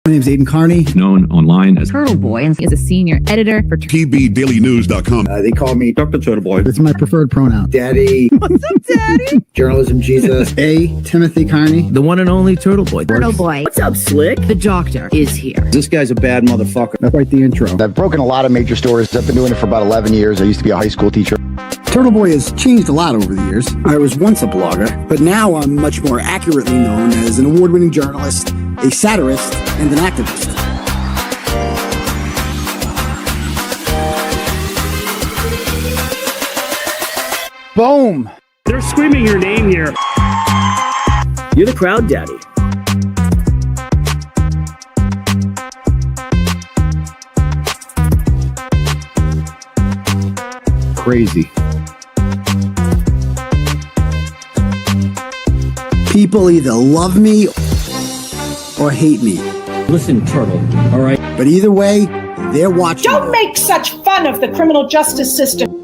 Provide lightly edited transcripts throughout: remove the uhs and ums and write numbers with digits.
My name's Aidan Kearney, known online as Turtleboy, and is a senior editor for TBDailyNews.com. They call me 𝗕𝗏𝗏𝗏𝗏. It's my preferred pronoun. Daddy. What's up, Daddy? Journalism Jesus. Timothy Kearney. The one and only Turtleboy. Turtleboy. What's up, Slick? The doctor is here. This guy's a bad motherfucker. That's quite the intro. I've broken a lot of major stories. I've been doing it for about 11 years. I used to be a high school teacher. Turtleboy has changed a lot over the years. I was once a blogger, but now I'm much more accurately known as an award-winning journalist, a satirist, and an activist. Boom! They're screaming your name here. You're the crowd daddy. crazy. People either love me or hate me. Listen, Turtle, all right? But either way, they're watching. Don't make such fun of the criminal justice system.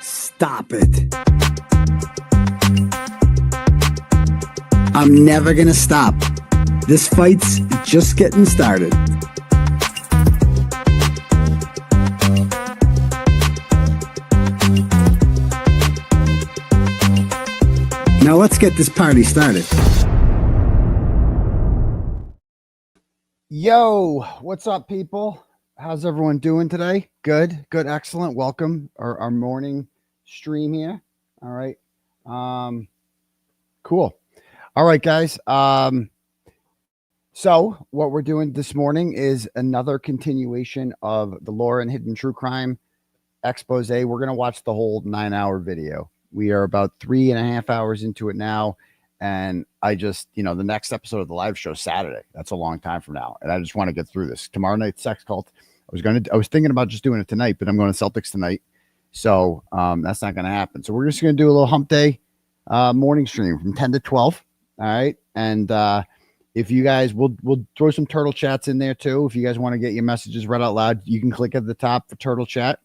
Stop it. I'm never gonna stop. This fight's just getting started. Now let's get this party started. Yo, what's up, people? How's everyone doing today? Good, excellent. Welcome our morning stream here. All right. Cool. All right, guys. So what we're doing this morning is another continuation of the Lauren Hidden True Crime expose. We're going to watch the whole 9-hour video. We are about 3.5 hours into it now. And I just, the next episode of the live show Saturday, that's a long time from now. And I just want to get through this. Tomorrow night, Sex Cult. I was thinking about just doing it tonight, but I'm going to Celtics tonight. So that's not going to happen. So we're just going to do a little hump day morning stream from 10 to 12. All right. And if you guys, we'll throw some turtle chats in there too. If you guys want to get your messages read out loud, you can click at the top for turtle chat.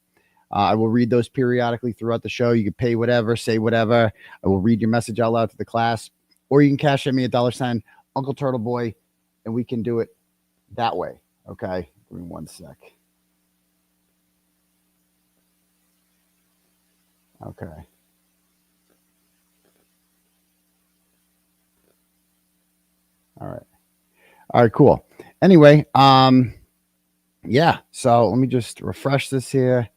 I will read those periodically throughout the show. You can pay whatever, say whatever. I will read your message out loud to the class, or you can cash at me $$ Uncle Turtleboy, and we can do it that way. Okay. Give me one sec. Okay. All right, cool. Anyway, yeah, so let me just refresh this here.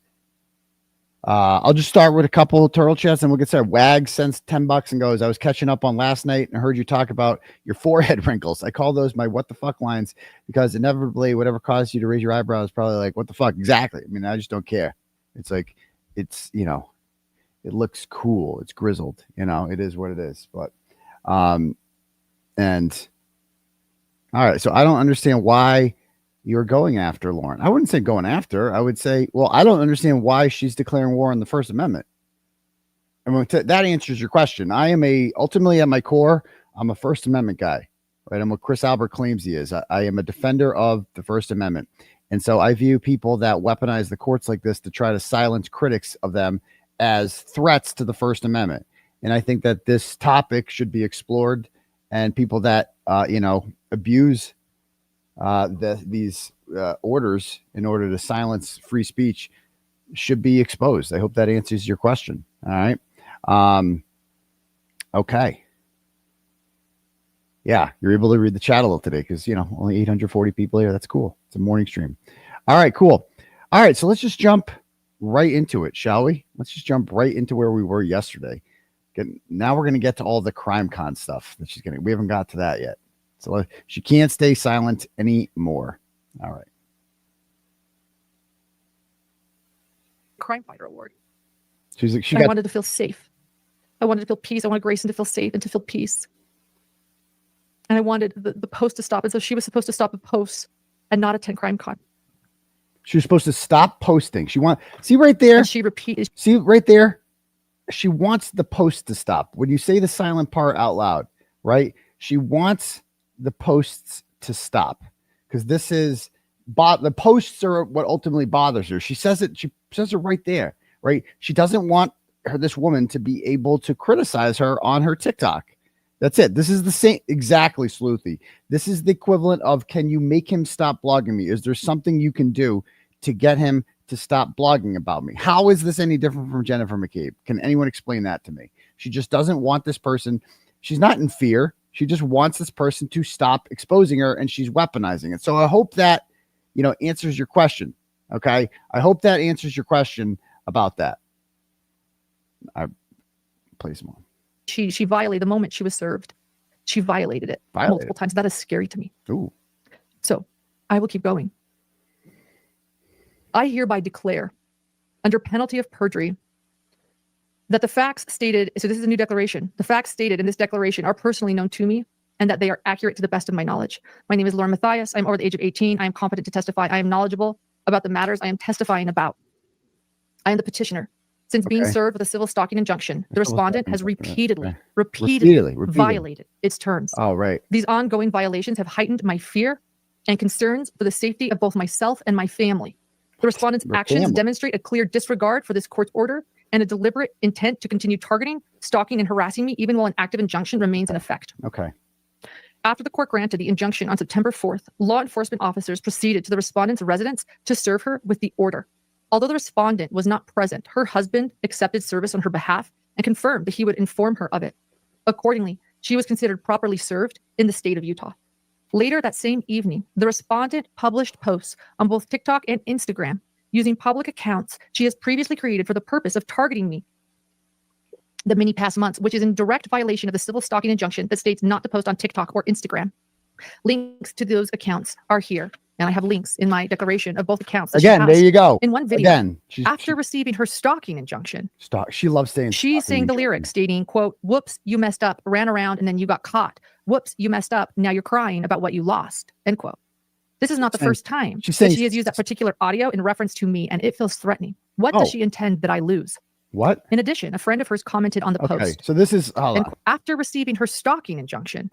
I'll just start with a couple of turtle chats and we'll get started. Wag sends $10 and goes, I was catching up on last night and heard you talk about your forehead wrinkles. I call those my what the fuck lines because inevitably whatever caused you to raise your eyebrows is probably like, what the fuck? Exactly. I mean, I just don't care. It's like, it's, it looks cool. It's grizzled, it is what it is. But, and all right. So I don't understand why you're going after Lauren. I wouldn't say going after. I would say, well, I don't understand why she's declaring war on the First Amendment. And that answers your question. I am ultimately at my core, I'm a First Amendment guy, right? I'm what Chris Albert claims he is. I am a defender of the First Amendment. And so I view people that weaponize the courts like this to try to silence critics of them as threats to the First Amendment. And I think that this topic should be explored, and people that, abuse these orders in order to silence free speech should be exposed. I hope that answers your question. All right. Okay. Yeah, you're able to read the chat a little today because, only 840 people here. That's cool. It's a morning stream. All right, cool. All right, so let's just jump right into it, shall we? Let's just jump right into where we were yesterday. Now we're going to get to all the crime con stuff that we haven't got to that yet. So she can't stay silent anymore. All right. Crime Fighter Award. I wanted to feel safe. I wanted to feel peace. I wanted Grayson to feel safe and to feel peace. And I wanted the post to stop. And so she was supposed to stop the post and not attend CrimeCon. She was supposed to stop posting. See right there. And she repeated. See right there. She wants the post to stop. When you say the silent part out loud, right? She wants the posts to stop because this is the posts are what ultimately bothers her. She says it. She says it right there, right? She doesn't want this woman to be able to criticize her on her TikTok. That's it. This is the same. Exactly, Sleuthy. This is the equivalent of, can you make him stop blogging me? Is there something you can do to get him to stop blogging about me? How is this any different from Jennifer McCabe? Can anyone explain that to me? She just doesn't want this person. She's not in fear. She just wants this person to stop exposing her, and she's weaponizing it. So I hope that, answers your question. Okay. I hope that answers your question about that. I play some on. She violated the moment she was served. She violated it multiple times. That is scary to me. Ooh. So I will keep going. I hereby declare, under penalty of perjury, that the facts stated, so this is a new declaration, the facts stated in this declaration are personally known to me and that they are accurate to the best of my knowledge. My name is Lauren Matthias. I'm over the age of 18. I am competent to testify. I am knowledgeable about the matters I am testifying about. I am the petitioner. Since being served with a civil stalking injunction, the respondent has repeatedly violated its terms. Oh, right. These ongoing violations have heightened my fear and concerns for the safety of both myself and my family. The respondent's actions demonstrate a clear disregard for this court's order and a deliberate intent to continue targeting, stalking, and harassing me even while an active injunction remains in effect. Okay. After the court granted the injunction on September 4th, law enforcement officers proceeded to the respondent's residence to serve her with the order. Although the respondent was not present, her husband accepted service on her behalf and confirmed that he would inform her of it. Accordingly, she was considered properly served in the state of Utah. Later that same evening, the respondent published posts on both TikTok and Instagram using public accounts she has previously created for the purpose of targeting me the many past months, which is in direct violation of the civil stalking injunction that states not to post on TikTok or Instagram. Links to those accounts are here. And I have links in my declaration of both accounts. Again, there you go. In one video, after receiving her stalking injunction, she loves saying she's saying the lyrics stating, quote, "Whoops, you messed up, ran around, and then you got caught. Whoops, you messed up. Now you're crying about what you lost," end quote. This is not the first time that she has used that particular audio in reference to me, and it feels threatening. What does she intend that I lose? What? In addition, a friend of hers commented on the post. So this is after receiving her stalking injunction.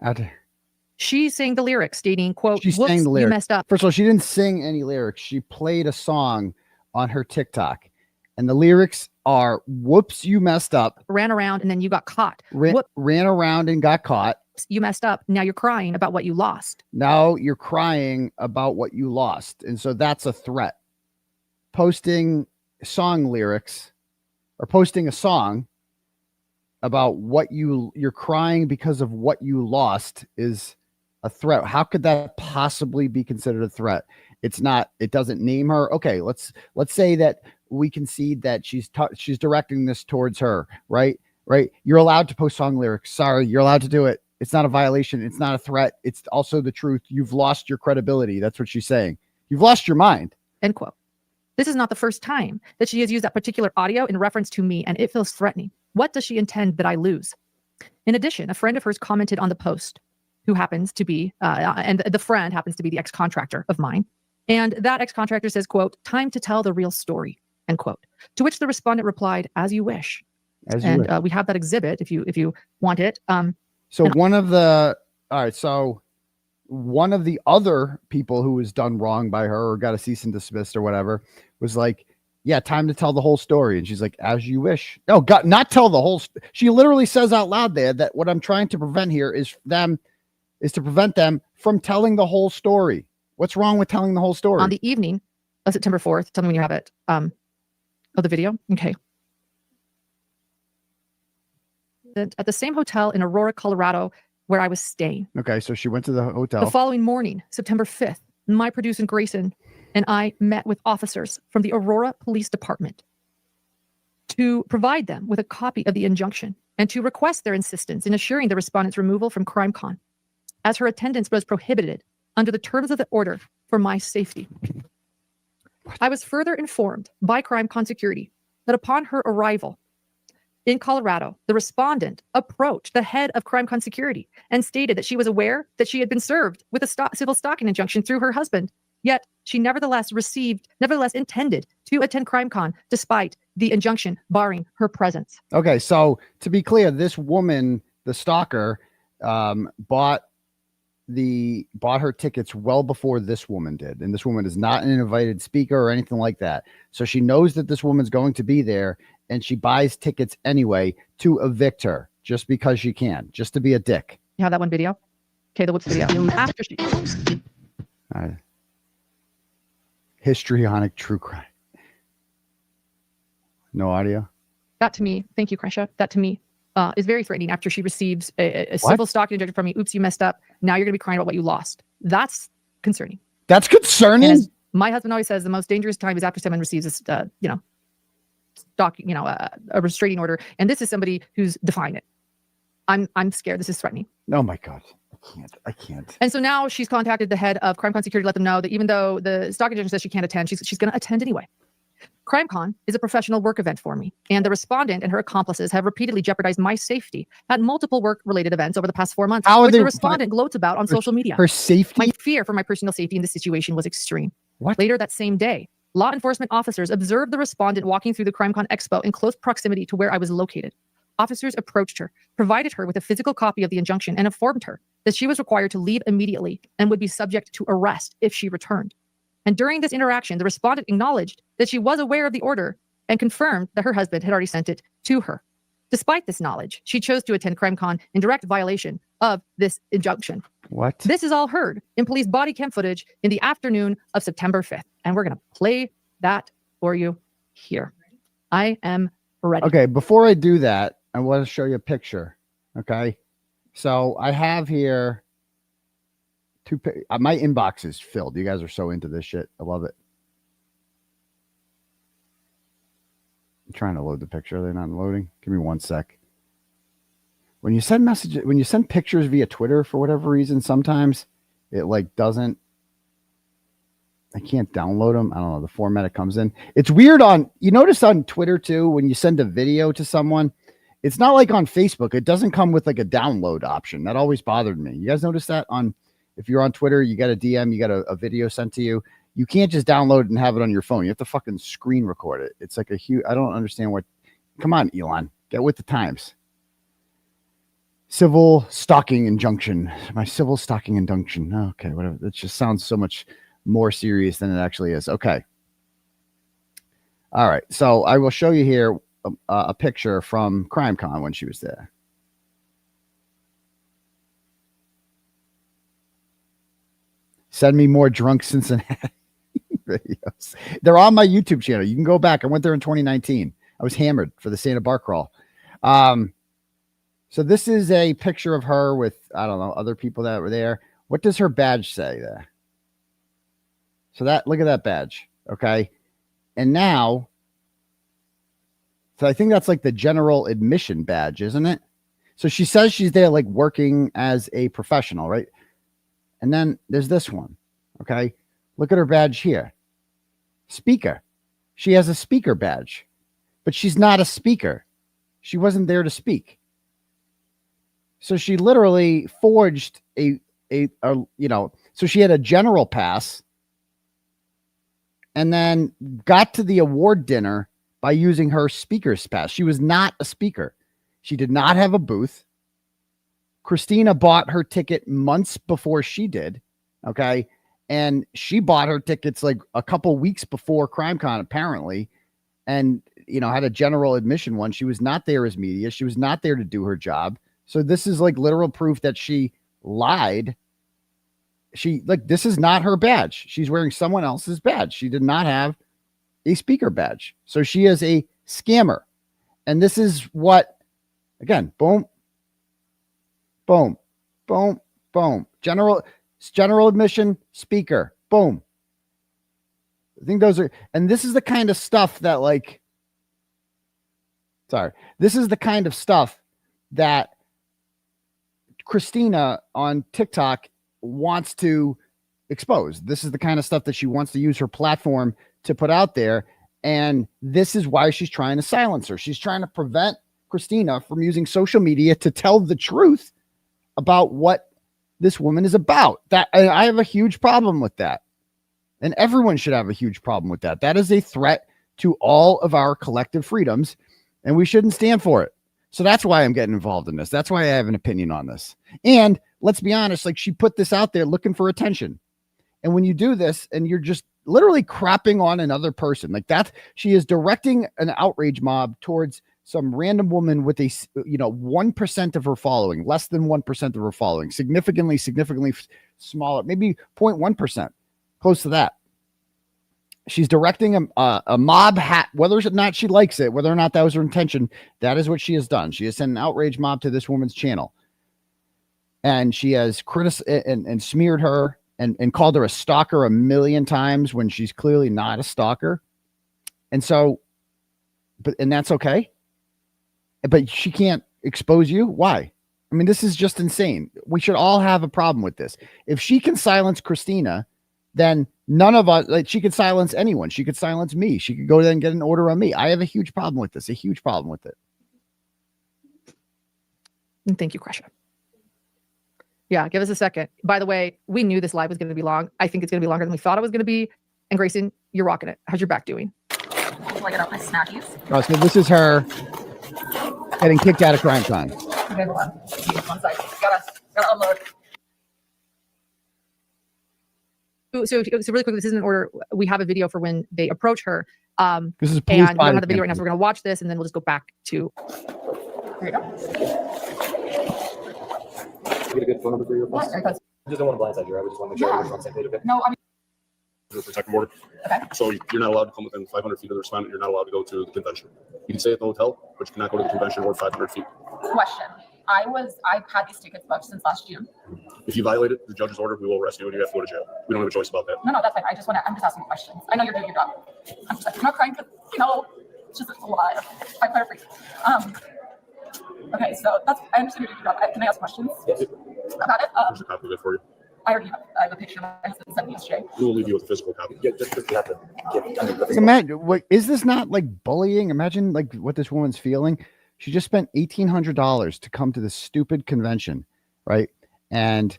She's saying the lyrics stating, quote, "Whoops, you messed up." First of all, she didn't sing any lyrics. She played a song on her TikTok. And the lyrics are, "Whoops, you messed up. Ran around and then you got caught. Ran around and got caught. You messed up. Now you're crying about what you lost." Now you're crying about what you lost. And so that's a threat. Posting song lyrics or posting a song about what you're crying because of what you lost is a threat. How could that possibly be considered a threat? It's not. It doesn't name her. Okay, let's say that we concede that she's directing this towards her, right? Right. You're allowed to post song lyrics. Sorry, you're allowed to do it. It's not a violation. It's not a threat. It's also the truth. You've lost your credibility. That's what she's saying. You've lost your mind. End quote. This is not the first time that she has used that particular audio in reference to me, and it feels threatening. What does she intend that I lose? In addition, a friend of hers commented on the post, who happens to be, and the friend happens to be the ex-contractor of mine. And that ex-contractor says, quote, "Time to tell the real story," end quote. To which the respondent replied, "As you wish." We have that exhibit if you want it. So one of the other people who was done wrong by her or got a cease and desist or whatever was like, "Yeah, time to tell the whole story." And she's like, "As you wish." No, God, not tell the whole. She literally says out loud there that what I'm trying to prevent here is to prevent them from telling the whole story. What's wrong with telling the whole story? On the evening of September 4th, tell me when you have it. The video. Okay. At the same hotel in Aurora, Colorado, where I was staying. Okay, so she went to the hotel. The following morning, September 5th, my producer Grayson and I met with officers from the Aurora Police Department to provide them with a copy of the injunction and to request their assistance in assuring the respondent's removal from CrimeCon, as her attendance was prohibited under the terms of the order for my safety. I was further informed by CrimeCon security that upon her arrival in Colorado, the respondent approached the head of CrimeCon security and stated that she was aware that she had been served with a civil stalking injunction through her husband Yet she nevertheless intended to attend CrimeCon despite the injunction barring her presence. Okay, so to be clear, this woman, the stalker, bought her tickets well before this woman did, and this woman is not an invited speaker or anything like that. So she knows that this woman's going to be there, and she buys tickets anyway to evict her just because she can, just to be a dick. You have that one video? Okay, the whoops video. After she histrionic true crime. No audio. That to me, thank you, Krisha. That to me is very threatening after she receives a civil stalking injunction from you. Oops, you messed up. Now you're going to be crying about what you lost. That's concerning. That's concerning. And as my husband always says, the most dangerous time is after someone receives a, a restraining order. And this is somebody who's defying it. I'm scared. This is threatening. Oh my God. I can't. And so now she's contacted the head of CrimeCon security to let them know that even though the stalking injunction says she can't attend, she's going to attend anyway. CrimeCon is a professional work event for me, and the respondent and her accomplices have repeatedly jeopardized my safety at multiple work-related events over the past 4 months, which the respondent gloats about on social media. Her safety? My fear for my personal safety in this situation was extreme. What? Later that same day, law enforcement officers observed the respondent walking through the CrimeCon expo in close proximity to where I was located. Officers approached her, provided her with a physical copy of the injunction, and informed her that she was required to leave immediately and would be subject to arrest if she returned. And during this interaction, the respondent acknowledged that she was aware of the order and confirmed that her husband had already sent it to her. Despite this knowledge, she chose to attend CrimeCon in direct violation of this injunction. What? This is all heard in police body cam footage in the afternoon of September 5th. And we're going to play that for you here. I am ready. Okay, before I do that, I want to show you a picture. Okay. So I have here my inbox is filled. You guys are so into this shit. I love it. I'm trying to load the picture. They're not loading. Give me 1 sec. When you send messages, when you send pictures via Twitter, for whatever reason, sometimes it like doesn't, I can't download them. I don't know the format it comes in. It's weird you notice on Twitter too, when you send a video to someone, it's not like on Facebook. It doesn't come with like a download option. That always bothered me. You guys notice that if you're on Twitter, you got a DM, you got a video sent to you. You can't just download it and have it on your phone. You have to fucking screen record it. It's like I don't understand come on, Elon, get with the times. Civil stalking injunction. My civil stalking injunction. Okay, whatever. It just sounds so much more serious than it actually is. Okay. All right. So I will show you here a picture from CrimeCon when she was there. Send me more drunk Cincinnati videos. They're on my YouTube channel. You can go back. I went there in 2019. I was hammered for the Santa Bar Crawl. So this is a picture of her with, I don't know, other people that were there. What does her badge say there? So look at that badge. Okay. And now, so I think that's like the general admission badge, isn't it? So she says she's there like working as a professional, right? And then there's this one. Okay. Look at her badge here. Speaker. She has a speaker badge, but she's not a speaker. She wasn't there to speak. So she literally forged so she had a general pass and then got to the award dinner by using her speaker's pass. She was not a speaker. She did not have a booth. Christina bought her ticket months before she did. Okay. And she bought her tickets like a couple weeks before CrimeCon, apparently. And, had a general admission one. She was not there as media. She was not there to do her job. So this is like literal proof that she lied. This is not her badge. She's wearing someone else's badge. She did not have a speaker badge. So she is a scammer. And this is what, again, boom, boom, boom, boom. General admission, speaker, boom. I think those are, and this is the kind of stuff that this is the kind of stuff that Christina on TikTok wants to expose. This is the kind of stuff that she wants to use her platform to put out there. And this is why she's trying to silence her. She's trying to prevent Christina from using social media to tell the truth about what this woman is about. That I have a huge problem with that. And everyone should have a huge problem with that. That is a threat to all of our collective freedoms, and we shouldn't stand for it. So that's why I'm getting involved in this. That's why I have an opinion on this. And let's be honest, like, she put this out there looking for attention. And when you do this and you're just literally crapping on another person like that, she is directing an outrage mob towards some random woman with a, 1% of her following, less than 1% of her following, significantly smaller, maybe 0.1%, close to that. She's directing a mob hat, whether or not she likes it, whether or not that was her intention. That is what she has done. She has sent an outrage mob to this woman's channel, and she has criticized and smeared her and called her a stalker 1,000,000 times when she's clearly not a stalker. And so, and that's okay. But she can't expose you. Why? I mean, this is just insane. We should all have a problem with this. If she can silence Christina, then none of us, like, she could silence anyone. She could silence me. She could go there and get an order on me. I have a huge problem with this, a huge problem with it. And thank you, 𝗪𝗏. Yeah, give us a second. By the way, we knew this live was going to be long. I think it's going to be longer than we thought it was going to be. And Grayson, you're rocking it. How's your back doing? I get out my snackies. Oh, so this is her getting kicked out of crime time. Okay, hold on. 1 second. Gotta unload. So really quick, this isn't an order. We have a video for when they approach her. This is and we don't have the video right now, so we're going to watch this, and then we'll just go back to. There you go. You get a good phone number for your phone? I just don't want to blindside you. I would just want to make sure everyone's on the same page. Okay? No, I mean. Protective order. Okay. So you're not allowed to come within 500 feet of the respondent. You're not allowed to go to the convention. You can stay at the hotel, but you cannot go to the convention or 500 feet. Question. I've had these tickets booked since last June. If you violated the judge's order, we will arrest you and you have to go to jail. We don't have a choice about that. No, that's fine. I'm just asking questions. I know you're doing your job. I'm not crying because, it's just a lie. I'm quite free. Okay, so I understand you're doing your job. Can I ask questions? Yes. About it? There's a copy of it for you. I have a picture of my husband sent me yesterday. We will leave you with a physical copy. Yeah, just you have to give. Imagine, is this not like bullying? Imagine like what this woman's feeling. She just spent $1,800 to come to this stupid convention, right? And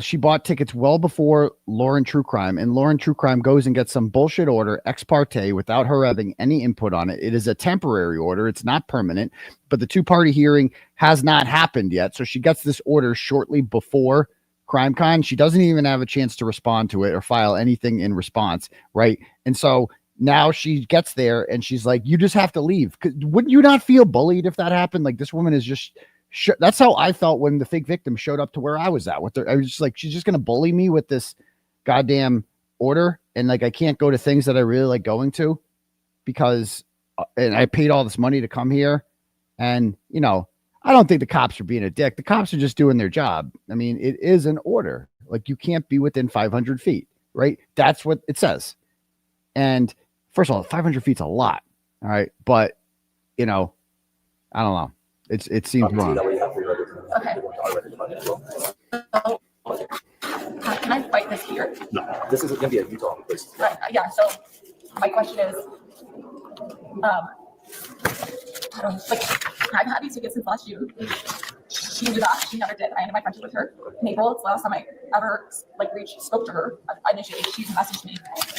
she bought tickets well before Lauren True Crime, and Lauren True Crime goes and gets some bullshit order ex parte without her having any input on it. It is a temporary order. It's not permanent, but the two-party hearing has not happened yet. So she gets this order shortly before CrimeCon. She doesn't even have a chance to respond to it or file anything in response, right? And so now she gets there and she's like, you just have to leave. Wouldn't you not feel bullied if that happened? Like, this woman is just... That's how I felt when the fake victim showed up to where I was at. I was just like, she's just going to bully me with this goddamn order. And like, I can't go to things that I really like going to because, and I paid all this money to come here. And, I don't think the cops are being a dick. The cops are just doing their job. I mean, it is an order. Like, you can't be within 500 feet, right? That's what it says. And first of all, 500 feet's a lot. All right. But, I don't know. It seems wrong. Okay. So, can I fight this here? No, this is going to be a Utah place. Right. Yeah. So my question is, I've had these tickets since last June. She knew that. She never did. I ended my friendship with her in April. It's the last time I ever spoke to her. Initially, she's messaged me.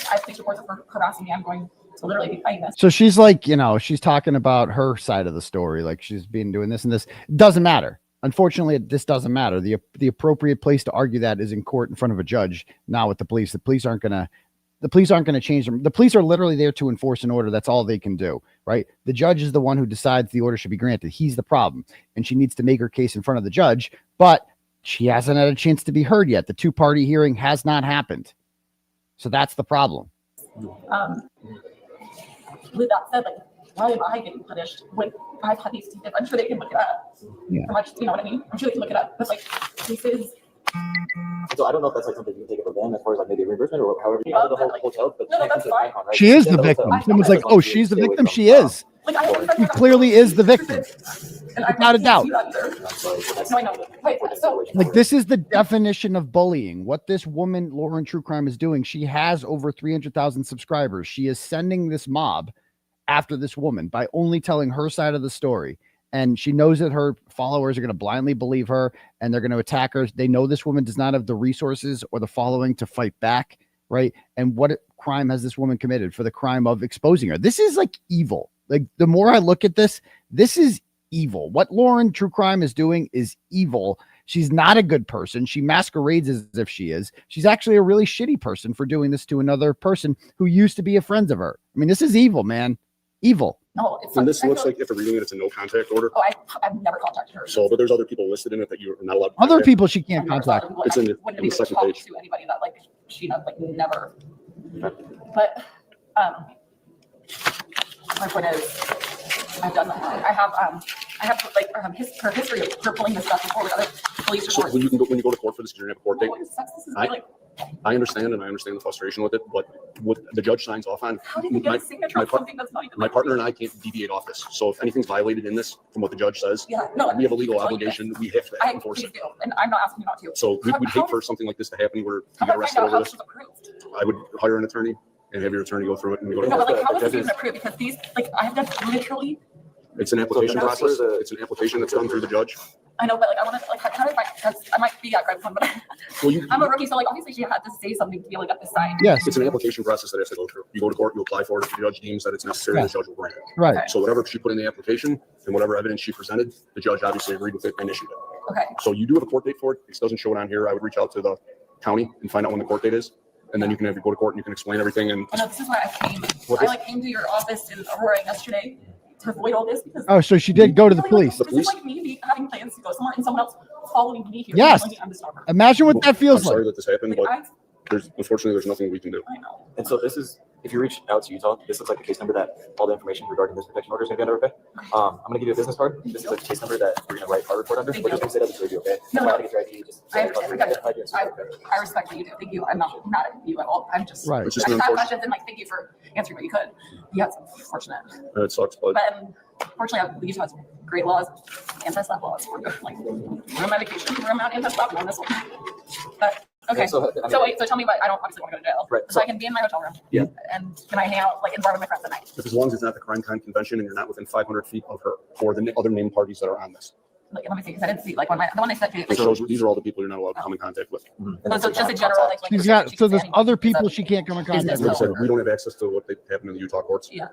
I have 6 reports of her harassing me. I'm going to literally be fighting this. So she's like, she's talking about her side of the story. Like, she's been doing this and this. It doesn't matter. Unfortunately, this doesn't matter. The appropriate place to argue that is in court in front of a judge, not with the police. The police aren't going to change them. The police are literally there to enforce an order. That's all they can do, right? The judge is the one who decides the order should be granted. He's the problem. And she needs to make her case in front of the judge, but she hasn't had a chance to be heard yet. The two-party hearing has not happened. So that's the problem. With that said, why am I getting punished when I've had these tickets? I'm sure they can look it up. Yeah. How much, you know what I mean? I'm sure they can look it up. But this is. So I don't know if that's something you can take up with them as far as maybe reimbursement or however you handle the whole hotel. But no, that's fine. Icon, right? She is the victim. Someone's like, oh, she's the victim. She is. She clearly is the victim. Without a doubt. No, I know. Wait, so. This is the definition of bullying. What this woman, Lauren True Crime, is doing. She has over 300,000 subscribers. She is sending this mob after this woman by only telling her side of the story. and she knows that her followers are going to blindly believe her and they're going to attack her. They know this woman does not have the resources or the following to fight back, right? And what crime has this woman committed for the crime of exposing her? This is like evil. Like, the more I look at this, this is evil. What Lauren True Crime is doing is evil. She's not a good person. She masquerades as if she is. She's actually a really shitty person for doing this to another person who used to be a friend of her. I mean, this is evil, man. Evil. No, it's And this looks like, if we're reading it, it's a no contact order. Oh, I've never contacted her. So, but there's other people listed in it that you're not allowed to Other contact. people she can't contact. It's in the wouldn't even second talk page. to anybody that like she like never. But my point is, I've done that. I have like her history of her pulling this stuff before with other police So reports. when you go to court for this, you're gonna have a court date. What is sex? This is I- like, I understand, and I understand the frustration with it, but what the judge signs off on, how did you get a signature my on par- something that's not even my like partner and I can't deviate off this. So if anything's violated in this, from what the judge says, Yeah, no, we have a legal it's like obligation. We have to I enforce please it. do, and I'm not asking you not to. So we'd How- hate for something like this to happen where How you do get I find arrested out over how this. she's approved? I would hire an attorney and have your attorney go through it and go No, to but like, how is this even approved? Because these, like, I have done literally. It's an application So that's process. where the- It's an application that's done through the judge. I know, but like, I want to like, how do I? I might be that great one, but Well, you, I'm a rookie, so like, obviously she had to say something to be able to get this signed. Yes. it's an application process that has to go through. You go to court, you apply for it. If the judge deems that it's necessary, Yes. the judge will grant it. Right. So whatever she put in the application and whatever evidence she presented, the judge obviously agreed with it and issued it. Okay. So you do have a court date for it. It doesn't show it on here. I would reach out to the county and find out when the court date is. And then you can have you go to court and you can explain everything. And I know this is why I came. What I is- like came to your office in Aurora yesterday to avoid all this because. Oh, so she did go to the police. The This police? is like me having plans to go somewhere and someone else following me here. Yes. telling me I'm the stalker. Imagine what that I'm feels sorry like. that this happened, Like, but unfortunately there's nothing we can do. I know. And so this is, if you reach out to Utah, this looks like a case number that all the information regarding this protection order is going to be under, okay? I'm going to give you a business card. This is a case number that we're going to write our report under. Thank We're just going to say that it's review, okay? No, I'm no. not going to get your ID, just I understand. I I respect what you do. Thank you. I'm not mad at you at all. I'm just. Right. It's I just just an have unfortunate, questions and like thank you for answering what you could. Yeah, it's fortunate. it sucks, but But fortunately, Utah has great laws, anti-slap laws. We're good. Like, we're on medication, we're on anti-slap on this one. But, okay, Yeah, so, I mean- so wait, so tell me, I don't obviously want to go to jail. Right, So I can be in my hotel room. Yeah. And can I hang out, like, in bar with my friends at night? if as long as it's not the crime time convention and you're not within 500 feet of her or the other named parties that are on this. Like, let me see, because I didn't see, like, the one I said, It like, shows these are all the people you're not allowed to come in contact with. so just a general, like. She's got, so there's anyone. other Is that- people she can't come in contact Business Like I with. said, we don't have access to what they happen in the Utah courts. Yeah.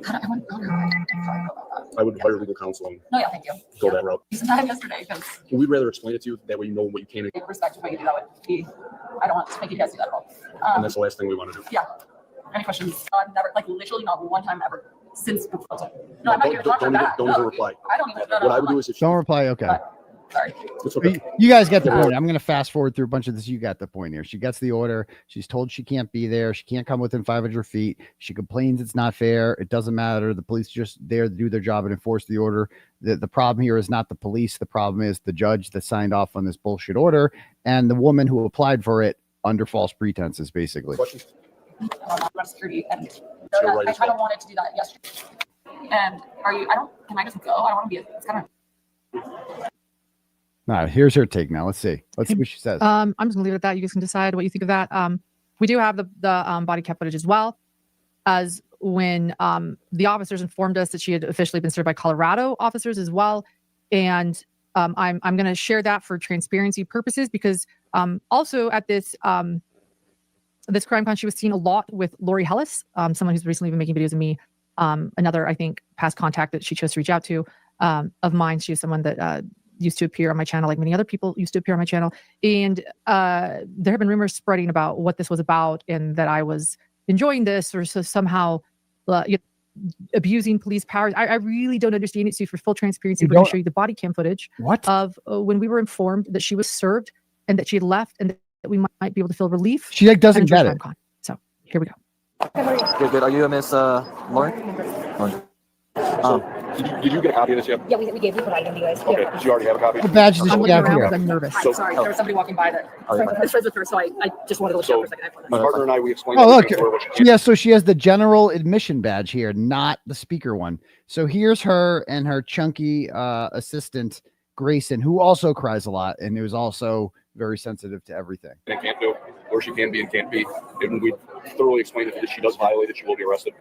I wouldn't know how I about that. I would hire legal counsel and No, yeah, thank you. go that route. You said that yesterday, because We'd rather explain it to you, that way you know what you can, with respect to what you do, that would be, I don't want to make you guys do that at all. and that's the last thing we want to do. Yeah. Any questions? I've never, like, literally not one time ever since the proposal. No, I'm not here to talk Don't about even- that. don't No, even reply. I don't even. What I would do is if Don't reply. Okay. Sorry. it's okay. You guys get the point. I'm going to fast forward through a bunch of this. You got the point here. She gets the order. She's told she can't be there. She can't come within 500 feet. She complains it's not fair. It doesn't matter. The police are just there to do their job and enforce the order. The problem here is not the police. The problem is the judge that signed off on this bullshit order and the woman who applied for it under false pretenses, basically. Questions? About security and Sure, right I as kind of well. wanted to do that yesterday. And can I just go? I don't want to be, it's kind of. All right, here's her take now. Let's see what she says. I'm just gonna leave it at that. You guys can decide what you think of that. We do have the body cam footage as well, as when the officers informed us that she had officially been served by Colorado officers as well. And I'm going to share that for transparency purposes because also at this this crime con, she was seen a lot with 𝗫𝗏𝗏𝗧𝗵𝗿, someone who's recently been making videos of me. Another, I think, past contact that she chose to reach out to of mine. She is someone that used to appear on my channel, like many other people used to appear on my channel. And there have been rumors spreading about what this was about and that I was enjoying this or so somehow abusing police powers. I really don't understand it. So for full transparency, we're going to show you the body cam footage of when we were informed that she was served and that she had left and that we might be able to feel relief. She like doesn't get it. So here we go. Good. Are you Miss Lauren? Did you get a copy of this yet? Yeah, we provided them to you guys. Okay, did you already have a copy? What badge does I'm she looking have around here? because I'm nervous. I'm sorry, there was somebody walking by that. I was friends with her, so I just wanted to look So, for a second. my partner and I, we explained. Oh, look. everything to her, what she Yeah, so she has the general admission badge here, not the speaker one. So here's her and her chunky assistant Grayson, who also cries a lot and who's also very sensitive to everything. And can't do, or she can be and can't be. And we thoroughly explained that if she does violate it, she will be arrested.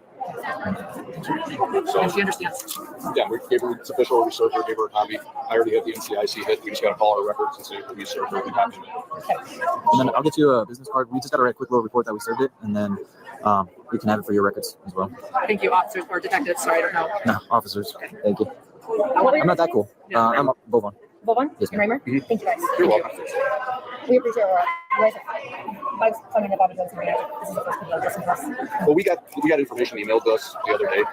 So, And she understands. yeah, we gave her, it's official, we served her, gave her a copy. I already have the 𝗫𝗃 hit. We just got to call our records and say that we served her the copy. And then I'll get you a business card. We just got to write a quick little report that we served it, and then you can have it for your records as well. Thank you, officers or detectives. Sorry, I don't know. No, officers. Thank you. I'm not that cool. I'm Bovon. Bovon? Yes, ma'am. Kramer? Thank you guys. You're welcome. We appreciate it. You guys I was telling about it. This is the first video. Listen to us. Well, we got information emailed to us the other day,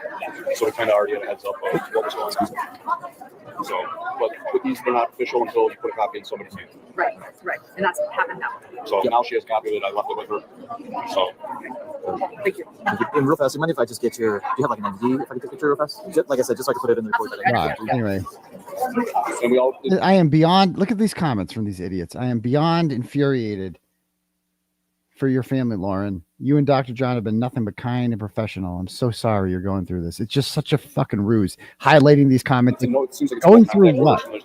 so we kind of already had a heads up of what was going on. So, but with these, they're not official until you put a copy in somebody's hand. Right, right. And that's what happened now. So now she has a copy of it. I left it with her. So Thank you. And real fast, you mind if I just get your? Do you have like an ID? If I can take a picture real fast, just, like I said, just so I can put it in the report. That I Right. Anyway, and we all I am beyond. Look at these comments from these idiots. I am beyond infuriated for your family, Lauren. You and Dr. John have been nothing but kind and professional. I'm so sorry you're going through this. It's just such a fucking ruse. Highlighting these comments. it seems like it's Going not through that what? order.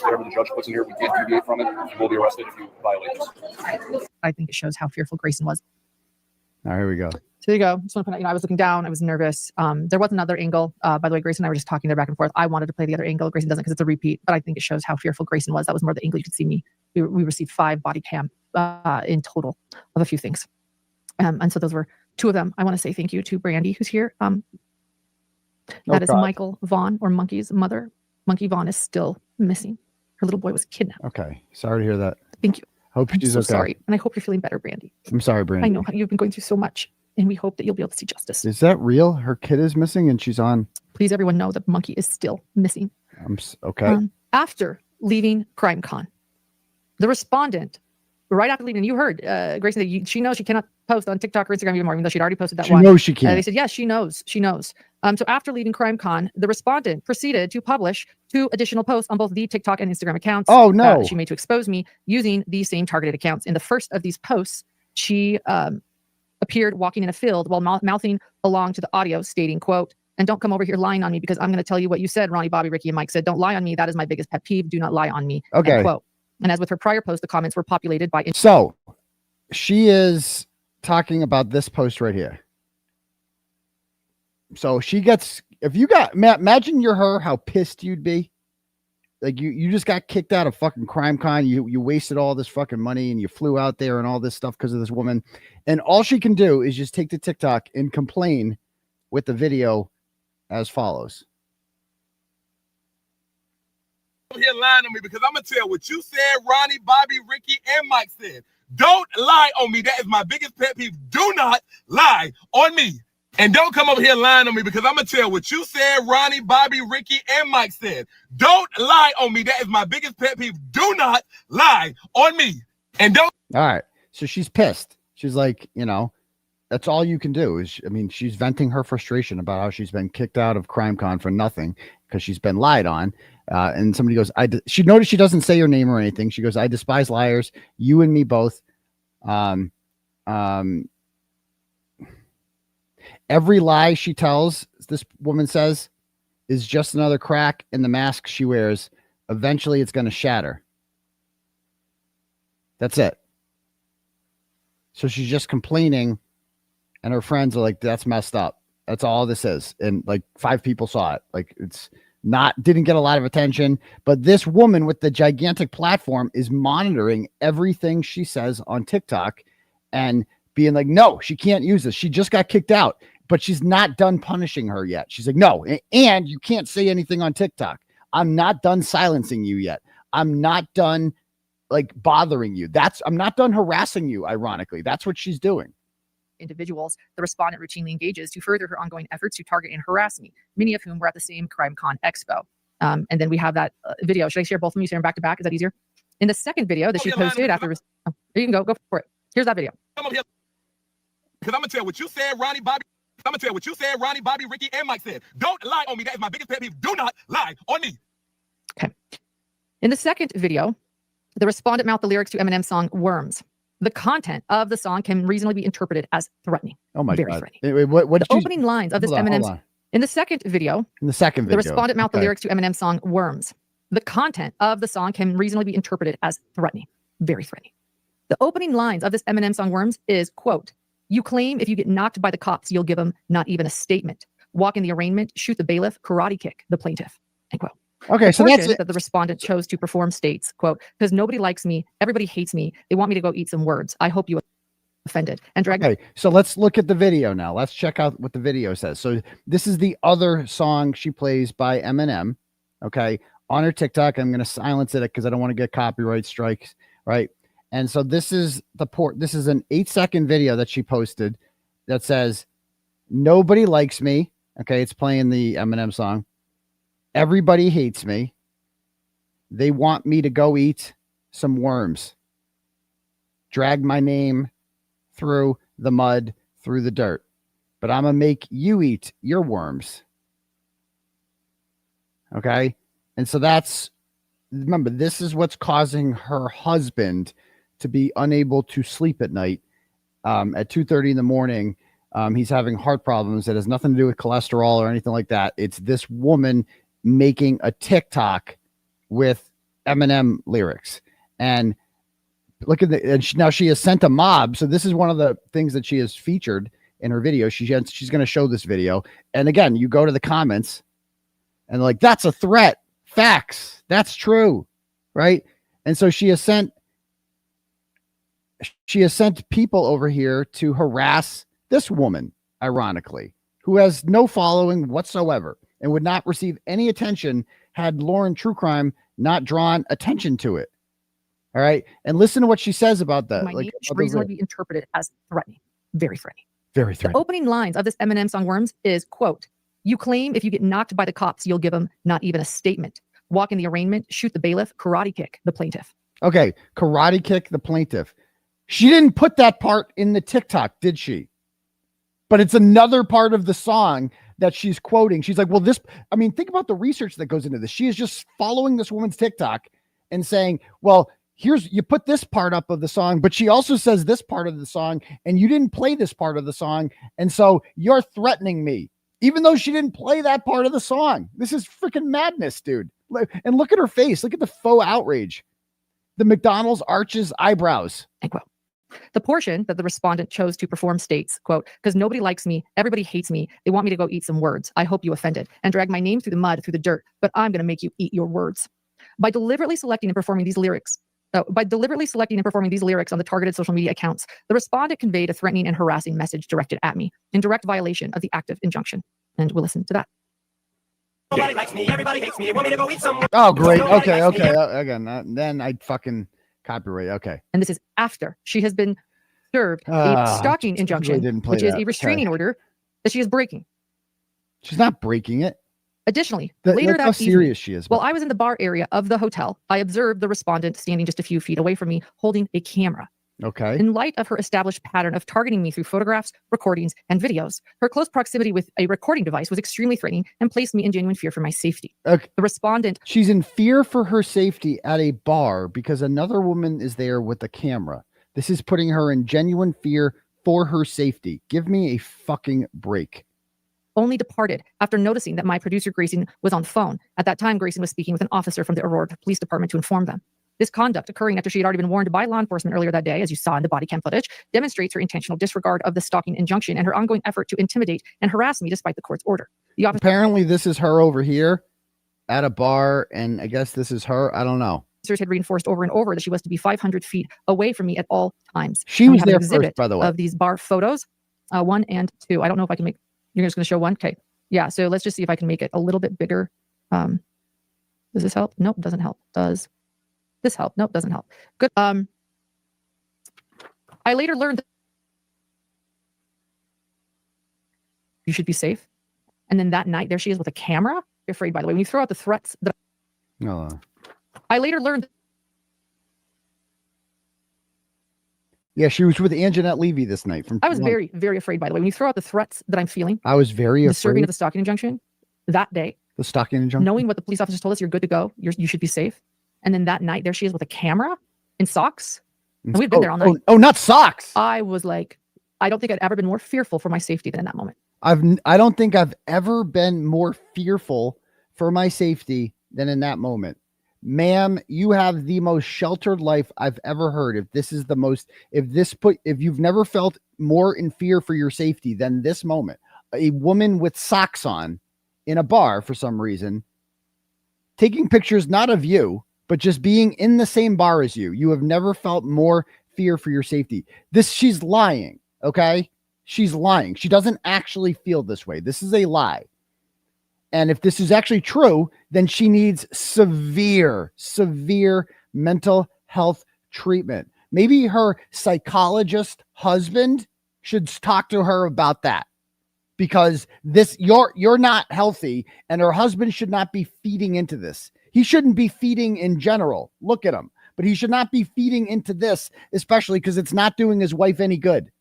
Whatever the judge puts in here, we can't deviate from it. You will be arrested if you violate this. I think it shows how fearful Grayson was. All right, here we go. So there you go. Just want to point out, I was looking down. I was nervous. There was another angle. By the way, Grayson and I were just talking there back and forth. I wanted to play the other angle. Grayson doesn't because it's a repeat. But I think it shows how fearful Grayson was. That was more the angle you could see me. We received 5 body cam in total of a few things. And so those were 2 of them. I want to say thank you to Brandy, who's here. That is Michael Vaughn, or Monkey's mother. Monkey Vaughn is still missing. Her little boy was kidnapped. Okay. Sorry to hear that. Thank you. Hope I'm she's so okay. sorry. And I hope you're feeling better, Brandy. I'm sorry, Brandon. I know you've been going through so much. And we hope that you'll be able to see justice. Is that real? Her kid is missing and she's on. Please, everyone, know that Monkey is still missing. Okay. After leaving CrimeCon, the respondent, right after leaving, you heard Grayson that she knows she cannot post on TikTok or Instagram anymore, even though she'd already posted that She one. knows she can't. They said, yes, she knows. She knows. So after leaving CrimeCon, the respondent proceeded to publish 2 additional posts on both the TikTok and Instagram accounts. Oh, no. She made to expose me using the same targeted accounts. In the first of these posts, she appeared walking in a field while mouthing along to the audio, stating, quote, "And don't come over here lying on me because I'm going to tell you what you said, Ronnie, Bobby, Ricky, and Mike said. Don't lie on me. That is my biggest pet peeve. Do not lie on me." Okay. End quote. And as with her prior post, the comments were populated by... So she is talking about this post right here. So she gets, if you got, imagine you're her, how pissed you'd be. Like you just got kicked out of fucking CrimeCon. You wasted all this fucking money and you flew out there and all this stuff because of this woman. And all she can do is just take the TikTok and complain with the video as follows. Here lying on me because I'm gonna tell what you said, Ronnie, Bobby, Ricky, and Mike said. Don't lie on me. That is my biggest pet peeve. Do not lie on me. And don't come over here lying on me because I'm gonna tell what you said, Ronnie, Bobby, Ricky, and Mike said. Don't lie on me. That is my biggest pet peeve. Do not lie on me. And don't. All right. So she's pissed. She's like, that's all you can do is, she's venting her frustration about how she's been kicked out of CrimeCon for nothing because she's been lied on. And somebody goes, she noticed she doesn't say her name or anything. She goes, "I despise liars. You and me both. Every lie she tells," this woman says, "is just another crack in the mask she wears. Eventually it's going to shatter." That's it. So she's just complaining and her friends are like, "That's messed up." That's all this is. And like 5 people saw it. Like didn't get a lot of attention, but this woman with the gigantic platform is monitoring everything she says on TikTok and being like, "No, she can't use this. She just got kicked out." But she's not done punishing her yet. She's like, "No, and you can't say anything on TikTok. I'm not done silencing you yet. I'm not done bothering you. I'm not done harassing you." Ironically, that's what she's doing. Individuals the respondent routinely engages to further her ongoing efforts to target and harass me, many of whom were at the same CrimeCon Expo. And then we have that video. Should I share both of them? You share them back to back? Is that easier? In the second video that she posted after... you can go for it. Here's that video. Come over here because I'm gonna tell what you said, Ronnie, Bobby. I'm gonna tell what you said, Ronnie, Bobby, Ricky, and Mike said. Don't lie on me. That is my biggest pet peeve. Do not lie on me. Okay. In the second video, the respondent mouthed the lyrics to Eminem's song "Worms." The content of the song can reasonably be interpreted as threatening. Oh my Very God. threatening. Wait, what the opening lines of this Eminem's... In the second video, the respondent mouthed the lyrics to Eminem's song "Worms." The content of the song can reasonably be interpreted as threatening, very threatening. The opening lines of this Eminem song Worms is, quote, "You claim if you get knocked by the cops, you'll give them not even a statement. Walk in the arraignment, shoot the bailiff, karate kick the plaintiff." End quote. Okay, so that's it. That the respondent chose to perform states, quote, "Because nobody likes me, everybody hates me. They want me to go eat some words. I hope you offended." And drag. Okay, so let's look at the video now. Let's check out what the video says. So this is the other song she plays by Eminem. Okay, on her TikTok. I'm going to silence it because I don't want to get copyright strikes. Right. And so this is the port. This is an 8-second video that she posted that says, "Nobody likes me." Okay, it's playing the Eminem song. "Everybody hates me. They want me to go eat some worms. Drag my name through the mud, through the dirt. But I'm going to make you eat your worms." Okay? And so remember, this is what's causing her husband to be unable to sleep at night. At 2:30 in the morning, he's having heart problems that has nothing to do with cholesterol or anything like that. It's this woman making a TikTok with Eminem lyrics. And look at now she has sent a mob. So this is one of the things that she has featured in her video. She's going to show this video. And again, you go to the comments and like, "That's a threat. Facts. That's true." Right. And so she has sent people over here to harass this woman, ironically, who has no following whatsoever and would not receive any attention had Lauren True Crime not drawn attention to it. All right. And listen to what she says about that. Might reasonably be interpreted as threatening, very threatening. Very threatening. The opening lines of this Eminem song Worms is, quote, "You claim if you get knocked by the cops, you'll give them not even a statement. Walk in the arraignment, shoot the bailiff, karate kick the plaintiff." Okay. Karate kick the plaintiff. She didn't put that part in the TikTok, did she? But it's another part of the song that she's quoting. She's like, well, think about the research that goes into this. She is just following this woman's TikTok and saying, well, you put this part up of the song, but she also says this part of the song, and you didn't play this part of the song. And so you're threatening me, even though she didn't play that part of the song. This is freaking madness, dude. And look at her face. Look at the faux outrage. The McDonald's arches eyebrows. End quote. The portion that the respondent chose to perform states, quote, "Because nobody likes me, everybody hates me. They want me to go eat some words. I hope you offended and drag my name through the mud, through the dirt, but I'm going to make you eat your words." By deliberately selecting and performing these lyrics on the targeted social media accounts, the respondent conveyed a threatening and harassing message directed at me in direct violation of the active injunction. And we'll listen to that. Nobody likes me, everybody hates me. They want me to go eat some. Oh, great. Okay. Again, then I'd fucking copyright. Okay. And this is after she has been served a stalking injunction, which is a restraining order that she is breaking. She's not breaking it. Additionally, later that how serious she is. While I was in the bar area of the hotel, I observed the respondent standing just a few feet away from me, holding a camera. Okay. In light of her established pattern of targeting me through photographs, recordings, and videos, her close proximity with a recording device was extremely threatening and placed me in genuine fear for my safety. Okay. The respondent... She's in fear for her safety at a bar because another woman is there with a camera. This is putting her in genuine fear for her safety. Give me a fucking break. Only departed after noticing that my producer Grayson was on the phone. At that time, Grayson was speaking with an officer from the Aurora Police Department to inform them. This conduct, occurring after she had already been warned by law enforcement earlier that day, as you saw in the body cam footage, demonstrates her intentional disregard of the stalking injunction and her ongoing effort to intimidate and harass me despite the court's order. Apparently, this is her over here at a bar, and I guess this is her. I don't know. Officers had reinforced over and over that she was to be 500 feet away from me at all times. She was there first, by the way. Of these bar photos, 1 and 2. I don't know if I can make. You're just going to show 1. Okay. Yeah. So let's just see if I can make it a little bit bigger. Does this help? Nope, doesn't help. Does this help? Nope, doesn't help. Good. I later learned that you should be safe. And then that night, there she is with a camera. You're afraid, by the way, when you throw out the threats that I later learned. Yeah, she was with Anjanette Levy this night. I was very, very afraid, by the way. When you throw out the threats that I'm feeling. I was very afraid. The serving of the stalking injunction that day. The stalking injunction? Knowing what the police officers told us, you're good to go. You should be safe. And then that night, there she is with a camera in socks. And we've been there all night. Oh, not socks. I was like, I don't think I'd ever been more fearful for my safety than in that moment. I don't think I've ever been more fearful for my safety than in that moment. Ma'am, you have the most sheltered life I've ever heard. If you've never felt more in fear for your safety than this moment, a woman with socks on in a bar for some reason, taking pictures not of you, but just being in the same bar as you. You have never felt more fear for your safety. She's lying. Okay. She's lying. She doesn't actually feel this way. This is a lie. And if this is actually true, then she needs severe mental health treatment. Maybe her psychologist husband should talk to her about that, because you're not healthy, and her husband should not be feeding into this. He shouldn't be feeding in general. Look at him, but he should not be feeding into this, especially because it's not doing his wife any good.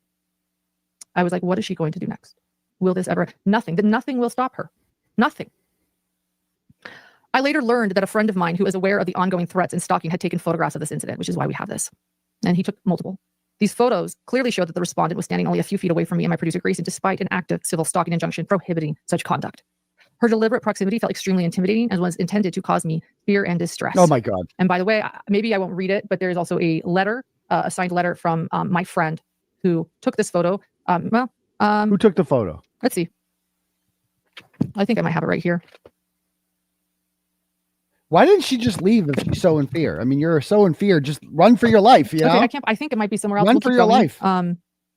I was like, what is she going to do next? Will this ever? Nothing. That nothing will stop her. Nothing. I later learned that a friend of mine who is aware of the ongoing threats and stalking had taken photographs of this incident, which is why we have this. And he took multiple. These photos clearly showed that the respondent was standing only a few feet away from me and my producer Grayson, despite an active civil stalking injunction prohibiting such conduct. Her deliberate proximity felt extremely intimidating and was intended to cause me fear and distress. Oh my God. And by the way, maybe I won't read it, but there is also a letter, a signed letter from my friend who took this photo. Who took the photo? Let's see. I think I might have it right here. Why didn't she just leave if she's so in fear? I mean, you're so in fear. Just run for your life. You know? I think it might be somewhere else. Run for your life.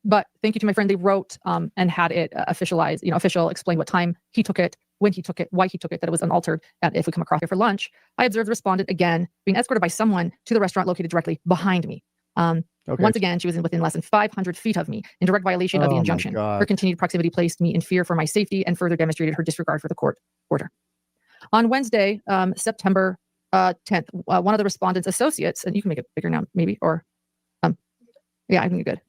But thank you to my friend. They wrote and had it officialized, official, explain what time he took it, when he took it, why he took it, that it was unaltered. And if we come across here for lunch, I observed the respondent again being escorted by someone to the restaurant located directly behind me. Once again, she was within less than 500 feet of me in direct violation of the injunction. Her continued proximity placed me in fear for my safety and further demonstrated her disregard for the court order. On Wednesday, September 10th, one of the respondent's associates, and you can make it bigger now, maybe, or yeah, I think you're good.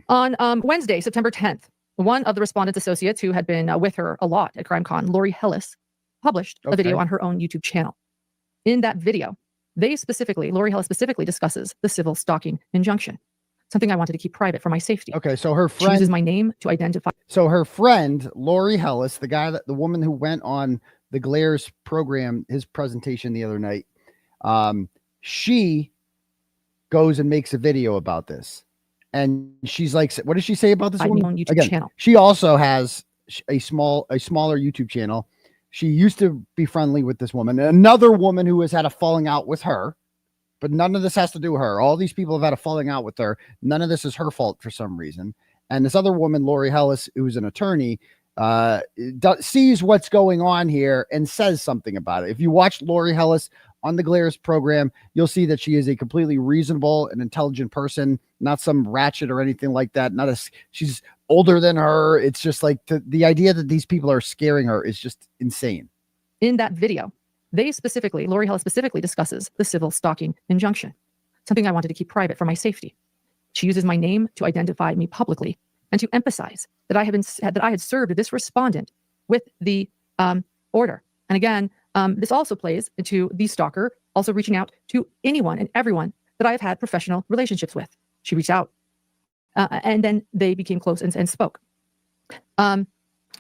On Wednesday, September 10th, one of the respondent's associates who had been with her a lot at CrimeCon, 𝗫𝗏 𝗏𝗧, published a video on her own YouTube channel. In that video, 𝗫𝗏 𝗏𝗧 specifically discusses the civil stalking injunction, something I wanted to keep private for my safety. Okay, so her friend uses my name to identify. So her friend, 𝗫𝗏 𝗏𝗧, the woman who went on the 𝗫𝗏𝗏 program, his presentation the other night, she goes and makes a video about this. And she's like, what does she say about this woman? YouTube channel. She also has a smaller YouTube channel. She used to be friendly with this woman, another woman who has had a falling out with her, but none of this has to do with her. All these people have had a falling out with her. None of this is her fault for some reason. And this other woman, 𝗫𝗏 𝗏𝗏𝗏𝗧, who's an attorney, sees what's going on here and says something about it. If you watch 𝗫𝗏 𝗏𝗏𝗏𝗏 on the 𝗫𝗏𝗏𝗏 program, you'll see that she is a completely reasonable and intelligent person, not some ratchet or anything like that. She's older than her. It's just like the idea that these people are scaring her is just insane. In that video, 𝗫𝗏 𝗏𝗏𝗏𝗏 specifically discusses the civil stalking injunction, something I wanted to keep private for my safety. She uses my name to identify me publicly and to emphasize that I had served this respondent with the order. And again, this also plays into the stalker also reaching out to anyone and everyone that I have had professional relationships with. She reached out, and then they became close and spoke.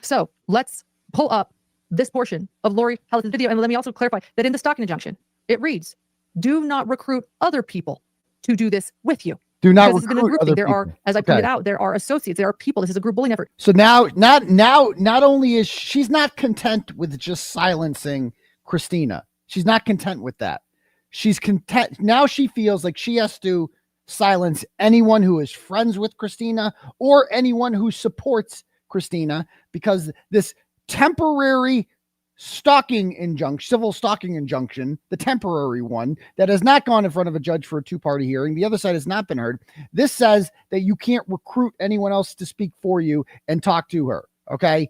So let's pull up this portion of 𝗫𝗏 𝗏𝗏𝗏𝗏𝗏's video, and let me also clarify that in the stalking injunction, it reads, "Do not recruit other people to do this with you." Do not recruit other people. There are, as I pointed out, there are associates, there are people. This is a group bullying effort. So now, not only is she's not content with just silencing Christina. She's not content with that. She's content. Now she feels like she has to silence anyone who is friends with Christina or anyone who supports Christina, because this temporary stalking injunction, civil stalking injunction, the temporary one that has not gone in front of a judge for a two-party hearing, the other side has not been heard. This says that you can't recruit anyone else to speak for you and talk to her. Okay.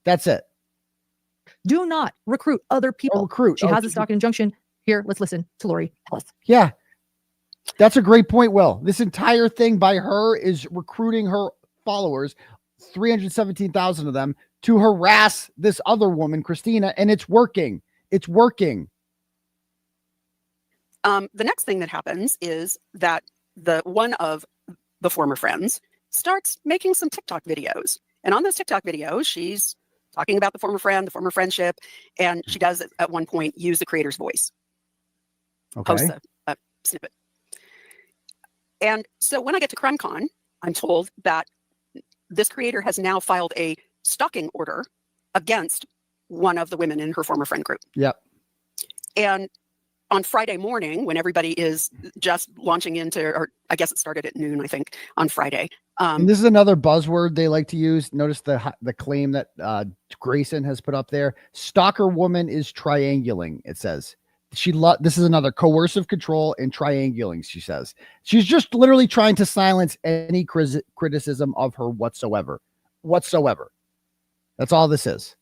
That's it. Do not recruit other people. She has a stalking injunction. Here, let's listen to 𝗫𝗏 𝗏𝗏𝗏𝗏𝗏. Yeah. That's a great point, Will. This entire thing by her is recruiting her followers, 317,000 of them, to harass this other woman, Christina, and it's working. It's working. The next thing that happens is that one of the former friends starts making some TikTok videos. And on those TikTok videos, she's talking about the former friend, the former friendship, and she does at one point use the creator's voice. posts a snippet. And so when I get to CrimeCon, I'm told that this creator has now filed a stalking order against one of the women in her former friend group. Yep. And on Friday morning, when everybody is just launching into, or I guess it started at noon, I think, on Friday. And this is another buzzword they like to use. Notice the claim that Grayson has put up there. Stalker woman is triangulating, it says. This is another coercive control and triangulating, she says. She's just literally trying to silence any criticism of her whatsoever. That's all this is.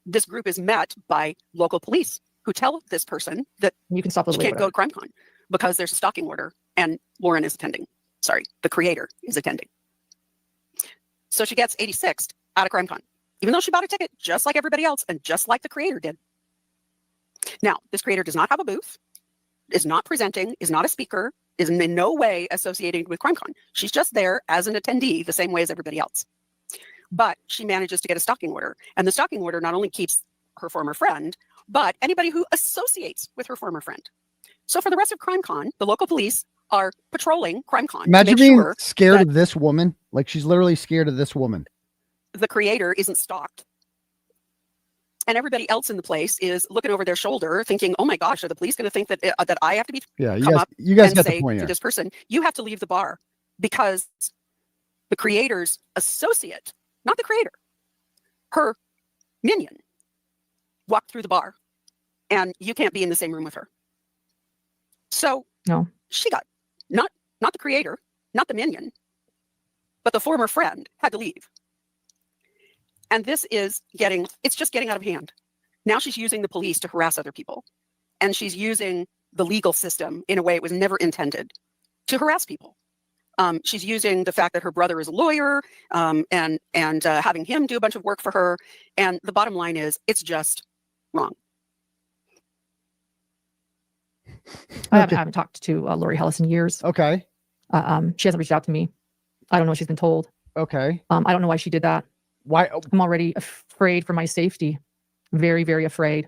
This group is met by local police who tell this person that you can stop she can't go to CrimeCon because there's a stalking order and Lauren is attending. Sorry, the creator is attending. So she gets 86th out of CrimeCon, even though she bought a ticket just like everybody else and just like the creator did. Now, this creator does not have a booth, is not presenting, is not a speaker, is in no way associated with CrimeCon. She's just there as an attendee the same way as everybody else. But she manages to get a stalking order. And the stalking order not only keeps her former friend, but anybody who associates with her former friend. So for the rest of CrimeCon, the local police are patrolling CrimeCon. Imagine being scared of this woman. Like, she's literally scared of this woman. The creator isn't stalked. And everybody else in the place is looking over their shoulder thinking, oh my gosh, are the police going to think that that I have to be you guys get say the point to here. this person, you have to leave the bar because the creator's associate, not the creator, her minion, walked through the bar and you can't be in the same room with her. So no, she got not the creator, not the minion, but the former friend had to leave. And this is it's just getting out of hand. Now she's using the police to harass other people. And she's using the legal system in a way it was never intended to harass people. She's using the fact that her brother is a lawyer and having him do a bunch of work for her. And the bottom line is it's just wrong. I haven't talked to Lori Hellas in years. Okay. She hasn't reached out to me. I don't know what she's been told. Okay. I don't know why she did that. Why? I'm already afraid for my safety. Very, very afraid.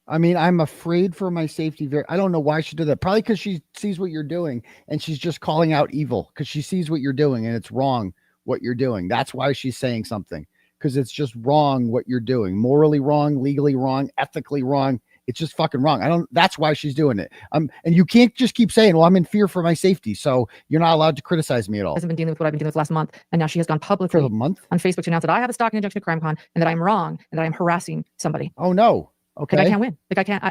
I'm afraid for my safety. I don't know why she did that. Probably because she sees what you're doing and she's just calling out evil because she sees what you're doing and it's wrong what you're doing. That's why she's saying something, because it's just wrong what you're doing. Morally wrong, legally wrong, ethically wrong. It's just fucking wrong. That's why she's doing it. And you can't just keep saying, well, I'm in fear for my safety, so you're not allowed to criticize me at all. Hasn't been dealing with what I've been dealing with last month. And now she has gone publicly for the month on Facebook to announce that I have a stalking injunction at CrimeCon and that I'm wrong and that I'm harassing somebody. Oh no. Okay. Like I can't win. Like I can't,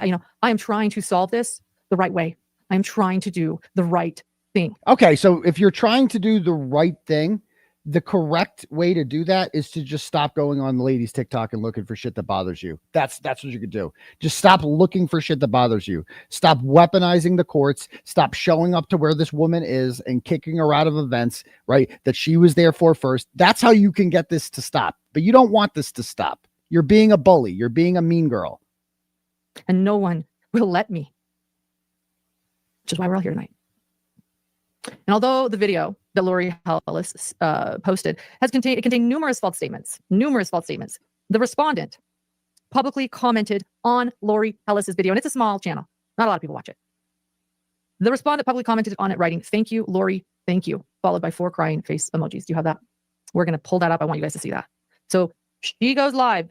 I am trying to solve this the right way. I am trying to do the right thing. Okay. So if you're trying to do the right thing, the correct way to do that is to just stop going on the ladies' TikTok and looking for shit that bothers you. That's what you could do. Just stop looking for shit that bothers you. Stop weaponizing the courts. Stop showing up to where this woman is and kicking her out of events, right? That she was there for first. That's how you can get this to stop. But you don't want this to stop. You're being a bully. You're being a mean girl. And no one will let me. Which is why we're all here tonight. And although the video that Lori Hellas posted contained numerous false statements, the respondent publicly commented on Lori Hellas's video, and it's a small channel. Not a lot of people watch it. The respondent publicly commented on it, writing, "Thank you, Lori, thank you," followed by 4 crying face emojis. Do you have that? We're going to pull that up. I want you guys to see that. So she goes live.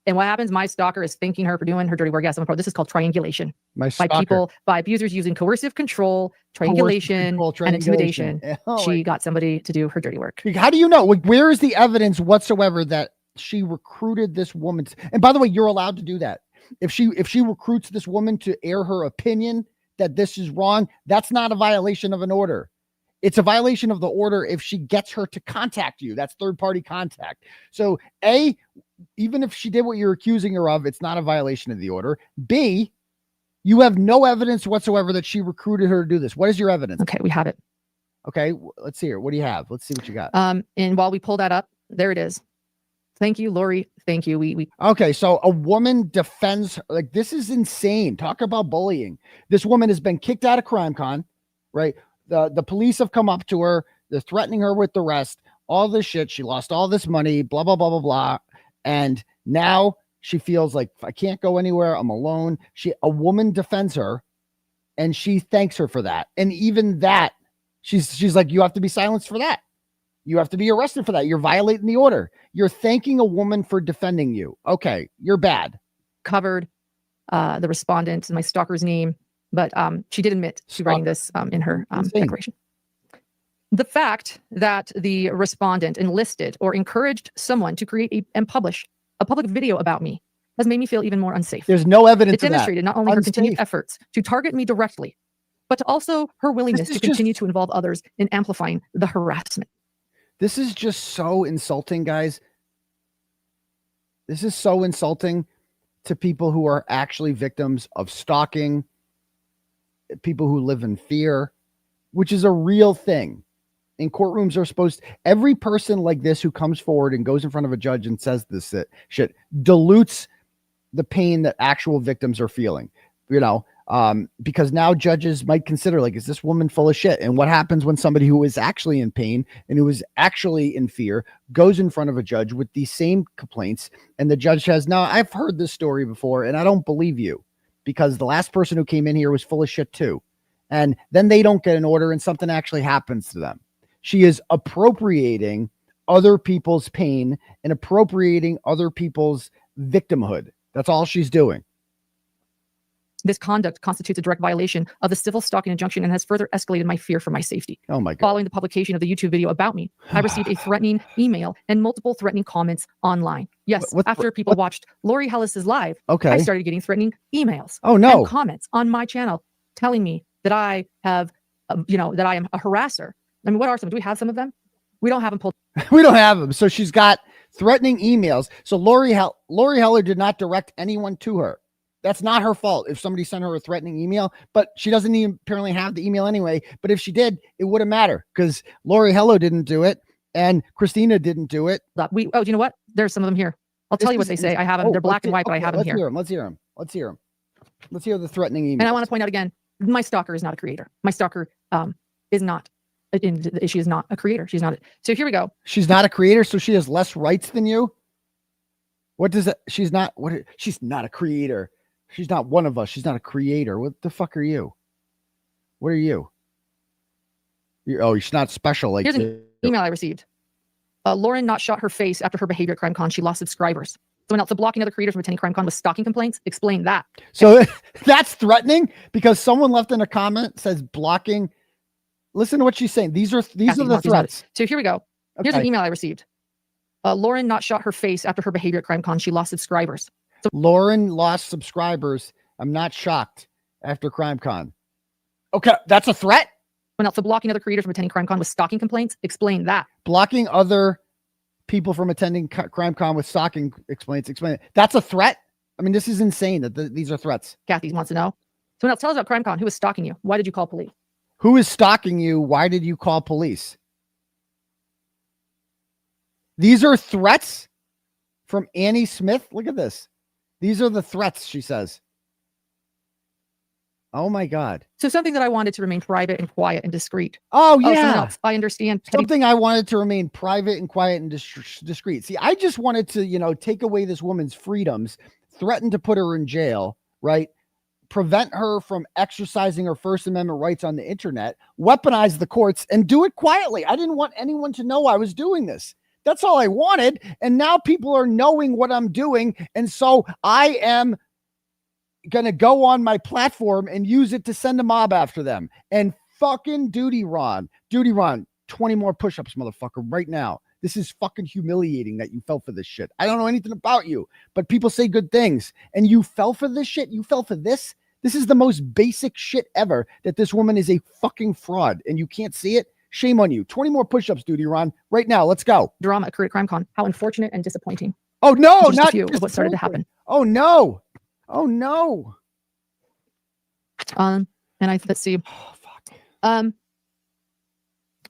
And what happens? My stalker is thanking her for doing her dirty work. Yes, this is called triangulation. By abusers using coercive control, triangulation, and intimidation. She got somebody to do her dirty work. How do you know? Like, where is the evidence whatsoever that she recruited this woman? And by the way, you're allowed to do that. If she recruits this woman to air her opinion that this is wrong, that's not a violation of an order. It's a violation of the order if she gets her to contact you. That's third-party contact. So A, even if she did what you're accusing her of, it's not a violation of the order. B, you have no evidence whatsoever that she recruited her to do this. What is your evidence? Okay, we have it. Okay, let's see here. What do you have? Let's see what you got. And while we pull that up, there it is. Thank you, Lori. Thank you. Okay, so a woman defends her. Like, this is insane. Talk about bullying. This woman has been kicked out of CrimeCon, right? The police have come up to her. They're threatening her with arrest. All this shit. She lost all this money, blah, blah, blah, blah, blah. And now she feels like, I can't go anywhere. I'm alone. A woman defends her, And she thanks her for that. And even that, she's like, you have to be silenced for that. You have to be arrested for that. You're violating the order. You're thanking a woman for defending you. Okay, you're bad. Covered the respondent and my stalker's name, but she did admit to writing this in her declaration. The fact that the respondent enlisted or encouraged someone to create and publish a public video about me has made me feel even more unsafe. There's no evidence It demonstrated not only her continued efforts to target me directly, but also her willingness to continue to involve others in amplifying the harassment. This is just so insulting, guys. This is so insulting to people who are actually victims of stalking, people who live in fear, which is a real thing. And courtrooms are supposed, every person like this who comes forward and goes in front of a judge and says this shit dilutes the pain that actual victims are feeling, because now judges might consider, like, is this woman full of shit? And what happens when somebody who is actually in pain and who is actually in fear goes in front of a judge with these same complaints, and the judge says, no, I've heard this story before and I don't believe you because the last person who came in here was full of shit too. And then they don't get an order and something actually happens to them. She is appropriating other people's pain and appropriating other people's victimhood. That's all she's doing. This conduct constitutes a direct violation of the civil stalking injunction and has further escalated my fear for my safety. Oh my God. Following the publication of the YouTube video about me, I received a threatening email and multiple threatening comments online. Yes, after people watched 𝗺𝗃𝗧𝗏 live, I started getting threatening emails and comments on my channel telling me that I have, that I am a harasser. I mean, what are some? Do we have some of them? We don't have them pulled. We don't have them. So she's got threatening emails. So Lori Heller did not direct anyone to her. That's not her fault if somebody sent her a threatening email, but she doesn't even apparently have the email anyway. But if she did, it wouldn't matter because Lori Heller didn't do it and Christina didn't do it. Do you know what? There's some of them here. I'll tell you what they say. I have them. They're black and white, but I have them here. Let's hear them. Let's hear the threatening email. And I want to point out again, my stalker is not a creator. My stalker is not. She is not a creator. She's not. So here we go. She's not a creator, so she has less rights than you. What does that? She's not. What? She's not a creator. She's not one of us. She's not a creator. What the fuck are you? What are you? She's not special. Like here's an email I received. Lauren not shot her face after her behavior at CrimeCon. She lost subscribers. Someone else blocking other creators from attending CrimeCon with stalking complaints. Explain that. So that's threatening because someone left in a comment says blocking. Listen to what she's saying. These are the threats. So here we go. Here's an email I received. Lauren not shot her face after her behavior at CrimeCon. She lost subscribers. So Lauren lost subscribers. I'm not shocked after CrimeCon. Okay, that's a threat. Someone else blocking other creators from attending CrimeCon with stalking complaints. Explain that. Blocking other people from attending CrimeCon with stalking explain it. That's a threat. I mean, this is insane that these are threats. Kathy wants to know. Someone else, tell us about CrimeCon. Who was stalking you? Why did you call police? Who is stalking you? Why did you call police? These are threats from Annie Smith. Look at this. These are the threats, she says. Oh my God. So something that I wanted to remain private and quiet and discreet. Oh yeah. I understand. Something I wanted to remain private and quiet and discreet. See, I just wanted to, take away this woman's freedoms, threaten to put her in jail, right? Prevent her from exercising her First Amendment rights on the internet, weaponize the courts, and do it quietly. I didn't want anyone to know I was doing this. That's all I wanted. And now people are knowing what I'm doing. And so I am going to go on my platform and use it to send a mob after them. And fucking Duty Ron, 20 more push-ups, motherfucker, right now. This is fucking humiliating that you fell for this shit. I don't know anything about you, but people say good things. And you fell for this shit? You fell for this? This is the most basic shit ever, that this woman is a fucking fraud and you can't see it. Shame on you. 20 more push-ups, Duty Ron. Right now, let's go. Drama occurred at CrimeCon. How unfortunate and disappointing. Oh no, just not a few of what started to happen. Oh no. Oh no. And let's see. Oh, fuck.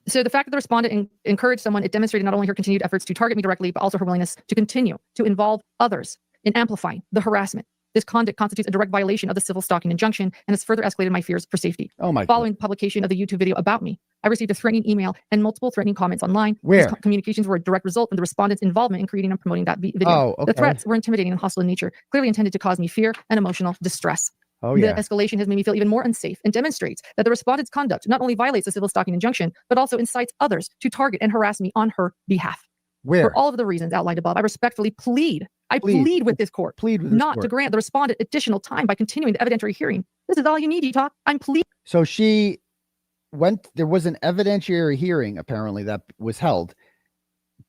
So the fact that the respondent encouraged someone, it demonstrated not only her continued efforts to target me directly, but also her willingness to continue to involve others in amplifying the harassment. This conduct constitutes a direct violation of the civil stalking injunction and has further escalated my fears for safety. Oh my Following the publication of the YouTube video about me, I received a threatening email and multiple threatening comments online. Where? These communications were a direct result of the respondent's involvement in creating and promoting that video. Oh, okay. The threats were intimidating and hostile in nature, clearly intended to cause me fear and emotional distress. Oh, The yeah. escalation has made me feel even more unsafe and demonstrates that the respondent's conduct not only violates the civil stalking injunction, but also incites others to target and harass me on her behalf. Where? For all of the reasons outlined above, I respectfully plead. I plead with this court Plead with this not court. to grant the respondent additional time by continuing the evidentiary hearing. This is all you need, Ewtalk. I'm pleading. So she went, there was an evidentiary hearing apparently that was held,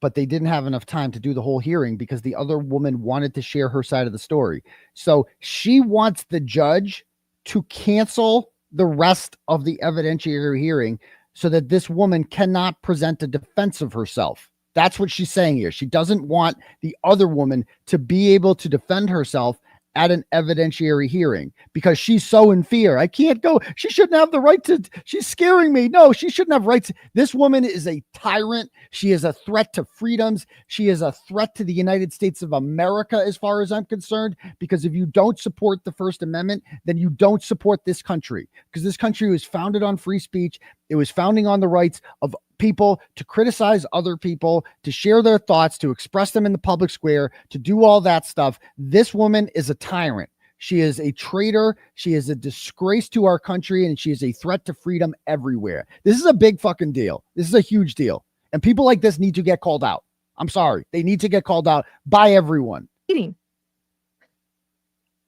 but they didn't have enough time to do the whole hearing because the other woman wanted to share her side of the story. So she wants the judge to cancel the rest of the evidentiary hearing so that this woman cannot present a defense of herself. That's what she's saying here. She doesn't want the other woman to be able to defend herself at an evidentiary hearing because she's so in fear. I can't go. She shouldn't have the right to, she's scaring me. No, she shouldn't have rights. This woman is a tyrant. She is a threat to freedoms. She is a threat to the United States of America, as far as I'm concerned, because if you don't support the First Amendment, then you don't support this country, because this country was founded on free speech. It was founding on the rights of people to criticize other people, to share their thoughts, to express them in the public square, to do all that stuff. This woman is a tyrant. She is a traitor. She is a disgrace to our country, and she is a threat to freedom everywhere. This is a big fucking deal. This is a huge deal. And people like this need to get called out. I'm sorry. They need to get called out by everyone.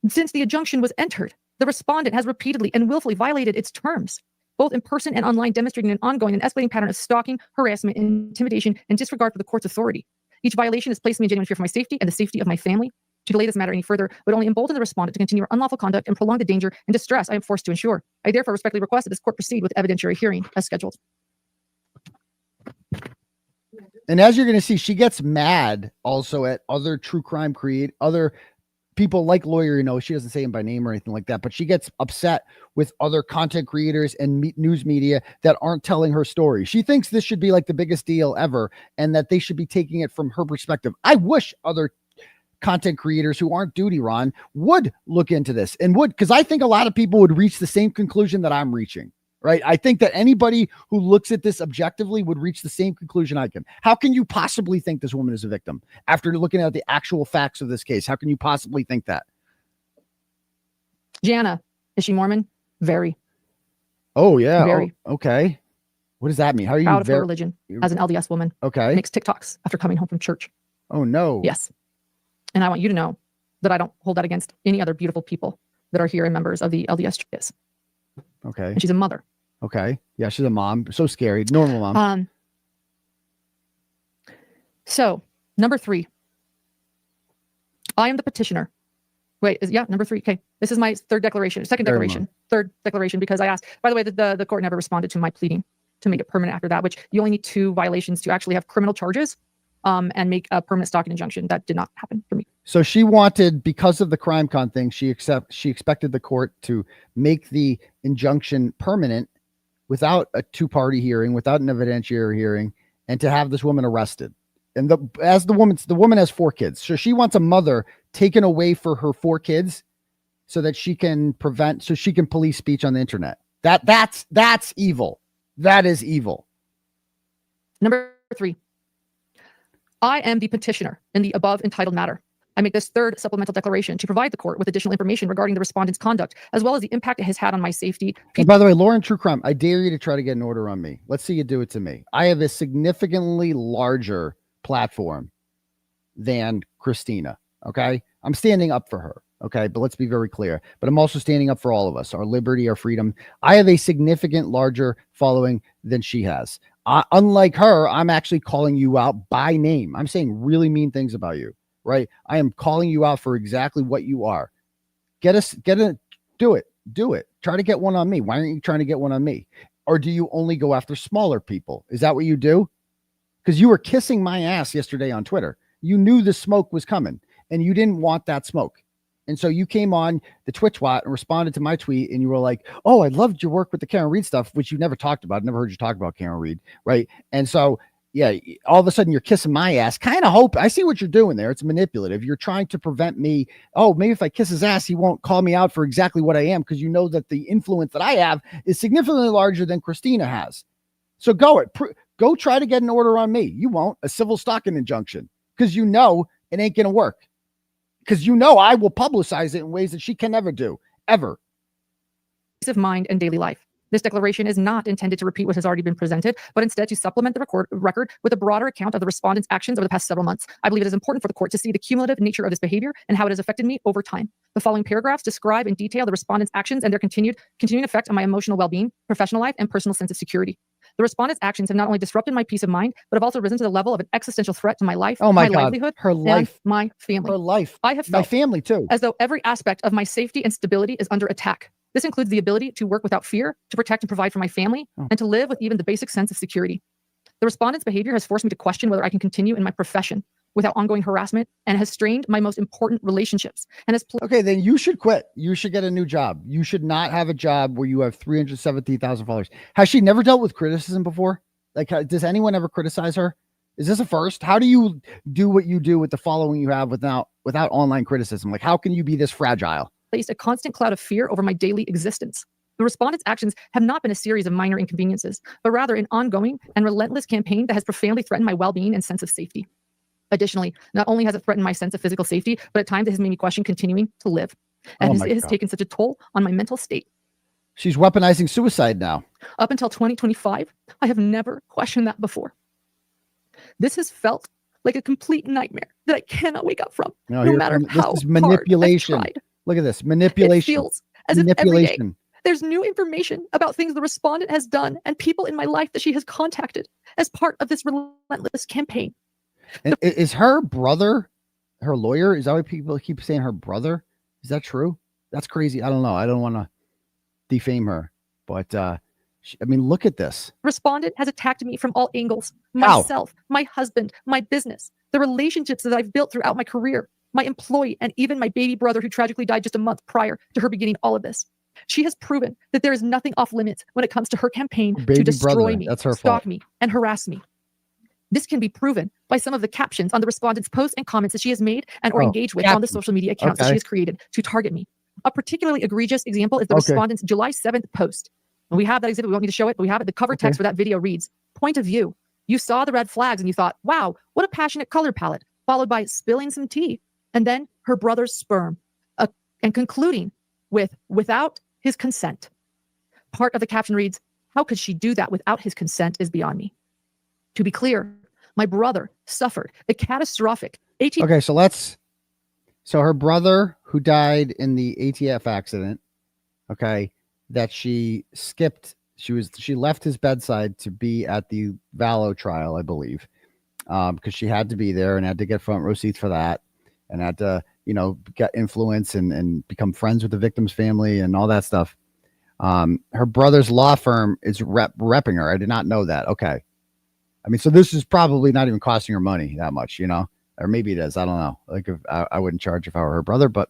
Since the injunction was entered, the respondent has repeatedly and willfully violated its terms, both in person and online, demonstrating an ongoing and escalating pattern of stalking, harassment, intimidation, and disregard for the court's authority. Each violation has placed me in genuine fear for my safety and the safety of my family. To delay this matter any further would only embolden the respondent to continue her unlawful conduct and prolong the danger and distress I am forced to ensure. I therefore respectfully request that this court proceed with evidentiary hearing as scheduled. And as you're going to see, she gets mad also at other true crime other people like Lawyer, she doesn't say him by name or anything like that, but she gets upset with other content creators and news media that aren't telling her story. She thinks this should be like the biggest deal ever and that they should be taking it from her perspective. I wish other content creators who aren't duty Ron would look into this and would, because I think a lot of people would reach the same conclusion that I'm reaching. Right. I think that anybody who looks at this objectively would reach the same conclusion I can. How can you possibly think this woman is a victim after looking at the actual facts of this case? How can you possibly think that? Jana, is she Mormon? Very. Oh, yeah. Very. Oh, okay. What does that mean? How are you proud of her religion as an LDS woman? Okay. Makes TikToks after coming home from church. Oh, no. Yes. And I want you to know that I don't hold that against any other beautiful people that are here and members of the LDS churches. Okay. And she's a mother. Okay. Yeah, she's a mom. So scary. Normal mom. So number 3, I am the petitioner. Wait, number 3. Okay. This is my third declaration, third declaration, because I asked, by the way, the court never responded to my pleading to make it permanent after that, which you only need 2 violations to actually have criminal charges and make a permanent stalking injunction. That did not happen for me. So she wanted, because of the CrimeCon thing, she expected the court to make the injunction permanent without a 2-party hearing, without an evidentiary hearing, and to have this woman arrested. And the woman has 4 kids. So she wants a mother taken away for her 4 kids so that she can police speech on the internet. That's evil. That is evil. Number 3, I am the petitioner in the above entitled matter. I make this third supplemental declaration to provide the court with additional information regarding the respondent's conduct, as well as the impact it has had on my safety. And by the way, Lauren True Crime, I dare you to try to get an order on me. Let's see you do it to me. I have a significantly larger platform than Christina. Okay. I'm standing up for her. Okay. But let's be very clear. But I'm also standing up for all of us, our liberty, our freedom. I have a significant larger following than she has. Unlike her, I'm actually calling you out by name. I'm saying really mean things about you. Right. I am calling you out for exactly what you are. Do it. Try to get one on me. Why aren't you trying to get one on me? Or do you only go after smaller people? Is that what you do? Because you were kissing my ass yesterday on Twitter. You knew the smoke was coming and you didn't want that smoke. And so you came on the Twitch Watt and responded to my tweet and you were like, oh, I loved your work with the Karen Reed stuff, which you never talked about. Never heard you talk about Karen Reed. Right. And so yeah, all of a sudden you're kissing my ass. Kind of hope. I see what you're doing there. It's manipulative. You're trying to prevent me. Oh, maybe if I kiss his ass, he won't call me out for exactly what I am, because you know that the influence that I have is significantly larger than Christina has. So go try to get an order on me. You won't. A civil stalking injunction, because you know it ain't going to work. Because you know I will publicize it in ways that she can never do, ever. of mind and daily life. This declaration is not intended to repeat what has already been presented, but instead to supplement the record with a broader account of the respondent's actions over the past several months. I believe it is important for the court to see the cumulative nature of this behavior and how it has affected me over time. The following paragraphs describe in detail the respondent's actions and their continuing effect on my emotional well-being, professional life, and personal sense of security. The respondent's actions have not only disrupted my peace of mind, but have also risen to the level of an existential threat to my life, my God. livelihood, her life, and my family. Her life. I have my felt family too. as though every aspect of my safety and stability is under attack. This includes the ability to work without fear, to protect and provide for my family, and to live with even the basic sense of security. The respondent's behavior has forced me to question whether I can continue in my profession without ongoing harassment, and has strained my most important relationships. And has okay, then you should quit. You should get a new job. You should not have a job where you have 370,000 followers. Has she never dealt with criticism before? Like, does anyone ever criticize her? Is this a first? How do you do what you do with the following you have without online criticism? Like, how can you be this fragile? Placed a constant cloud of fear over my daily existence. The respondent's actions have not been a series of minor inconveniences, but rather an ongoing and relentless campaign that has profoundly threatened my well-being and sense of safety. Additionally, not only has it threatened my sense of physical safety, but at times it has made me question continuing to live. And it has taken such a toll on my mental state. She's weaponizing suicide now. Up until 2025, I have never questioned that before. This has felt like a complete nightmare that I cannot wake up from, no matter how this is manipulation. hard I've tried. Look at this, manipulation. It feels as if every day there's new information about things the respondent has done and people in my life that she has contacted as part of this relentless campaign. And is her brother her lawyer? Is that why people keep saying her brother? Is that true? That's crazy. I don't know. I don't want to defame her, but I mean, look at this. Respondent has attacked me from all angles. Myself, my husband, my business, the relationships that I've built throughout my career, my employee, and even my baby brother who tragically died just a month prior to her beginning all of this. She has proven that there is nothing off limits when it comes to her campaign to destroy me, stalk me, and harass me. This can be proven by some of the captions on the respondent's posts and comments that she has made and or engaged with on the social media accounts that she has created to target me. A particularly egregious example is the respondent's July 7th post. And we have that exhibit. We won't need to show it, but we have it. The cover text for that video reads, "Point of view. You saw the red flags and you thought, wow, what a passionate color palette," followed by spilling some tea. And then her brother's sperm, and concluding with, "without his consent." Part of the caption reads, "How could she do that without his consent is beyond me." To be clear, my brother suffered a catastrophic Okay, so her brother who died in the ATF accident, okay, that she skipped, she left his bedside to be at the 𝗏𝗨 trial, I believe, because she had to be there and had to get front row seats for that, and had to, get influence and become friends with the victim's family and all that stuff. Her brother's law firm is repping her. I did not know that. Okay. I mean, so this is probably not even costing her money that much, or maybe it is. I don't know. Like, if I wouldn't charge if I were her brother, but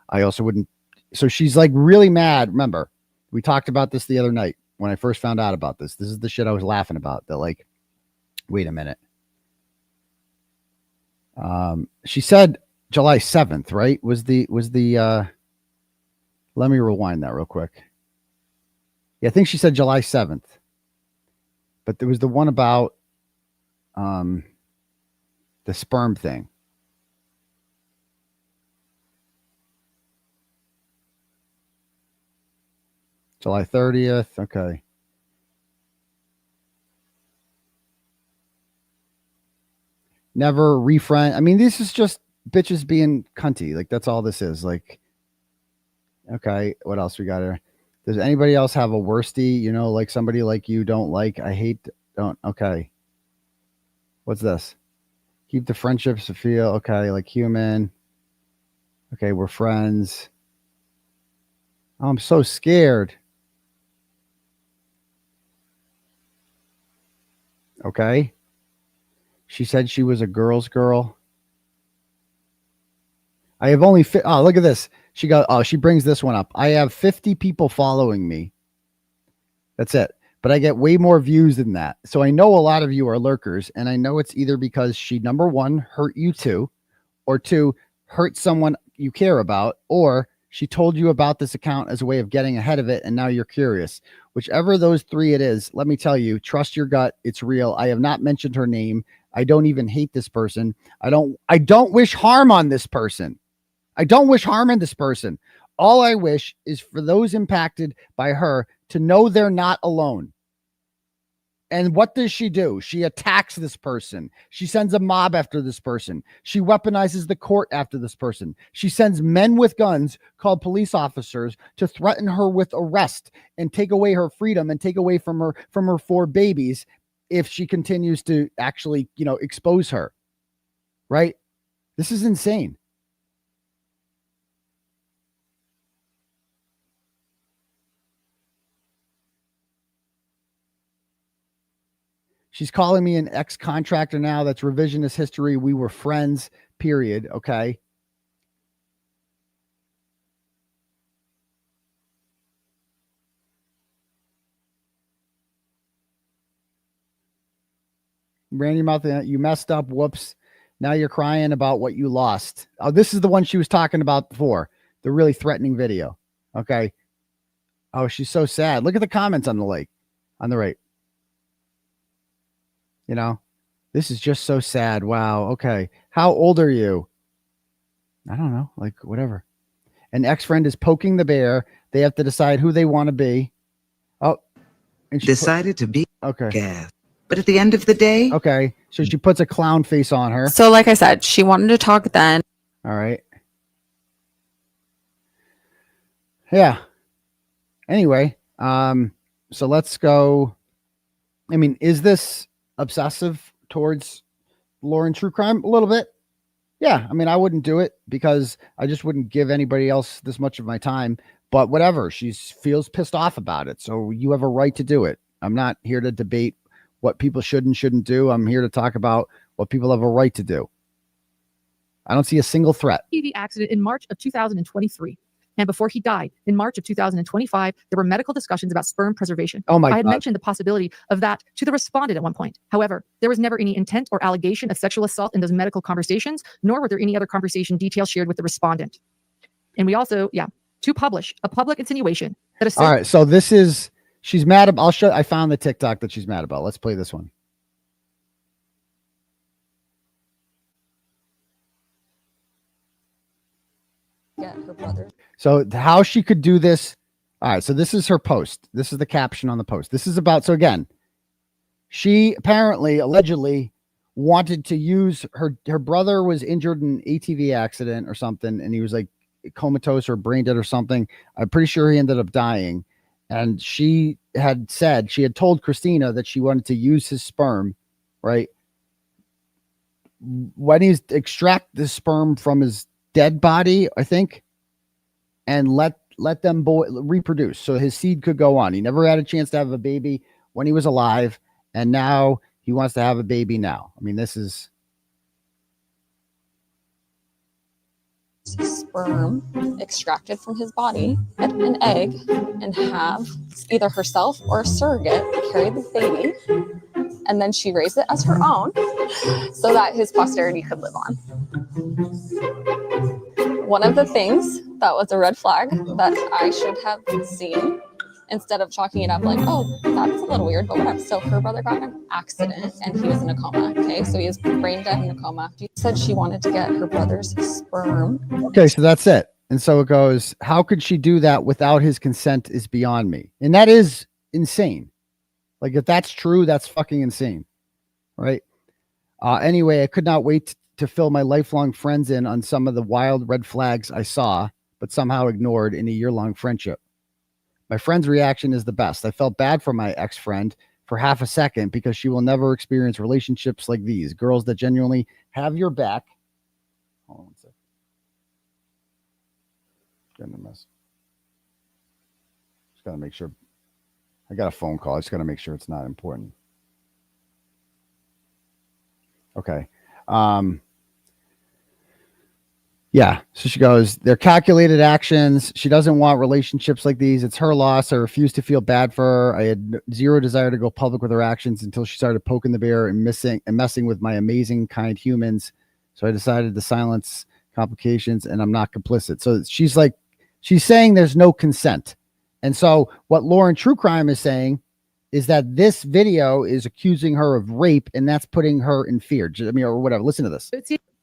I also wouldn't. So she's like really mad. Remember, we talked about this the other night when I first found out about this. This is the shit I was laughing about. That, like, wait a minute. She said July 7th, right? Was the let me rewind that real quick. Yeah, I think she said July 7th. But there was the one about the sperm thing. July 30th. Okay. Never refriend. I mean, this is just bitches being cunty. Like, that's all this is. Like, okay, what else we got here? Does anybody else have a worsty? Like somebody like you don't like? I hate, don't. Okay. What's this? Keep the friendships to feel okay, like human. Okay, we're friends. Oh, I'm so scared. Okay. She said she was a girl's girl. I have only oh, look at this. She brings this one up. I have 50 people following me. That's it. But I get way more views than that. So I know a lot of you are lurkers, and I know it's either because she, number one, hurt you too, or two, hurt someone you care about, or she told you about this account as a way of getting ahead of it, and now you're curious. Whichever of those three it is, let me tell you, trust your gut. It's real. I have not mentioned her name. I don't even hate this person. I don't wish harm on this person. I don't wish harm on this person. All I wish is for those impacted by her to know they're not alone. And what does she do? She attacks this person. She sends a mob after this person. She weaponizes the court after this person. She sends men with guns called police officers to threaten her with arrest and take away her freedom and take away from her 4 babies if she continues to actually, expose her. Right? This is insane. She's calling me an ex-contractor now. That's revisionist history. We were friends, period. Okay. Ran your mouth. You messed up. Whoops. Now you're crying about what you lost. Oh, this is the one she was talking about before. The really threatening video. Okay. Oh, she's so sad. Look at the comments on the right. This is just so sad. Wow. Okay. How old are you? I don't know. Like, whatever. An ex-friend is poking the bear. They have to decide who they want to be. Oh. And she decided to be. Okay. Gas. But at the end of the day. Okay. So she puts a clown face on her. So like I said, she wanted to talk then. All right. Yeah. Anyway. So let's go. I mean, is this obsessive towards Lauren true crime? A little bit. Yeah. I mean, I wouldn't do it because I just wouldn't give anybody else this much of my time, but whatever. She feels pissed off about it. So you have a right to do it. I'm not here to debate what people should and shouldn't do. I'm here to talk about what people have a right to do. I don't see a single threat. TV accident in March of 2023. And before he died in March of 2025, there were medical discussions about sperm preservation. Oh my God. I had God. mentioned the possibility of that to the respondent at one point. However, there was never any intent or allegation of sexual assault in those medical conversations, nor were there any other conversation details shared with the respondent. And we also, to publish a public insinuation that All right. So this is, she's mad about, I found the TikTok that she's mad about. Let's play this one. Get her brother. So how she could do this. All right. So this is her post. This is the caption on the post. This is about, so again, she apparently, allegedly wanted to use her brother was injured in an ATV accident or something. And he was like comatose or brain dead or something. I'm pretty sure he ended up dying. And she had told Christina that she wanted to use his sperm, right? When he's extract the sperm from his dead body, I think, and let them reproduce so his seed could go on. He never had a chance to have a baby when he was alive, and now he wants to have a baby now. I mean, this is sperm extracted from his body, an egg, and have either herself or a surrogate carry the baby, and then she raised it as her own so that his posterity could live on. One of the things that was a red flag that I should have seen, instead of chalking it up like, oh, that's a little weird, but whatever. So her brother got in an accident and he was in a coma. Okay, so he was brain dead in a coma. She said she wanted to get her brother's sperm. okay. So that's it. And so it goes, how could she do that without his consent is beyond me. And that is insane. Like, if that's true, that's fucking insane. Right. Anyway, I could not wait to fill my lifelong friends in on some of the wild red flags I saw, but somehow ignored in a year-long friendship. My friend's reaction is the best. I felt bad for my ex-friend for half a second because she will never experience relationships like these. Girls that genuinely have your back. Hold on one second. Getting a mess. Just got to make sure. I got a phone call. I just got to make sure it's not important. Okay. Yeah. So she goes, they're calculated actions. She doesn't want relationships like these. It's her loss. I refuse to feel bad for her. I had zero desire to go public with her actions until she started poking the bear and messing with my amazing, kind humans. So I decided to silence complications, and I'm not complicit. So she's saying there's no consent. And so what Lauren True Crime is saying is that this video is accusing her of rape, and that's putting her in fear. I mean, or whatever. Listen to this.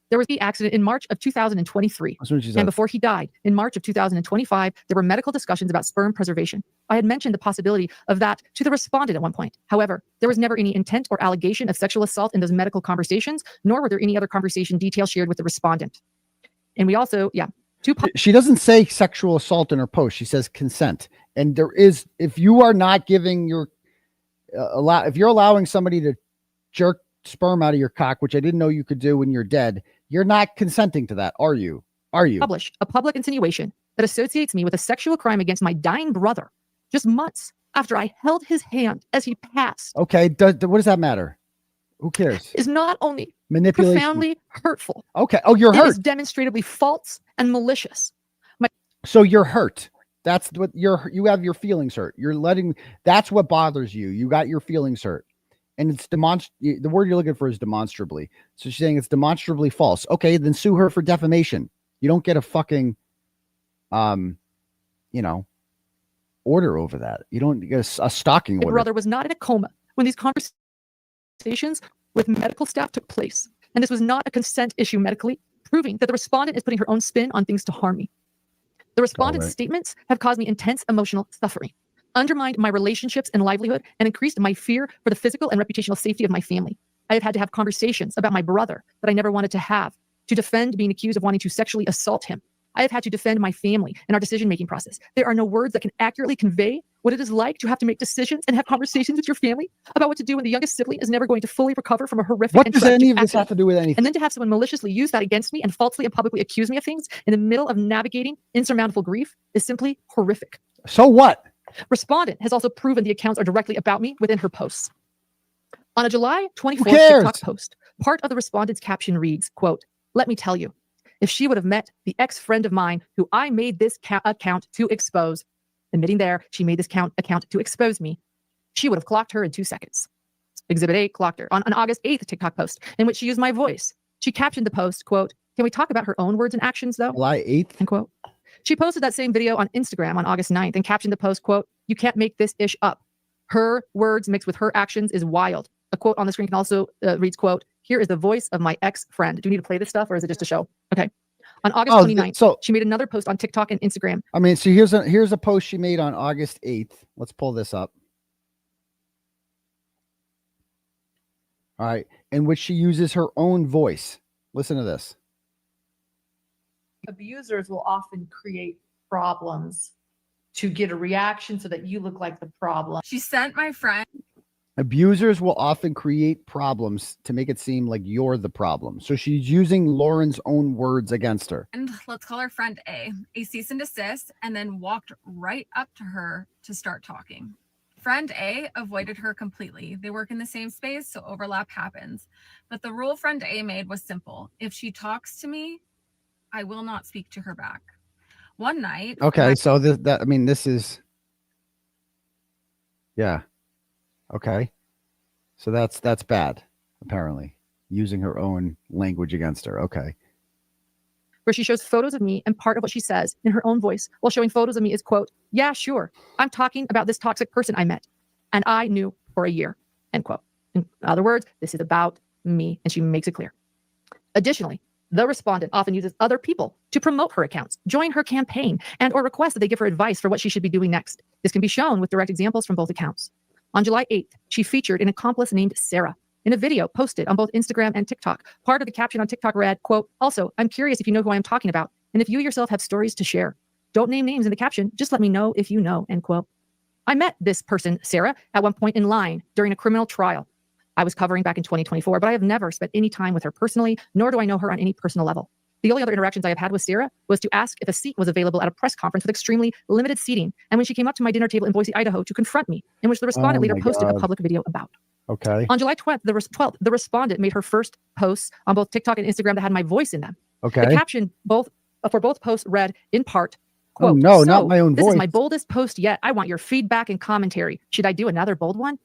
There was the accident in March of 2023. That's what she said. And before he died, in March of 2025, there were medical discussions about sperm preservation. I had mentioned the possibility of that to the respondent at one point. However, there was never any intent or allegation of sexual assault in those medical conversations, nor were there any other conversation details shared with the respondent. And we also, she doesn't say sexual assault in her post. She says consent. And there is, if you are not giving your, if you're allowing somebody to jerk sperm out of your cock, which I didn't know you could do when you're dead, you're not consenting to that, are you? Are you? Publish a public insinuation that associates me with a sexual crime against my dying brother just months after I held his hand as he passed. Okay, what does that matter? Who cares? Is not only manipulation, profoundly hurtful. Okay. Oh, you're hurt. It is demonstrably false and malicious. So you're hurt. That's what you have your feelings hurt. That's what bothers you. You got your feelings hurt. And it's the word you're looking for is demonstrably. So she's saying it's demonstrably false. Okay, then sue her for defamation. You don't get a fucking, order over that. You don't get a stalking order. My brother was not in a coma when these conversations with medical staff took place. And this was not a consent issue medically, proving that the respondent is putting her own spin on things to harm me. The respondent's statements have caused me intense emotional suffering, undermined my relationships and livelihood, and increased my fear for the physical and reputational safety of my family. I have had to have conversations about my brother that I never wanted to have, to defend being accused of wanting to sexually assault him. I have had to defend my family and our decision-making process. There are no words that can accurately convey what it is like to have to make decisions and have conversations with your family about what to do when the youngest sibling is never going to fully recover from a horrific What and does tragic any of this accident. have to do with anything? And then to have someone maliciously use that against me and falsely and publicly accuse me of things in the middle of navigating insurmountable grief is simply horrific. So what? Respondent has also proven the accounts are directly about me within her posts. On a July 24th TikTok post, part of the respondent's caption reads, quote, "Let me tell you, if she would have met the ex-friend of mine who I made this account to expose," admitting there she made this account to expose me, "she would have clocked her in 2 seconds." Exhibit 8 clocked her on an August 8th TikTok post in which she used my voice. She captioned the post, quote, "Can we talk about her own words and actions though?" July 8th? End quote. She posted that same video on Instagram on August 9th and captioned the post, quote, "You can't make this ish up. Her words mixed with her actions is wild." A quote on the screen can also reads, quote, "Here is the voice of my ex-friend." Do we need to play this stuff or is it just a show? Okay. On August 29th, she made another post on TikTok and Instagram. I mean, so here's a post she made on August 8th. Let's pull this up. All right. In which she uses her own voice. Listen to this. Abusers will often create problems to get a reaction so that you look like the problem. She sent my friend. Abusers will often create problems to make it seem like you're the problem. So she's using Lauren's own words against her. And let's call her friend A cease and desist, and then walked right up to her to start talking. Friend A avoided her completely. They work in the same space, so overlap happens. But the rule friend A made was simple. If she talks to me, I will not speak to her back. One night. Okay, so this is, yeah. Okay. So that's bad, apparently. Using her own language against her. Okay. Where she shows photos of me, and part of what she says in her own voice while showing photos of me is, quote, "Yeah, sure. I'm talking about this toxic person I met and I knew for a year," end quote. In other words, this is about me, and she makes it clear. Additionally, the respondent often uses other people to promote her accounts, join her campaign, and or request that they give her advice for what she should be doing next. This can be shown with direct examples from both accounts. On July 8th, she featured an accomplice named Sarah in a video posted on both Instagram and TikTok. Part of the caption on TikTok read, quote, "Also, I'm curious if you know who I'm talking about, and if you yourself have stories to share. Don't name names in the caption, just let me know if you know," end quote. I met this person, Sarah, at one point in line during a criminal trial I was covering back in 2024, but I have never spent any time with her personally, nor do I know her on any personal level. The only other interactions I have had with Sarah was to ask if a seat was available at a press conference with extremely limited seating, and when she came up to my dinner table in Boise, Idaho, to confront me, in which the respondent later posted a public video about. Okay. On July 12th, the respondent made her first posts on both TikTok and Instagram that had my voice in them. Okay. The caption for both posts read, in part, quote, "Oh, no, "So, not my own this voice. is my boldest post yet. I want your feedback and commentary. Should I do another bold one?"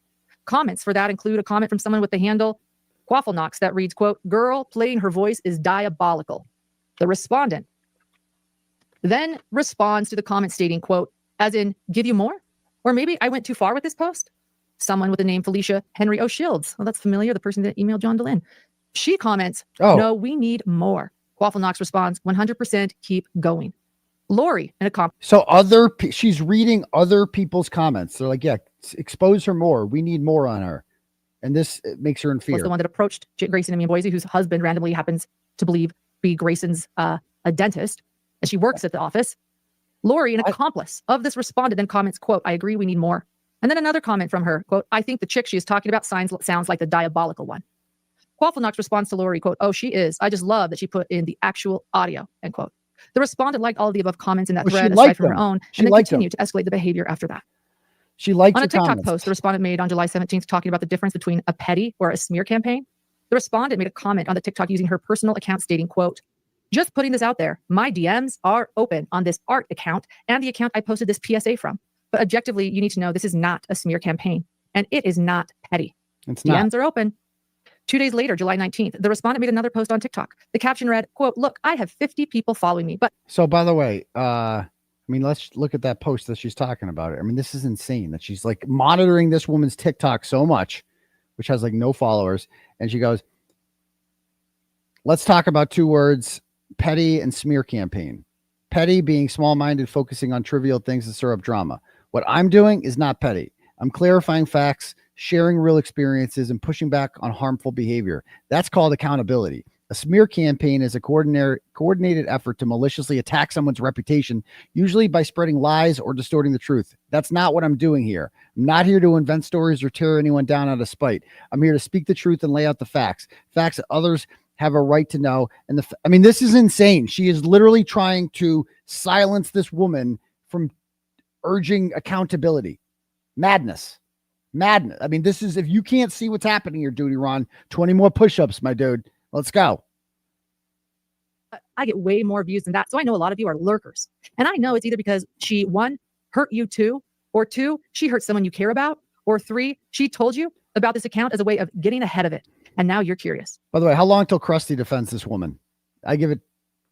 Comments for that include a comment from someone with the handle Quaffle that reads, quote, "Girl playing her voice is diabolical." The respondent then responds to the comment stating, quote, "As in, give you more? Or maybe I went too far with this post?" Someone with the name 𝗫𝗎𝗄𝗃 Henry 𝗫𝗄𝗃. Well, that's familiar. The person that emailed John Dehlin. She comments, Oh. no, we need more. 𝗂𝗄𝗏 responds, 100% keep going. Lori in a comment. So she's reading other people's comments. They're like, yeah, expose her more. We need more on her. And this makes her in fear. Was the one that approached Grayson and Boise, whose husband randomly happens to be Grayson's a dentist, and she works at the office. Lori, an accomplice of this respondent, then comments, quote, I agree, we need more. And then another comment from her, quote, I think the chick she is talking about sounds like the diabolical one. 𝗂𝗏𝗏 responds to Lori, quote, oh, she is. I just love that she put in the actual audio, end quote. The respondent liked all of the above comments in that thread aside from her own, and then continued to escalate the behavior after that. She liked on a TikTok comments. post the respondent made on July 17th talking about the difference between a petty or a smear campaign. The respondent made a comment on the TikTok using her personal account stating, quote, just putting this out there, my DMs are open on this art account and the account I posted this PSA from. But objectively, you need to know this is not a smear campaign and it is not petty. It's not. DMs are open. 2 days later, July 19th, the respondent made another post on TikTok. The caption read, quote, look, I have 50 people following me, but. So by the way, I mean, let's look at that post that she's talking about. I mean, this is insane that she's like monitoring this woman's TikTok so much, which has like no followers. And she goes, let's talk about two words, petty and smear campaign. Petty being small-minded, focusing on trivial things to stir up drama. What I'm doing is not petty. I'm clarifying facts, sharing real experiences, and pushing back on harmful behavior. That's called accountability. A smear campaign is a coordinated effort to maliciously attack someone's reputation, usually by spreading lies or distorting the truth. That's not what I'm doing here. I'm not here to invent stories or tear anyone down out of spite. I'm here to speak the truth and lay out the facts that others have a right to know. And I mean, this is insane. She is literally trying to silence this woman from urging accountability. Madness. I mean, this is, if you can't see what's happening here, Duty Ron, 20 more push-ups, my dude. Let's go. I get way more views than that. So I know a lot of you are lurkers. And I know it's either because she, one, hurt you too, or two, she hurt someone you care about, or three, she told you about this account as a way of getting ahead of it. And now you're curious. By the way, how long till 𝗀𝗏𝗏 defends this woman? I give it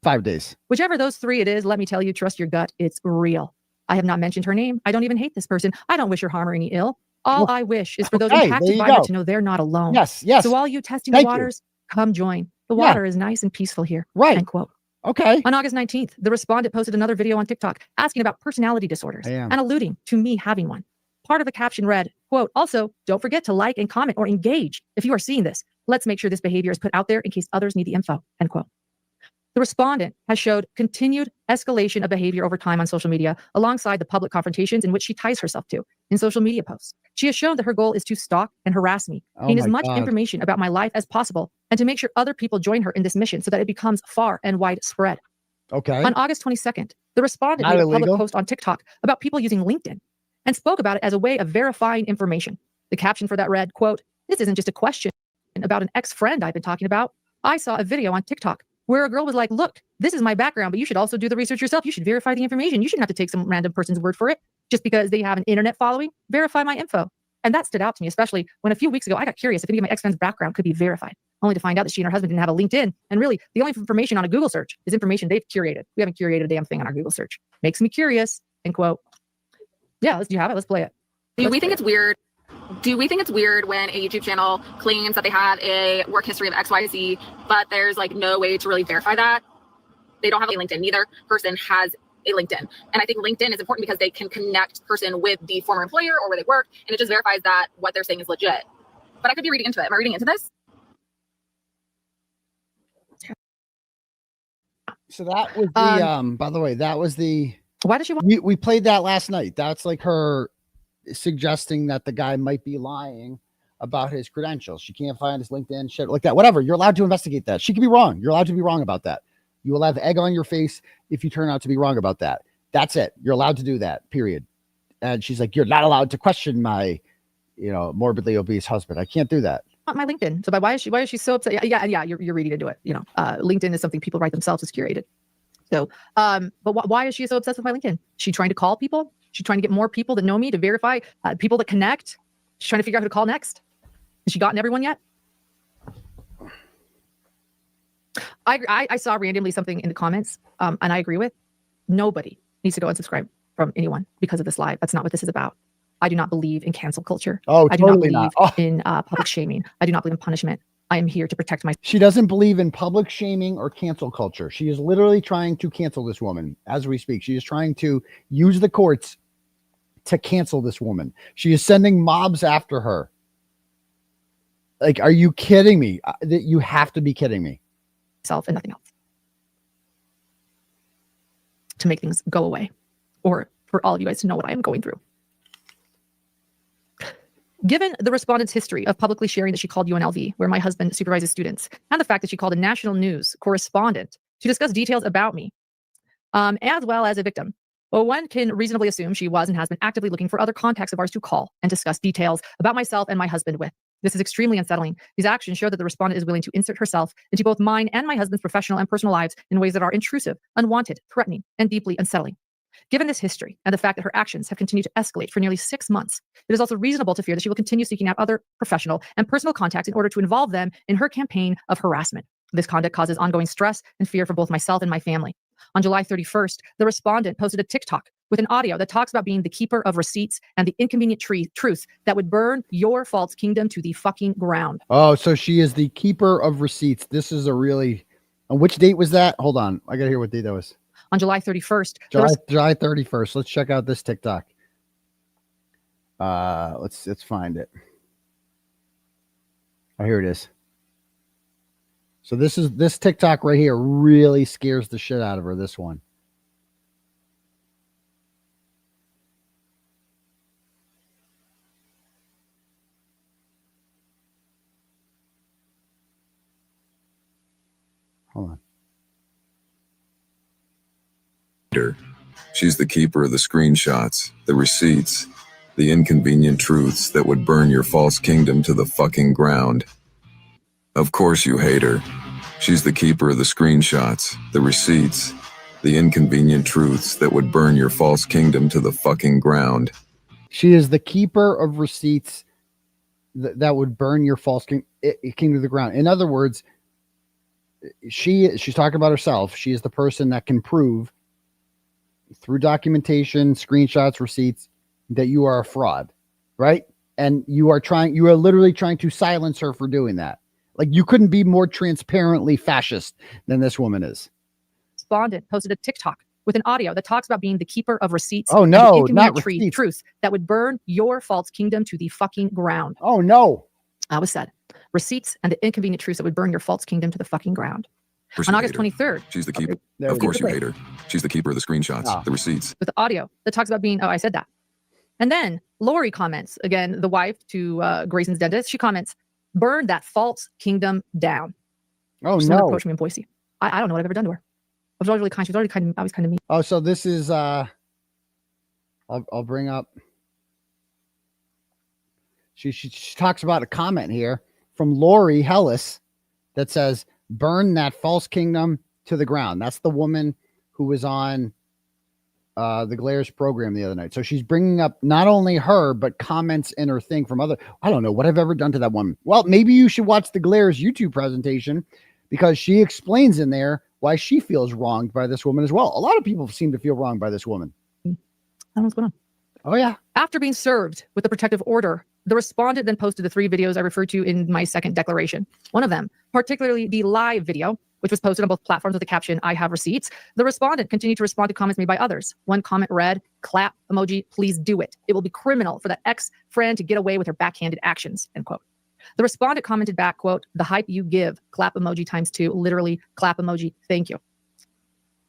5 days. Whichever those three it is, let me tell you, trust your gut. It's real. I have not mentioned her name. I don't even hate this person. I don't wish her harm or any ill. All I wish is for those impacted by her to know they're not alone. Yes. So all you testing the waters, come join. The water is nice and peaceful here. Right. End quote. Okay. On August 19th, the respondent posted another video on TikTok asking about personality disorders and alluding to me having one. Part of the caption read, quote, also, don't forget to like and comment or engage if you are seeing this. Let's make sure this behavior is put out there in case others need the info, end quote. The respondent has showed continued escalation of behavior over time on social media alongside the public confrontations in which she ties herself to in social media posts. She has shown that her goal is to stalk and harass me, gain as much information about my life as possible, and to make sure other people join her in this mission so that it becomes far and widespread. Okay. On August 22nd, the respondent made a public post on TikTok about people using LinkedIn and spoke about it as a way of verifying information. The caption for that read, quote, this isn't just a question about an ex-friend I've been talking about. I saw a video on TikTok where a girl was like, look, this is my background, but you should also do the research yourself. You should verify the information. You shouldn't have to take some random person's word for it just because they have an internet following. Verify my info. And that stood out to me, especially when a few weeks ago, I got curious if any of my ex-friend's background could be verified, only to find out that she and her husband didn't have a LinkedIn. And really, the only information on a Google search is information they've curated. We haven't curated a damn thing on our Google search. Makes me curious, end quote. Yeah, do you have it? Let's play it. Do we think it's weird when a YouTube channel claims that they have a work history of XYZ, but there's like no way to really verify that? They don't have a LinkedIn. Neither person has a LinkedIn. And I think LinkedIn is important because they can connect person with the former employer or where they work, and it just verifies that what they're saying is legit. But I could be reading into it. Am I reading into this? So that was the by the way, that was the why did she we played that last night. That's like her suggesting that the guy might be lying about his credentials. She can't find his LinkedIn, shit like that. Whatever. You're allowed to investigate that. She could be wrong. You're allowed to be wrong about that. You will have egg on your face if you turn out to be wrong about that. That's it. You're allowed to do that, period. And she's like, you're not allowed to question my, morbidly obese husband. I can't do that. Not my LinkedIn. So why is she so upset? Yeah, you're reading into it. LinkedIn is something people write themselves. It's curated. So, but why is she so obsessed with my LinkedIn? She trying to call people? She's trying to get more people that know me to verify people that connect. She's trying to figure out who to call next. Has she gotten everyone yet? I saw randomly something in the comments, and I agree with. Nobody needs to go unsubscribe from anyone because of this live. That's not what this is about. I do not believe in cancel culture. Oh, I do not believe in public shaming. I do not believe in punishment. I am here to protect my. She doesn't believe in public shaming or cancel culture. She is literally trying to cancel this woman as we speak. She is trying to use the courts to cancel this woman. She is sending mobs after her. Like, are you kidding me? You have to be kidding me. Self and nothing else. To make things go away, or for all of you guys to know what I am going through. Given the respondent's history of publicly sharing that she called UNLV, where my husband supervises students, and the fact that she called a national news correspondent to discuss details about me, as well as a victim, well, one can reasonably assume she was and has been actively looking for other contacts of ours to call and discuss details about myself and my husband with. This is extremely unsettling. These actions show that the respondent is willing to insert herself into both mine and my husband's professional and personal lives in ways that are intrusive, unwanted, threatening, and deeply unsettling. Given this history and the fact that her actions have continued to escalate for nearly 6 months, it is also reasonable to fear that she will continue seeking out other professional and personal contacts in order to involve them in her campaign of harassment. This conduct causes ongoing stress and fear for both myself and my family. On July 31st, the respondent posted a TikTok with an audio that talks about being the keeper of receipts and the inconvenient truth that would burn your false kingdom to the fucking ground. Oh, so she is the keeper of receipts. This is a really... On which date was that? Hold on. I got to hear what date that was. On July 31st. July 31st. Let's check out this TikTok. Let's find it. Oh, here it is. So this TikTok right here really scares the shit out of her, this one. Hold on. She's the keeper of the screenshots, the receipts, the inconvenient truths that would burn your false kingdom to the fucking ground. Of course you hate her. She's the keeper of the screenshots, the receipts, the inconvenient truths that would burn your false kingdom to the fucking ground. She is the keeper of receipts that would burn your false kingdom to the ground. In other words, she's talking about herself. She is the person that can prove through documentation, screenshots, receipts, that you are a fraud, right? And you are literally trying to silence her for doing that. Like, you couldn't be more transparently fascist than this woman is. Respondent posted a TikTok with an audio that talks about being the keeper of receipts. Oh no, not receipts. Truth that would burn your false kingdom to the fucking ground. Oh no. That was said. Receipts and the inconvenient truths that would burn your false kingdom to the fucking ground. On August 23rd. She's the keeper. Of course you hate her. She's the keeper of the screenshots, the receipts. With the audio that talks about being, oh, I said that. And then Lori comments, again, the wife to Grayson's dentist, she comments, burn that false kingdom down. Oh, She's no. approached me in Boise. I don't know what I've ever done to her. I was always really kind. She was already kind of mean. Oh, so this is, I'll bring up. She talks about a comment here from Lori Hellis that says, burn that false kingdom to the ground. That's the woman who was on the Glares program the other night. So she's bringing up not only her, but comments in her thing from other, I don't know what I've ever done to that woman. Well, maybe you should watch the Glares YouTube presentation, because she explains in there why she feels wronged by this woman as well. A lot of people seem to feel wronged by this woman. I don't know what's going on. Oh, yeah. After being served with a protective order, the respondent then posted the 3 videos I referred to in my second declaration. One of them, particularly the live video, which was posted on both platforms with the caption, I have receipts. The respondent continued to respond to comments made by others. One comment read, clap emoji, please do it. It will be criminal for that ex-friend to get away with her backhanded actions, end quote. The respondent commented back, quote, the hype you give, clap emoji ×2, literally clap emoji, thank you.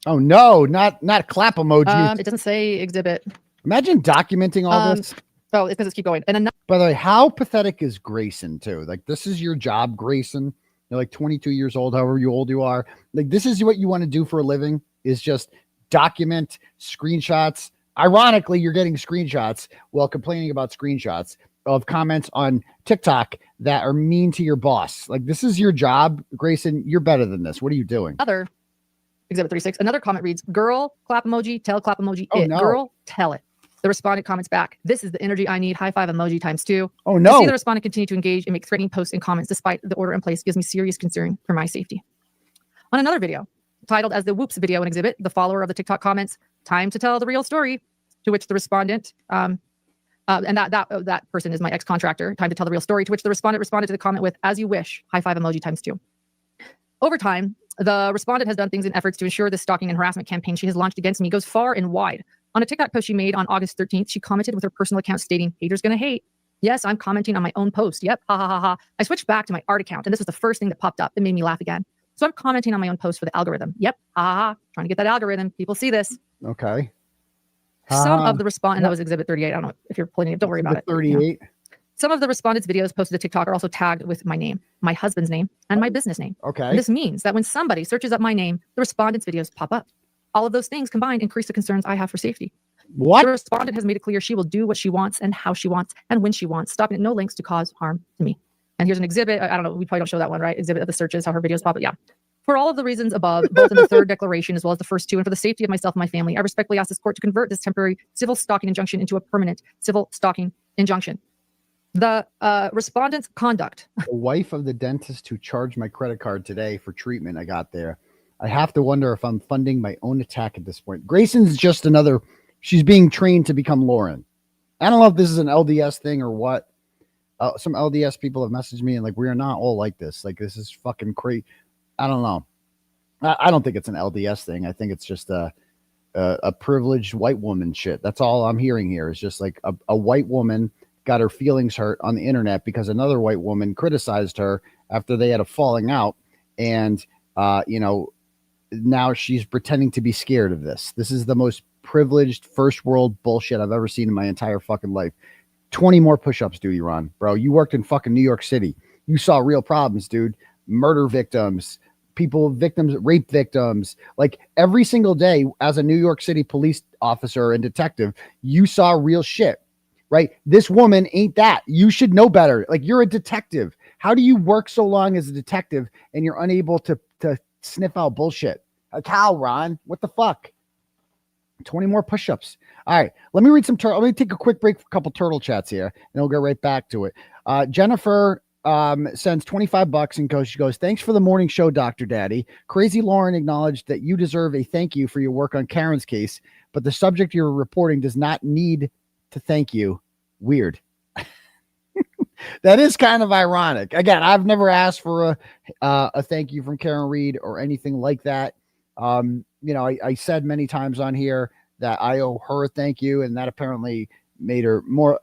Oh, no, not clap emoji. It doesn't say exhibit. Imagine documenting all this. Oh, it's because it's keep going. And by the way, how pathetic is Grayson too? Like, this is your job, Grayson. You're like 22 years old, however old you are. Like, this is what you want to do for a living, is just document screenshots. Ironically, you're getting screenshots while complaining about screenshots of comments on TikTok that are mean to your boss. Like, this is your job, Grayson. You're better than this. What are you doing? Other exhibit 36. Another comment reads, girl, clap emoji, tell clap emoji, Oh, it. no. Girl, tell it. The respondent comments back, this is the energy I need, high five emoji ×2. Oh, no. To see the respondent continue to engage and make threatening posts and comments despite the order in place gives me serious concern for my safety. On another video, titled as the Whoops video in exhibit, the follower of the TikTok comments, time to tell the real story, to which the respondent And that person is my ex-contractor. Time to tell the real story, to which the respondent responded to the comment with, as you wish, high five emoji ×2. Over time, the respondent has done things in efforts to ensure this stalking and harassment campaign she has launched against me goes far and wide. On a TikTok post she made on August 13th, she commented with her personal account stating, haters gonna hate. Yes, I'm commenting on my own post. Yep, ha ha ha ha. I switched back to my art account, and this was the first thing that popped up. It made me laugh again. So I'm commenting on my own post for the algorithm. Yep, ha ha ha. Trying to get that algorithm. People see this. Okay. Some of the respondent, that was exhibit 38. I don't know if you're pulling it. Don't worry about it. 38. Some of the respondents' videos posted to TikTok are also tagged with my name, my husband's name, and my business name. Okay. And this means that when somebody searches up my name, the respondent's videos pop up. All of those things combined increase the concerns I have for safety. What? The respondent has made it clear she will do what she wants and how she wants and when she wants, stopping at no links to cause harm to me. And here's an exhibit. I don't know. We probably don't show that one, right? Exhibit of the searches, how her videos pop up. Yeah. For all of the reasons above, both in the third declaration as well as the first two, and for the safety of myself and my family, I respectfully ask this court to convert this temporary civil stalking injunction into a permanent civil stalking injunction. The respondent's conduct. The wife of the dentist who charged my credit card today for treatment I got there. I have to wonder if I'm funding my own attack at this point. Grayson's just another, she's being trained to become Lauren. I don't know if this is an LDS thing or what. Some LDS people have messaged me and like, we are not all like this. Like, this is fucking crazy. I don't know. I don't think it's an LDS thing. I think it's just a privileged white woman shit. That's all I'm hearing here is just like a white woman got her feelings hurt on the internet because another white woman criticized her after they had a falling out. And, you know, now she's pretending to be scared of this. This is the most privileged first world bullshit I've ever seen in my entire fucking life. 20 more push-ups, dude, Ron. Bro, you worked in fucking New York City. You saw real problems, dude. Murder victims, victims, rape victims. Like every single day as a New York City police officer and detective, you saw real shit, right? This woman ain't that. You should know better. Like, you're a detective. How do you work so long as a detective and you're unable to sniff out bullshit? A cow, Ron. What the fuck? 20 more push-ups. All right, let me read some let me take a quick break for a couple turtle chats here, and we'll go right back to it. Jennifer sends $25 and she goes, thanks for the morning show, Dr. Daddy. Crazy Lauren acknowledged that you deserve a thank you for your work on Karen's case, but the subject you're reporting does not need to thank you. Weird. That is kind of ironic. Again, I've never asked for a thank you from Karen Reed or anything like that. You know, I said many times on here that I owe her a thank you, and that apparently made her more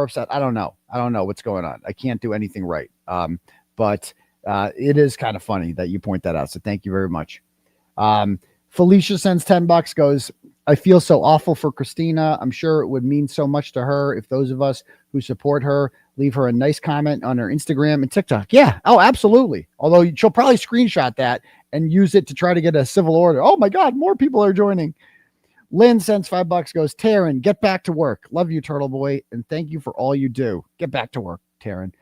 upset. I don't know what's going on. I can't do anything right. But it is kind of funny that you point that out. So thank you very much. Felicia sends $10, goes, I feel so awful for Christina. I'm sure it would mean so much to her if those of us who support her leave her a nice comment on her Instagram and TikTok. Yeah. Oh, absolutely. Although she'll probably screenshot that and use it to try to get a civil order. Oh my God, more people are joining. Lynn sends $5, goes, Taryn, get back to work. Love you, Turtle Boy, and thank you for all you do. Get back to work, Taryn.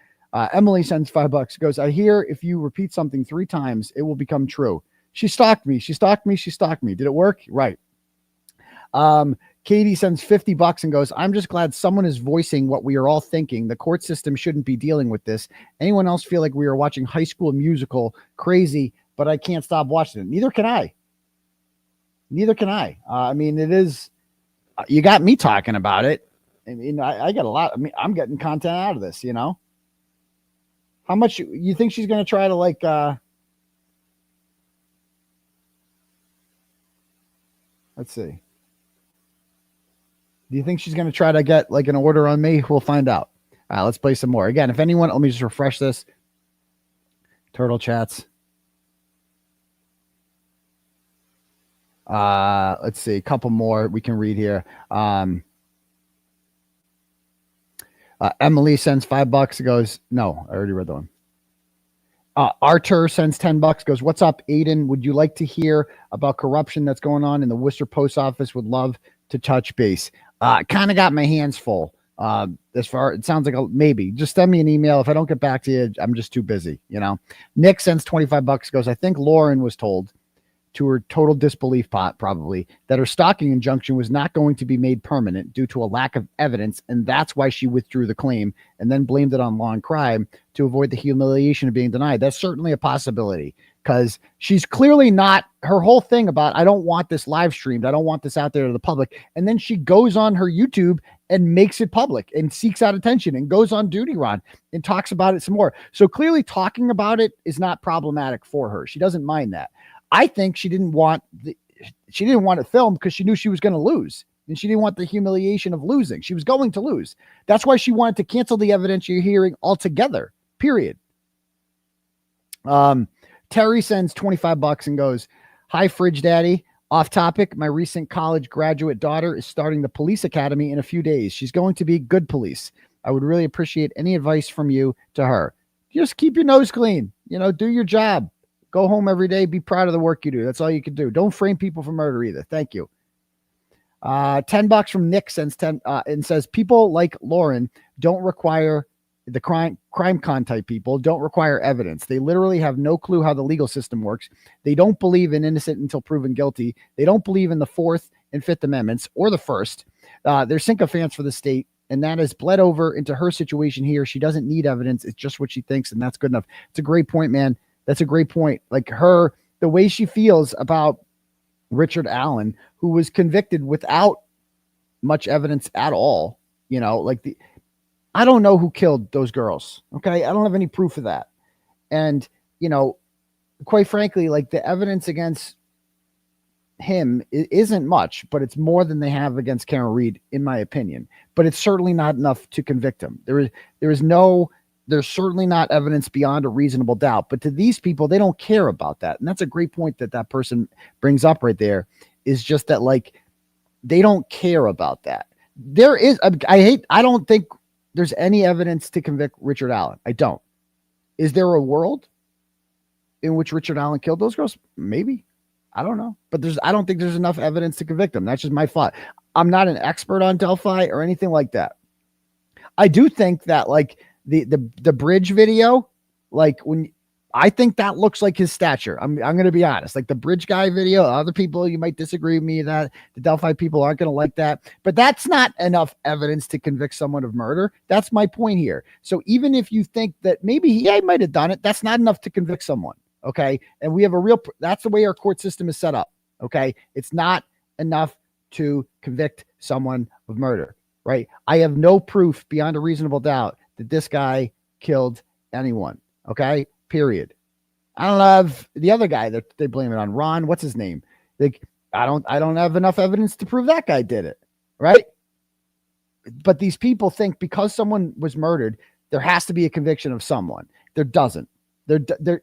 Emily sends $5, goes, I hear if you repeat something 3 times, it will become true. She stalked me. She stalked me. She stalked me. Did it work? Right. Katie sends $50 and goes, I'm just glad someone is voicing what we are all thinking. The court system shouldn't be dealing with this. Anyone else feel like we are watching High School Musical? Crazy, but I can't stop watching it. Neither can I. Neither can I. I mean, it is, you got me talking about it. I mean, I got a lot. I mean, I'm getting content out of this, you know. How much you think she's going to try to like, let's see. Do you think she's going to try to get like an order on me? We'll find out. All right, let's play some more. Again, if anyone, let me just refresh this. Turtle chats. Let's see, a couple more we can read here. Emily sends $5, goes, no, I already read that one. Artur sends $10, goes, what's up, Aidan? Would you like to hear about corruption that's going on in the Worcester post office? Would love to touch base. Kind of got my hands full. As far, it sounds like maybe just send me an email. If I don't get back to you, I'm just too busy, you know. Nick sends $25, goes, I think Lauren was told, to her total disbelief probably, that her stalking injunction was not going to be made permanent due to a lack of evidence, and that's why she withdrew the claim and then blamed it on law and crime to avoid the humiliation of being denied. That's certainly a possibility, because she's clearly not, her whole thing about, I don't want this live streamed, I don't want this out there to the public, and then she goes on her YouTube and makes it public and seeks out attention and goes on duty, Ron, and talks about it some more. So clearly talking about it is not problematic for her. She doesn't mind that. I think she didn't want it filmed because she knew she was going to lose. And she didn't want the humiliation of losing. She was going to lose. That's why she wanted to cancel the evidentiary hearing altogether, period. Terry sends $25 and goes, "Hi, Fridge Daddy. Off topic, my recent college graduate daughter is starting the police academy in a few days. She's going to be good police. I would really appreciate any advice from you to her. Just keep your nose clean. Do your job. Go home every day. Be proud of the work you do. That's all you can do. Don't frame people for murder either. Thank you." $10 from Nick sends 10 and says, "People like Lauren don't require the crime con type people don't require evidence. They literally have no clue how the legal system works. They don't believe in innocent until proven guilty. They don't believe in the 4th and 5th Amendments or the 1st. They're sycophants for the state, and that has bled over into her situation here. She doesn't need evidence. It's just what she thinks, and that's good enough." It's a great point, man. That's a great point. Like the way she feels about Richard Allen, who was convicted without much evidence at all, I don't know who killed those girls. Okay. I don't have any proof of that. And, quite frankly, the evidence against him isn't much, but it's more than they have against Karen Reed, in my opinion, but it's certainly not enough to convict him. There's certainly not evidence beyond a reasonable doubt, but to these people, they don't care about that. And that's a great point that person brings up right there, is just that they don't care about that. I don't think there's any evidence to convict Richard Allen. I don't. Is there a world in which Richard Allen killed those girls? Maybe. I don't know. But I don't think there's enough evidence to convict him. That's just my thought. I'm not an expert on 𝗏𝗏 or anything like that. I do think that the bridge video, I think that looks like his stature. I'm going to be honest. The bridge guy video, other people, you might disagree with me that the 𝗏𝗏 people aren't going to like that, but that's not enough evidence to convict someone of murder. That's my point here. So even if you think that maybe he might have done it, that's not enough to convict someone. Okay. And we have that's the way our court system is set up. Okay. It's not enough to convict someone of murder, right? I have no proof beyond a reasonable doubt that this guy killed anyone. Okay. Period. I don't have the other guy that they blame it on. Ron, what's his name? I don't have enough evidence to prove that guy did it. Right. But these people think because someone was murdered, there has to be a conviction of someone. There doesn't.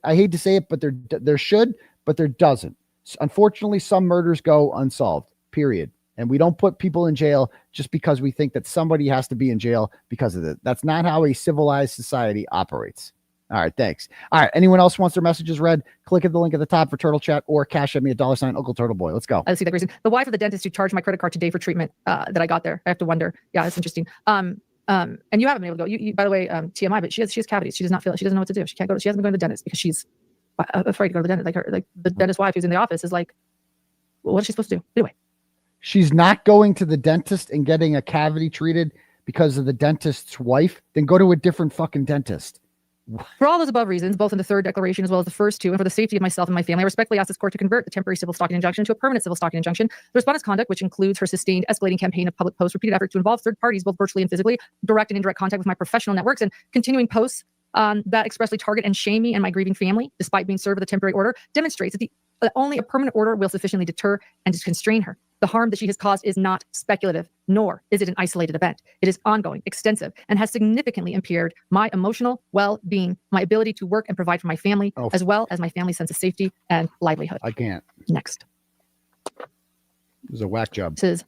I hate to say it, but there should, but there doesn't. Unfortunately, some murders go unsolved, period. And we don't put people in jail just because we think that somebody has to be in jail because of it. That's not how a civilized society operates. All right, thanks. All right, anyone else wants their messages read? Click at the link at the top for Turtle Chat or cash at me at $sign _Turtleboy. Let's go. I see that reason. The wife of the dentist who charged my credit card today for treatment that I got there. I have to wonder. Yeah, that's interesting. And you haven't been able to go. You by the way, TMI, but she has cavities. She does not feel it. She doesn't know what to do. She can't go. She hasn't been going to the dentist because she's afraid to go to the dentist. The dentist wife who's in the office is like, well, what is she supposed to do? Anyway. She's not going to the dentist and getting a cavity treated because of the dentist's wife. Then go to a different fucking dentist. For all those above reasons, both in the third declaration as well as the first two, and for the safety of myself and my family, I respectfully ask this court to convert the temporary civil stalking injunction to a permanent civil stalking injunction. The respondent's conduct, which includes her sustained escalating campaign of public posts, repeated effort to involve third parties, both virtually and physically, direct and indirect contact with my professional networks, and continuing posts that expressly target and shame me and my grieving family, despite being served with a temporary order, demonstrates that only a permanent order will sufficiently deter and constrain her. The harm that she has caused is not speculative, nor is it an isolated event. It is ongoing, extensive, and has significantly impaired my emotional well-being, my ability to work and provide for my family, as well as my family's sense of safety and livelihood. I can't. Next. This is a whack job. This is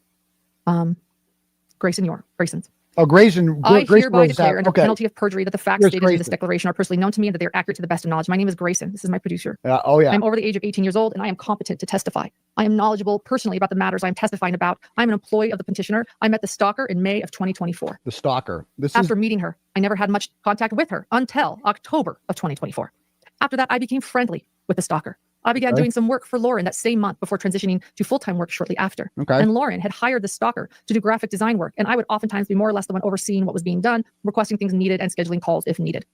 Grayson's. Oh, Grayson. I hereby declare under penalty of perjury that the facts stated in this declaration are personally known to me and that they are accurate to the best of knowledge. My name is Grayson. This is my producer. Oh, yeah. I'm over the age of 18 years old and I am competent to testify. I am knowledgeable personally about the matters I'm testifying about. I'm an employee of the petitioner. I met the stalker in May of 2024. The stalker. After meeting her, I never had much contact with her until October of 2024. After that, I became friendly with the stalker. I began doing some work for Lauren that same month before transitioning to full-time work shortly after. And Lauren had hired the stalker to do graphic design work, and I would oftentimes be more or less the one overseeing what was being done, requesting things needed and scheduling calls if needed.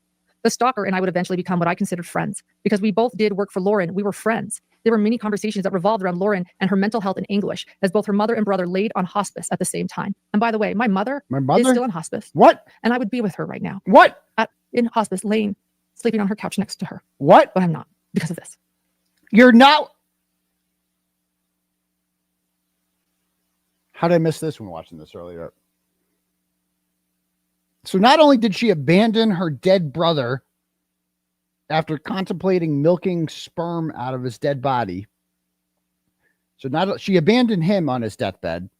The stalker and I would eventually become what I considered friends because we both did work for Lauren. We were friends. There were many conversations that revolved around Lauren and her mental health in English, as both her mother and brother laid on hospice at the same time. And by the way, my mother is still on hospice. What? And I would be with her right now. What? In hospice, sleeping on her couch next to her. What? But I'm not because of this. You're not. How did I miss this when watching this earlier? So not only did she abandon her dead brother after contemplating milking sperm out of his dead body, she abandoned him on his deathbed,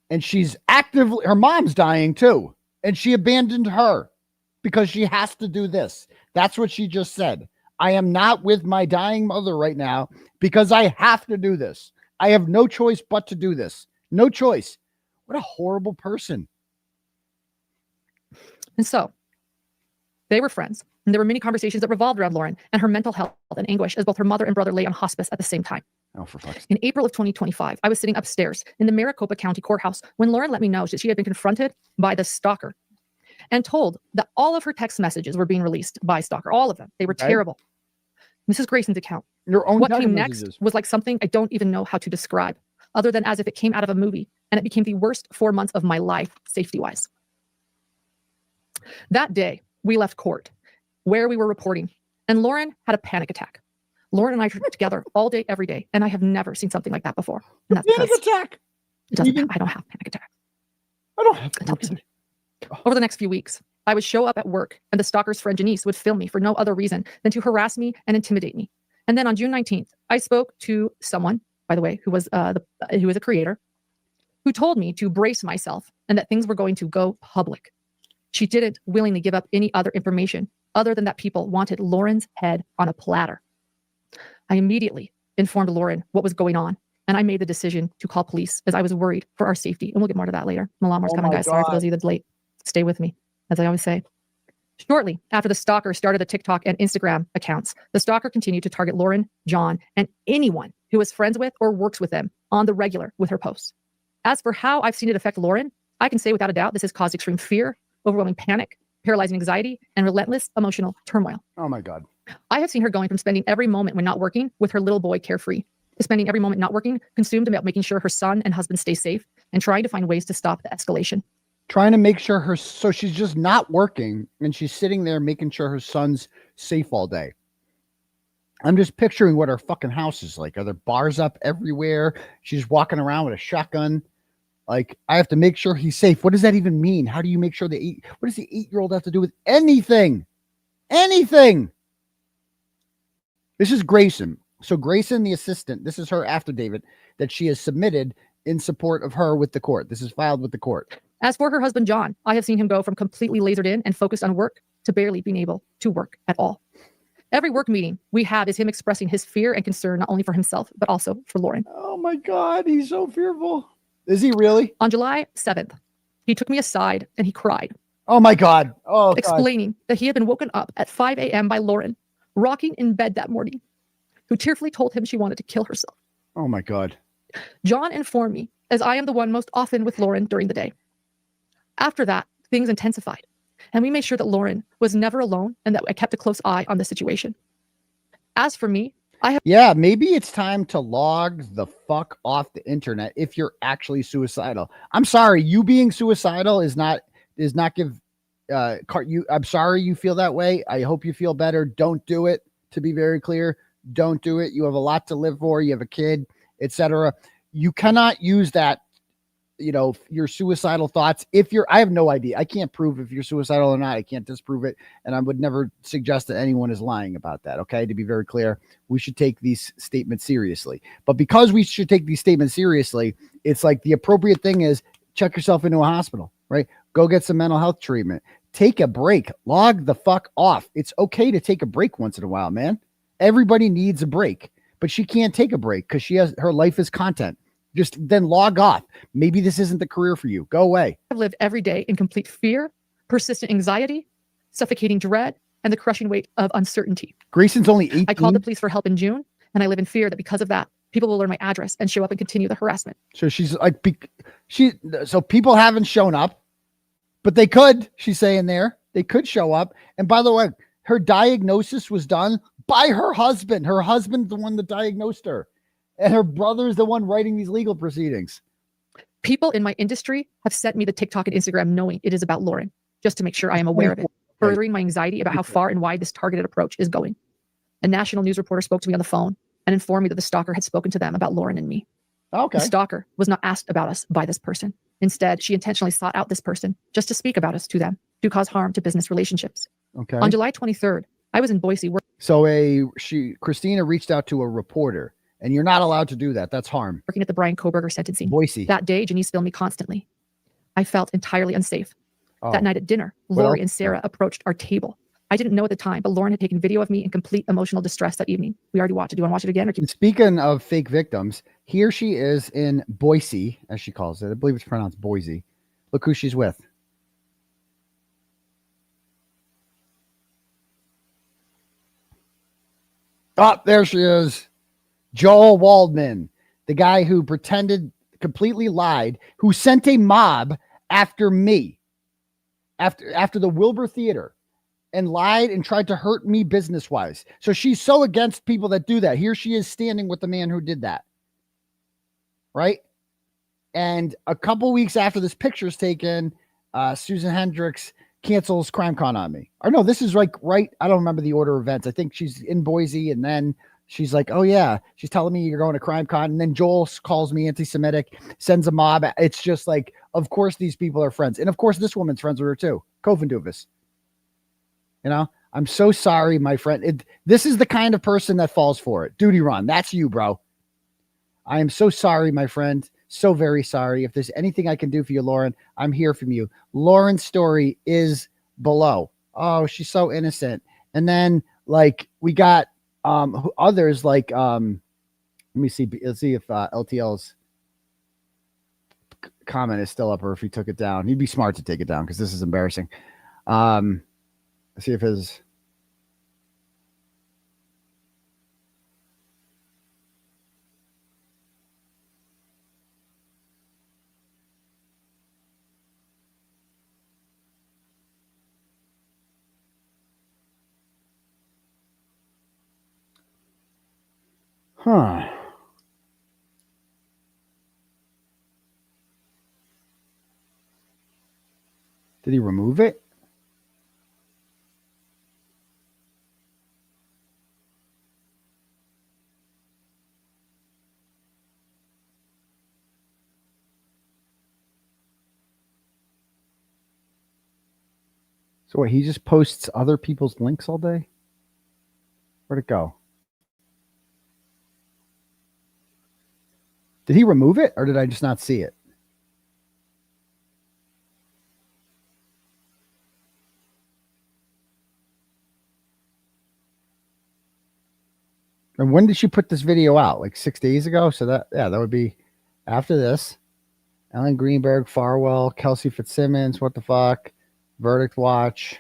and she's actively, her mom's dying too, and she abandoned her because she has to do this. That's what she just said. I am not with my dying mother right now because I have to do this. I have no choice but to do this. No choice. What a horrible person. And so they were friends, and there were many conversations that revolved around Lauren and her mental health in anguish, as both her mother and brother lay on hospice at the same time. Oh, for fuck's sake. In April of 2025, I was sitting upstairs in the Maricopa County Courthouse when Lauren let me know that she had been confronted by the stalker and told that all of her text messages were being released by stalker. All of them. They were terrible. Mrs. Grayson's account. Your own what came next was like something I don't even know how to describe, other than as if it came out of a movie, and it became the worst 4 months of my life, safety-wise. That day, we left court, where we were reporting, and Lauren had a panic attack. Lauren and I were together all day, every day, and I have never seen something like that before. And that's panic attack. I don't have panic attack. I don't have panic attack. Over the next few weeks, I would show up at work, and the stalker's friend Janice would film me for no other reason than to harass me and intimidate me. And then on June 19th, I spoke to someone, by the way, who was a creator, who told me to brace myself and that things were going to go public. She didn't willingly give up any other information other than that people wanted Lauren's head on a platter. I immediately informed Lauren what was going on, and I made the decision to call police as I was worried for our safety. And we'll get more to that later. A lot more's coming, guys. Sorry for those of you that's late. Stay with me, as I always say. Shortly after the stalker started the TikTok and Instagram accounts, the stalker continued to target Lauren, John, and anyone who is friends with or works with them on the regular with her posts. As for how I've seen it affect Lauren, I can say without a doubt this has caused extreme fear, overwhelming panic, paralyzing anxiety, and relentless emotional turmoil. Oh my God. I have seen her going from spending every moment when not working with her little boy carefree to spending every moment not working consumed about making sure her son and husband stay safe and trying to find ways to stop the escalation. Trying to make sure so she's just not working and she's sitting there making sure her son's safe all day. I'm just picturing what her fucking house is like. Are there bars up everywhere? She's walking around with a shotgun. Like, I have to make sure he's safe. What does that even mean? How do you make sure what does the 8-year-old have to do with anything? Anything. This is Grayson. So Grayson, the assistant, this is her affidavit that she has submitted in support of her with the court. This is filed with the court. As for her husband, John, I have seen him go from completely lasered in and focused on work to barely being able to work at all. Every work meeting we have is him expressing his fear and concern, not only for himself, but also for Lauren. Oh my God, he's so fearful. Is he really? On July 7th, he took me aside and he cried. Oh my God. Oh, explaining that he had been woken up at 5 a.m. by Lauren, rocking in bed that morning, who tearfully told him she wanted to kill herself. Oh my God. John informed me, as I am the one most often with Lauren during the day. After that, things intensified, and we made sure that Lauren was never alone and that I kept a close eye on the situation. As for me, yeah, maybe it's time to log the fuck off the internet if you're actually suicidal. I'm sorry, you being suicidal is not give you. I'm sorry you feel that way. I hope you feel better. Don't do it. To be very clear, don't do it. You have a lot to live for. You have a kid, etc. You cannot use that. You know, your suicidal thoughts. I have no idea. I can't prove if you're suicidal or not. I can't disprove it. And I would never suggest that anyone is lying about that. Okay. To be very clear, we should take these statements seriously, but because we should take these statements seriously, it's like the appropriate thing is check yourself into a hospital, right? Go get some mental health treatment, take a break, log the fuck off. It's okay to take a break once in a while, man. Everybody needs a break, but she can't take a break because her life is content. Just then log off. Maybe this isn't the career for you. Go away. I've lived every day in complete fear, persistent anxiety, suffocating dread, and the crushing weight of uncertainty. Grayson's only 18. I called the police for help in June, and I live in fear that because of that, people will learn my address and show up and continue the harassment. So she's like, so people haven't shown up, but they could, she's saying there. They could show up. And by the way, her diagnosis was done by her husband. Her husband's the one that diagnosed her. And her brother's the one writing these legal proceedings. People in my industry have sent me the TikTok and Instagram knowing it is about Lauren, just to make sure I am aware of it, furthering my anxiety about how far and wide this targeted approach is going. A national news reporter spoke to me on the phone and informed me that the stalker had spoken to them about Lauren and me. Okay. The stalker was not asked about us by this person. Instead, she intentionally sought out this person just to speak about us to them, to cause harm to business relationships. Okay. On July 23rd, I was in Boise. So Christina reached out to a reporter, and you're not allowed to do that. That's harm. Working at the Brian Kohberger sentencing. Boise. That day, Janice filmed me constantly. I felt entirely unsafe. That night at dinner, Lori and Sarah approached our table. I didn't know at the time, but Lauren had taken video of me in complete emotional distress that evening. We already watched it. Do you want to watch it again? Or Speaking of fake victims, here she is in Boise, as she calls it. I believe it's pronounced Boise. Look who she's with. Oh, there she is. Joel Waldman, the guy who pretended, completely lied, who sent a mob after me, after the Wilbur Theater, and lied and tried to hurt me business-wise. So she's so against people that do that. Here she is standing with the man who did that. Right? And a couple weeks after this picture's taken, Susan Hendricks cancels CrimeCon on me. Or no, this is like right. I don't remember the order of events. I think she's in Boise, and then she's like, oh yeah, she's telling me you're going to CrimeCon. And then Joel calls me anti-Semitic, sends a mob. It's just like, of course these people are friends. And of course this woman's friends with her too. Kovenduvas. You know, I'm so sorry, my friend. This is the kind of person that falls for it. Duty run. That's you, bro. I am so sorry, my friend. So very sorry. If there's anything I can do for you, Lauren, I'm here from you. Lauren's story is below. Oh, she's so innocent. And then like we got others like let me see. Let's see if LTL's comment is still up or if he took it down. He'd be smart to take it down because this is embarrassing. Let's see if his Did he remove it? So what, he just posts other people's links all day? Where'd it go? Did he remove it or did I just not see it? And when did she put this video out? Like 6 days ago? So that, yeah, that would be after this. Ellen Greenberg, Farwell, Kelsey Fitzsimmons, what the fuck? Verdict Watch.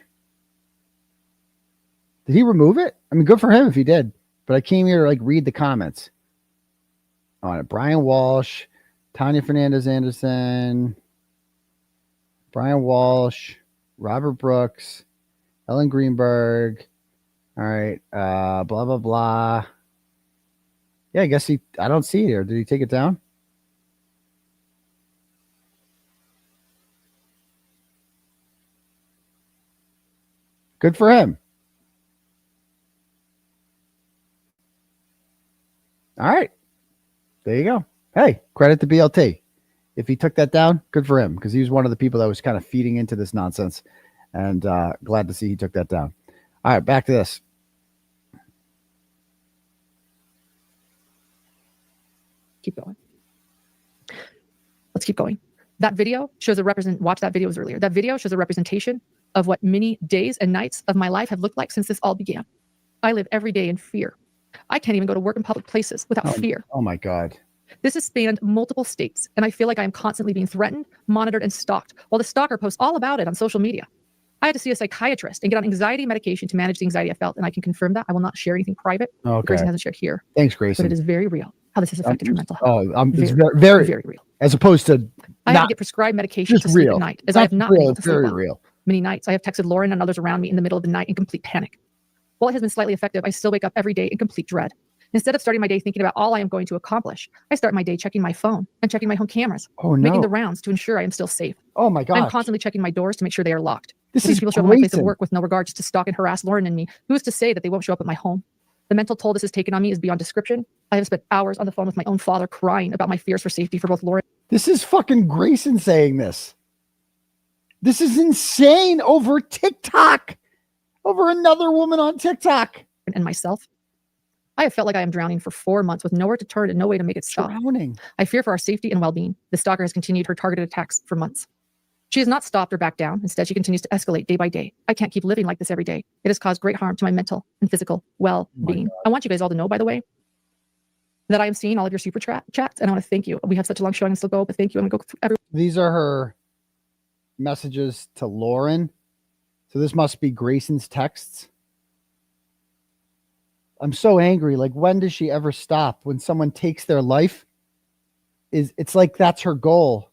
Did he remove it? I mean, good for him if he did. But I came here to like read the comments on it. Brian Walsh, Tanya Fernandez Anderson, Brian Walsh, Robert Brooks, Ellen Greenberg. All right. Blah, blah, blah. Yeah, I guess I don't see it here. Did he take it down? Good for him. All right. There you go. Hey, credit to BLT. If he took that down, good for him, because he was one of the people that was kind of feeding into this nonsense. And glad to see he took that down. All right, back to this. Keep going. Let's keep going. That video shows watch that video earlier. That video shows a representation of what many days and nights of my life have looked like since this all began. I live every day in fear. I can't even go to work in public places without fear. Oh my God. This has spanned multiple states, and I feel like I am constantly being threatened, monitored, and stalked, while the stalker posts all about it on social media. I had to see a psychiatrist and get on anxiety medication to manage the anxiety I felt, and I can confirm that. I will not share anything private. Okay. Grayson hasn't shared here. Thanks, Grayson. But it is very real how this has affected her mental health. Oh, it's very, very real. As opposed to I had to get prescribed medication to sleep real. at night, as I have not been able to sleep very well. real. Many nights I have texted Lauren and others around me in the middle of the night in complete panic. While it has been slightly effective, I still wake up every day in complete dread. Instead of starting my day thinking about all I am going to accomplish, I start my day checking my phone and checking my home cameras, making the rounds to ensure I am still safe. Oh my God. I'm constantly checking my doors to make sure they are locked. This These is people show up at my place of Grayson. work with no regards to stalk and harass Lauren and me. Who is to say that they won't show up at my home? The mental toll this has taken on me is beyond description. I have spent hours on the phone with my own father crying about my fears for safety for both Lauren. This is fucking Grayson saying this. This is insane over TikTok, over another woman on TikTok. And myself. I have felt like I am drowning for 4 months with nowhere to turn and no way to make it stop. Drowning. I fear for our safety and well-being. The stalker has continued her targeted attacks for months. She has not stopped or backed down. Instead, she continues to escalate day by day. I can't keep living like this every day. It has caused great harm to my mental and physical well-being. I want you guys all to know, by the way, that I am seeing all of your super chats, and I want to thank you. We have such a long show, I'm going to still go, but thank you. I'm going to go through every. These are her messages to Lauren. So this must be Grayson's texts. I'm so angry. Like, when does she ever stop? When someone takes their life, it's like that's her goal.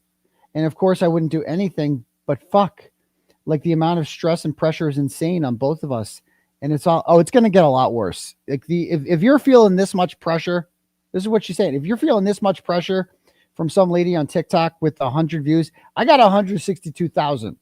And of course I wouldn't do anything, but fuck, like the amount of stress and pressure is insane on both of us. And it's all, it's going to get a lot worse. Like if you're feeling this much pressure, this is what she's saying. If you're feeling this much pressure from some lady on TikTok with 100 views, I got 162,000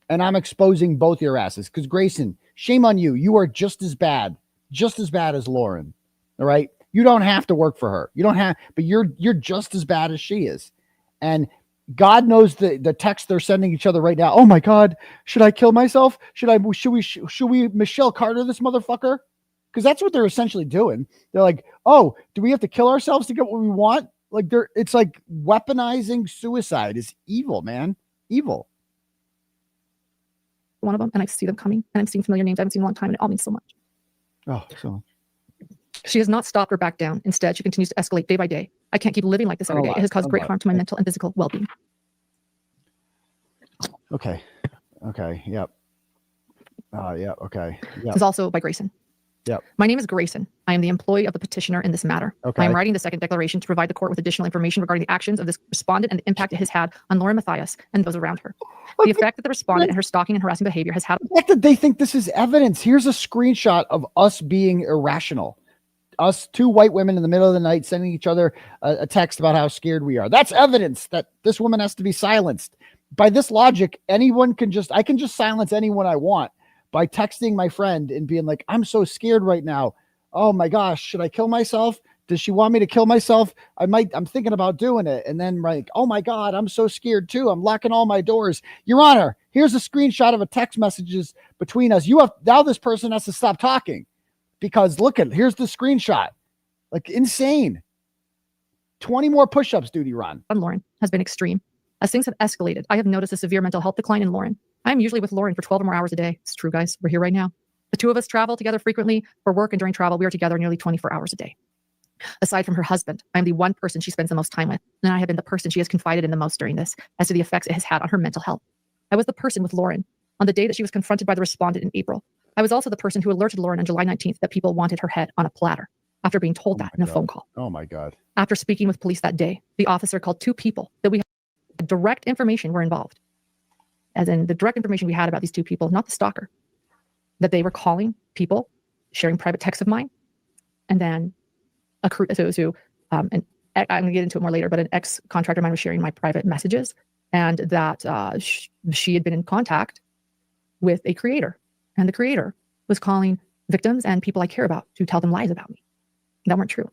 and I'm exposing both your asses. Because Grayson, shame on you. You are just as bad as Lauren. All right. You don't have to work for her. You don't have, but you're just as bad as she is. And God knows the text they're sending each other right now. Oh my God, should I kill myself? Should we Michelle Carter this motherfucker? Because that's what they're essentially doing. They're like, oh, do we have to kill ourselves to get what we want? Like it's like weaponizing suicide is evil, man. Evil. One of them, and I see them coming, and I'm seeing familiar names I haven't seen in a long time, and it all means so much. Oh, so much. She has not stopped or backed down. Instead, she continues to escalate day by day. I can't keep living like this every day. It has caused great harm to my mental and physical well-being. Okay. Okay. Yep. Yeah. Okay. Yep. This is also by Grayson. Yep. My name is Grayson. I am the employee of the petitioner in this matter. Okay. I am writing the second declaration to provide the court with additional information regarding the actions of this respondent and the impact it has had on Lauren Matthias and those around her. The effect that the respondent and her stalking and harassing behavior has had. The fact that they think this is evidence. Here's a screenshot of us being irrational. Us two white women in the middle of the night sending each other a text about how scared we are. That's evidence that this woman has to be silenced. By this logic, I can just silence anyone I want by texting my friend and being like, I'm so scared right now. Oh my gosh, should I kill myself? Does she want me to kill myself? I'm thinking about doing it. And then like, oh my God, I'm so scared too. I'm locking all my doors. Your Honor, here's a screenshot of a text messages between us. Now this person has to stop talking. Because here's the screenshot. Like insane. 20 more push-ups, duty Ron. Lauren has been extreme. As things have escalated, I have noticed a severe mental health decline in Lauren. I am usually with Lauren for 12 or more hours a day. It's true, guys. We're here right now. The two of us travel together frequently for work, and during travel, we are together nearly 24 hours a day. Aside from her husband, I am the one person she spends the most time with, and I have been the person she has confided in the most during this, as to the effects it has had on her mental health. I was the person with Lauren on the day that she was confronted by the respondent in April. I was also the person who alerted Lauren on July 19th that people wanted her head on a platter after being told that in a phone call. Oh my God. After speaking with police that day, the officer called two people that we had direct information were involved. As in the direct information we had about these two people, not the stalker, that they were calling people, sharing private texts of mine, and then I'm going to get into it more later, but an ex-contractor of mine was sharing my private messages, and that she had been in contact with a creator. And the creator was calling victims and people I care about to tell them lies about me that weren't true.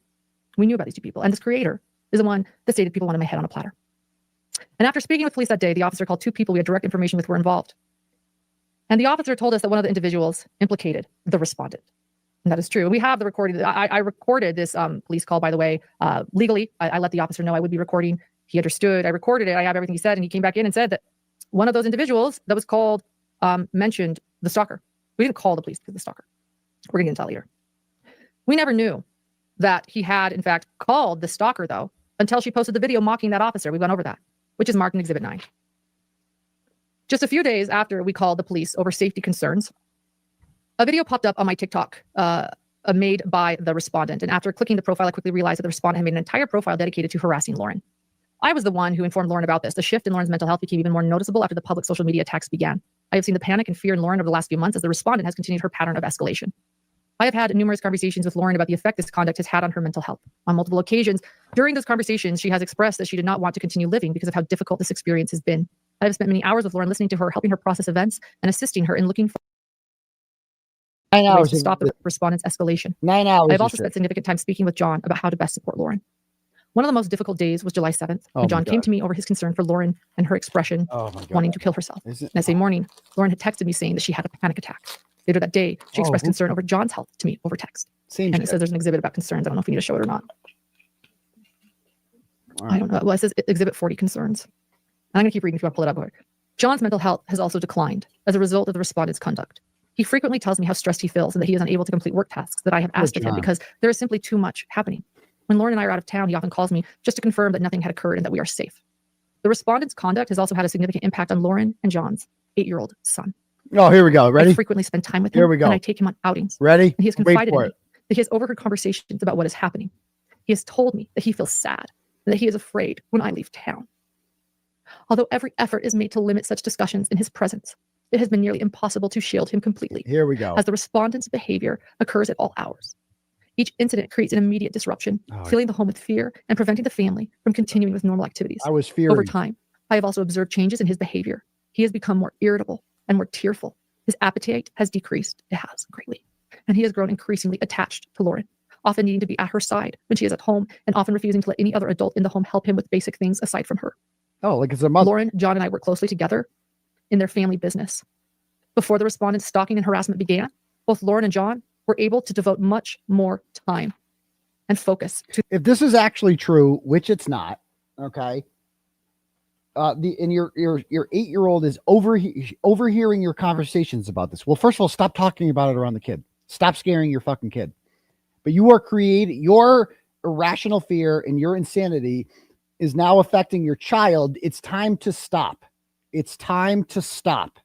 We knew about these two people. And this creator is the one that stated people wanted my head on a platter. And after speaking with police that day, the officer called two people we had direct information with were involved. And the officer told us that one of the individuals implicated the respondent. And that is true. We have the recording. I recorded this police call, by the way, legally. I let the officer know I would be recording. He understood. I recorded it. I have everything he said. And he came back in and said that one of those individuals that was called mentioned the stalker. We didn't call the police to the stalker. We're going to get into that later. We never knew that he had, in fact, called the stalker, though, until she posted the video mocking that officer. We went over that, which is marked in Exhibit 9. Just a few days after we called the police over safety concerns, a video popped up on my TikTok made by the respondent. And after clicking the profile, I quickly realized that the respondent had made an entire profile dedicated to harassing Lauren. I was the one who informed Lauren about this. The shift in Lauren's mental health became even more noticeable after the public social media attacks began. I have seen the panic and fear in Lauren over the last few months as the respondent has continued her pattern of escalation. I have had numerous conversations with Lauren about the effect this conduct has had on her mental health. On multiple occasions, during those conversations, she has expressed that she did not want to continue living because of how difficult this experience has been. I have spent many hours with Lauren listening to her, helping her process events, and assisting her in looking for 9 hours ways to stop the respondent's escalation. 9 hours. I have also spent significant time speaking with John about how to best support Lauren. One of the most difficult days was July 7th, when John came to me over his concern for Lauren and her expression wanting to kill herself. That same morning, Lauren had texted me saying that she had a panic attack. Later that day, she expressed concern over John's health to me over text. And it says there's an exhibit about concerns. I don't know if you need to show it or not. I don't know. Well, it says exhibit 40 concerns. I'm going to keep reading if you want to pull it up. John's mental health has also declined as a result of the respondent's conduct. He frequently tells me how stressed he feels and that he is unable to complete work tasks that I have asked of him because there is simply too much happening. When Lauren and I are out of town, he often calls me just to confirm that nothing had occurred and that we are safe. The respondent's conduct has also had a significant impact on Lauren and John's 8-year-old son. Oh, here we go. Ready? I frequently spend time with him. Here we go. And I take him on outings. Ready? And he has confided in me that he has overheard conversations about what is happening. He has told me that he feels sad and that he is afraid when I leave town. Although every effort is made to limit such discussions in his presence, it has been nearly impossible to shield him completely. Here we go. As the respondent's behavior occurs at all hours. Each incident creates an immediate disruption, filling the home with fear and preventing the family from continuing with normal activities. I was fearing. Over time, I have also observed changes in his behavior. He has become more irritable and more tearful. His appetite has decreased. It has greatly. And he has grown increasingly attached to Lauren, often needing to be at her side when she is at home and often refusing to let any other adult in the home help him with basic things aside from her. Oh, like it's a mother. Lauren, John, and I work closely together in their family business. Before the respondent's stalking and harassment began, both Lauren and John were able to devote much more time and focus to. If this is actually true, which it's not, okay. Your 8-year-old is overhearing your conversations about this. Well, first of all, stop talking about it around the kid. Stop scaring your fucking kid. But you are creating your irrational fear and your insanity is now affecting your child. It's time to stop. It's time to stop.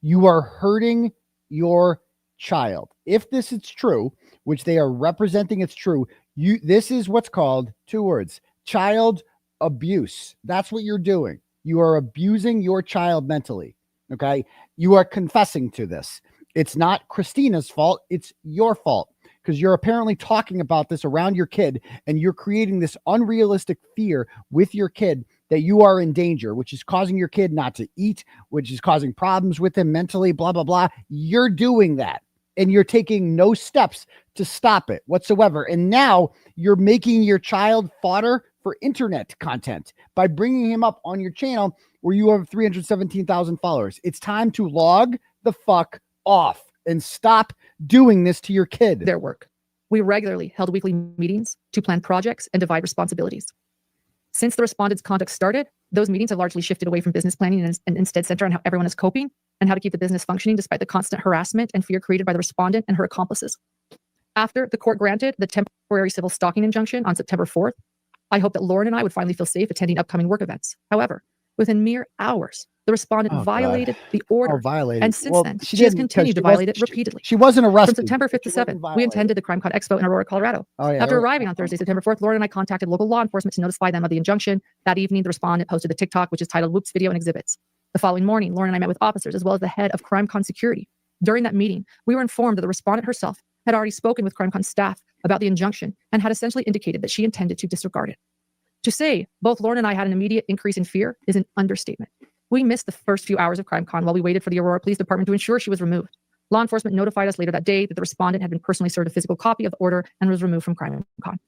You are hurting your child. If this is true, which they are representing it's true, this is what's called, 2 words, child abuse. That's what you're doing. You are abusing your child mentally. Okay. You are confessing to this. It's not Christina's fault. It's your fault because you're apparently talking about this around your kid and you're creating this unrealistic fear with your kid that you are in danger, which is causing your kid not to eat, which is causing problems with him mentally, blah, blah, blah. You're doing that and you're taking no steps to stop it whatsoever. And now you're making your child fodder for internet content by bringing him up on your channel where you have 317,000 followers. It's time to log the fuck off and stop doing this to your kid. Their work. We regularly held weekly meetings to plan projects and divide responsibilities. Since the respondent's conduct started, those meetings have largely shifted away from business planning and instead center on how everyone is coping and how to keep the business functioning despite the constant harassment and fear created by the respondent and her accomplices. After the court granted the temporary civil stalking injunction on September 4th, I hope that Lauren and I would finally feel safe attending upcoming work events. However, within mere hours, the respondent violated the order. And since then, she has continued to violate it repeatedly. She wasn't arrested. From September 5th to 7th, we attended the CrimeCon Expo in Aurora, Colorado. After arriving on Thursday, September 4th, Lauren and I contacted local law enforcement to notify them of the injunction. That evening, the respondent posted the TikTok, which is titled "Whoops Video and Exhibits." The following morning, Lauren and I met with officers as well as the head of CrimeCon security. During that meeting, we were informed that the respondent herself had already spoken with CrimeCon staff about the injunction and had essentially indicated that she intended to disregard it. To say both Lauren and I had an immediate increase in fear is an understatement. We missed the first few hours of CrimeCon while we waited for the Aurora Police Department to ensure she was removed. Law enforcement notified us later that day that the respondent had been personally served a physical copy of the order and was removed from CrimeCon.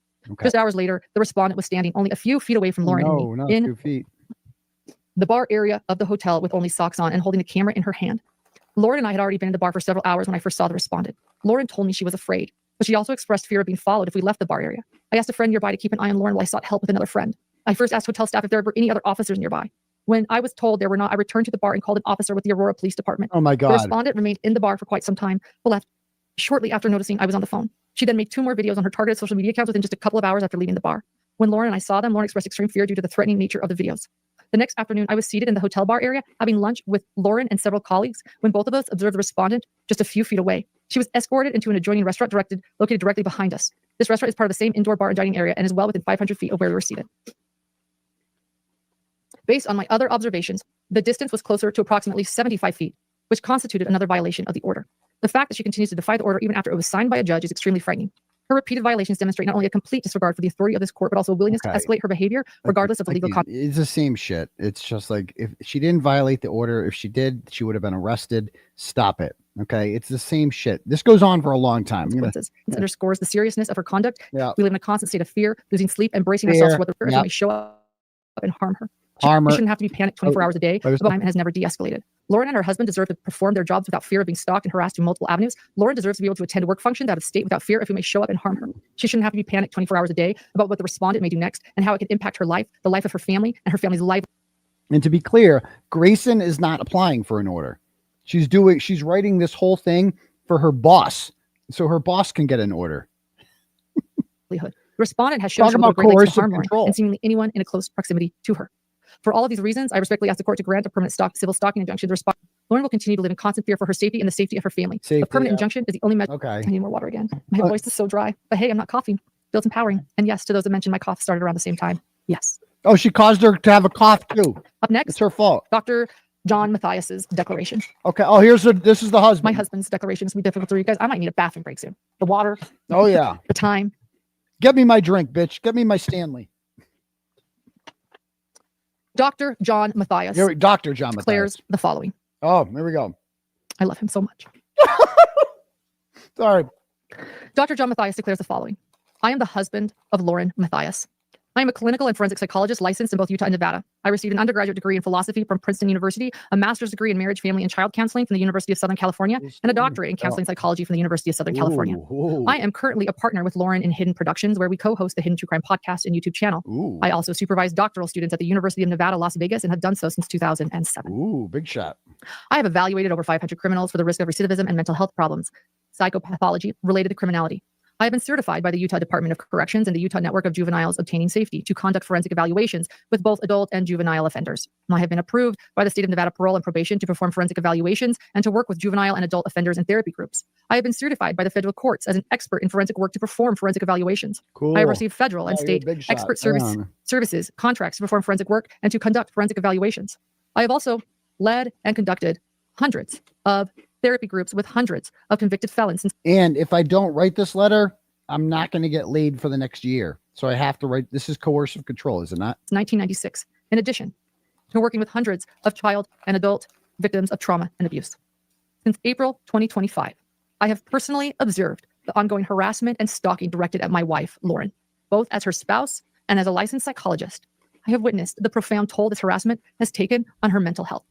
Just hours later, the respondent was standing only a few feet away from Lauren and me in 2 feet. The bar area of the hotel with only socks on and holding a camera in her hand. Lauren and I had already been in the bar for several hours when I first saw the respondent. Lauren told me she was afraid, but she also expressed fear of being followed if we left the bar area. I asked a friend nearby to keep an eye on Lauren while I sought help with another friend. I first asked hotel staff if there were any other officers nearby. When I was told there were not, I returned to the bar and called an officer with the Aurora Police Department. Oh my God. The respondent remained in the bar for quite some time, but left shortly after noticing I was on the phone. She then made 2 more videos on her targeted social media accounts within just a couple of hours after leaving the bar. When Lauren and I saw them, Lauren expressed extreme fear due to the threatening nature of the videos. The next afternoon, I was seated in the hotel bar area having lunch with Lauren and several colleagues when both of us observed the respondent just a few feet away. She was escorted into an adjoining restaurant located directly behind us. This restaurant is part of the same indoor bar and dining area and is well within 500 feet of where we were seated. Based on my other observations, the distance was closer to approximately 75 feet, which constituted another violation of the order. The fact that she continues to defy the order even after it was signed by a judge is extremely frightening. Her repeated violations demonstrate not only a complete disregard for the authority of this court, but also a willingness to escalate her behavior regardless of the legal consequences. It's the same shit. It's just like, if she didn't violate the order, if she did, she would have been arrested. Stop it. Okay. It's the same shit. This goes on for a long time. It underscores the seriousness of her conduct. We live in a constant state of fear, losing sleep, and bracing ourselves for what the fear may show up and harm her. She shouldn't have to be panicked 24 hours a day, but time has never de-escalated. Lauren and her husband deserve to perform their jobs without fear of being stalked and harassed through multiple avenues. Lauren deserves to be able to attend work functions out of state without fear if it may show up and harm her. She shouldn't have to be panicked 24 hours a day about what the respondent may do next and how it can impact her life, the life of her family, and her family's life. And to be clear, Grayson is not applying for an order. She's writing this whole thing for her boss, so her boss can get an order. The respondent has shown her great lengths to harm Lauren and seemingly anyone in a close proximity to her. For all of these reasons, I respectfully ask the court to grant a permanent civil stalking injunction to respond. Lauren will continue to live in constant fear for her safety and the safety of her family. A permanent injunction is the only measure. I need more water again. My voice is so dry. But hey, I'm not coughing. Feels empowering. And yes, to those that mentioned my cough started around the same time. Yes. Oh, she caused her to have a cough too. Up next, it's her fault. Dr. John Matthias's declaration. Okay. Oh, this is the husband. My husband's declaration is going to be difficult for you guys. I might need a bathroom break soon. The water. Oh yeah. The time. Get me my drink, bitch. Get me my Stanley. Dr. John Matthias. Dr. John declares the following. Oh, there we go. I love him so much. Sorry. Dr. John Matthias declares the following. I am the husband of Lauren Matthias. I am a clinical and forensic psychologist licensed in both Utah and Nevada. I received an undergraduate degree in philosophy from Princeton University, a master's degree in marriage, family, and child counseling from the University of Southern California, and a doctorate in counseling psychology from the University of Southern California. I am currently a partner with Lauren in Hidden Productions, where we co-host the Hidden True Crime podcast and YouTube channel. I also supervise doctoral students at the University of Nevada, Las Vegas, and have done so since 2007. Ooh, big shot. I have evaluated over 500 criminals for the risk of recidivism and mental health problems, psychopathology related to criminality. I have been certified by the Utah Department of Corrections and the Utah Network of Juveniles Obtaining Safety to conduct forensic evaluations with both adult and juvenile offenders. I have been approved by the State of Nevada Parole and Probation to perform forensic evaluations and to work with juvenile and adult offenders in therapy groups. I have been certified by the federal courts as an expert in forensic work to perform forensic evaluations. I have received federal and state expert services contracts to perform forensic work and to conduct forensic evaluations. I have also led and conducted hundreds of therapy groups with hundreds of convicted felons. And if I don't write this letter, I'm not going to get laid for the next year. So I have to write. This is coercive control, is it not? 1996. In addition to working with hundreds of child and adult victims of trauma and abuse. Since April 2025, I have personally observed the ongoing harassment and stalking directed at my wife, Lauren, both as her spouse and as a licensed psychologist. I have witnessed the profound toll this harassment has taken on her mental health.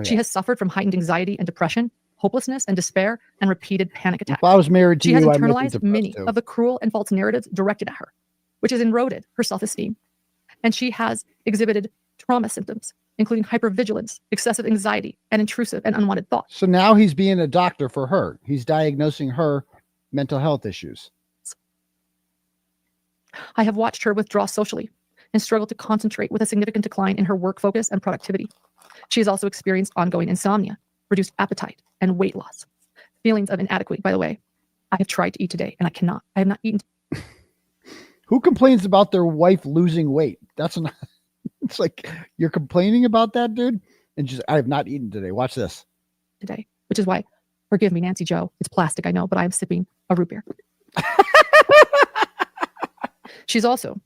She has suffered from heightened anxiety and depression, hopelessness and despair, and repeated panic attacks. If I was married to she you, has internalized many of the cruel and false narratives directed at her, which has eroded her self-esteem. And she has exhibited trauma symptoms, including hypervigilance, excessive anxiety, and intrusive and unwanted thoughts. So now he's being a doctor for her. He's diagnosing her mental health issues. I have watched her withdraw socially and struggle to concentrate with a significant decline in her work focus and productivity. She has also experienced ongoing insomnia, reduced appetite, and weight loss. Feelings of inadequacy, by the way. I have tried to eat today and I cannot. I have not eaten. Who complains about their wife losing weight? That's not, it's like, you're complaining about that, dude? And just, I have not eaten today. Watch this. Today, which is why, forgive me, Nancy Joe. It's plastic, I know, but I am sipping a root beer. She's also.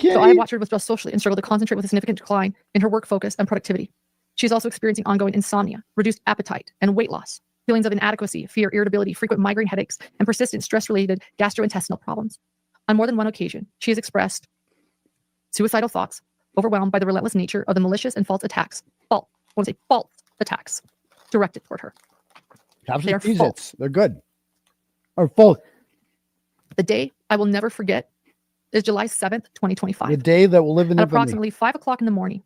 So I watched her withdraw socially and struggle to concentrate with a significant decline in her work focus and productivity. She's also experiencing ongoing insomnia, reduced appetite, and weight loss, feelings of inadequacy, fear, irritability, frequent migraine headaches, and persistent stress-related gastrointestinal problems. On more than one occasion, she has expressed suicidal thoughts, overwhelmed by the relentless nature of the malicious and false attacks, false attacks directed toward her. They are false. They're good. Or false. The day I will never forget is July 7th, 2025. The day that will live in At approximately 5 o'clock in the morning,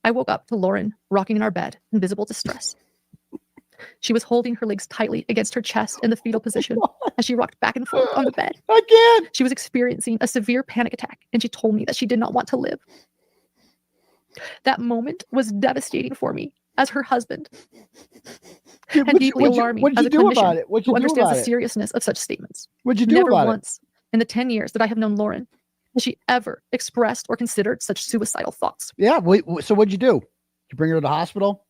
I woke up to Lauren rocking in our bed in visible distress. She was holding her legs tightly against her chest in the fetal position as she rocked back and forth on the bed. Again! She was experiencing a severe panic attack, and she told me that she did not want to live. That moment was devastating for me as her husband, and deeply alarming as a clinician who understands the seriousness of such statements. What'd you do Never about once in the 10 years that I have known Lauren has she ever expressed or considered such suicidal thoughts. Yeah. So what'd you do? Did you bring her to the hospital?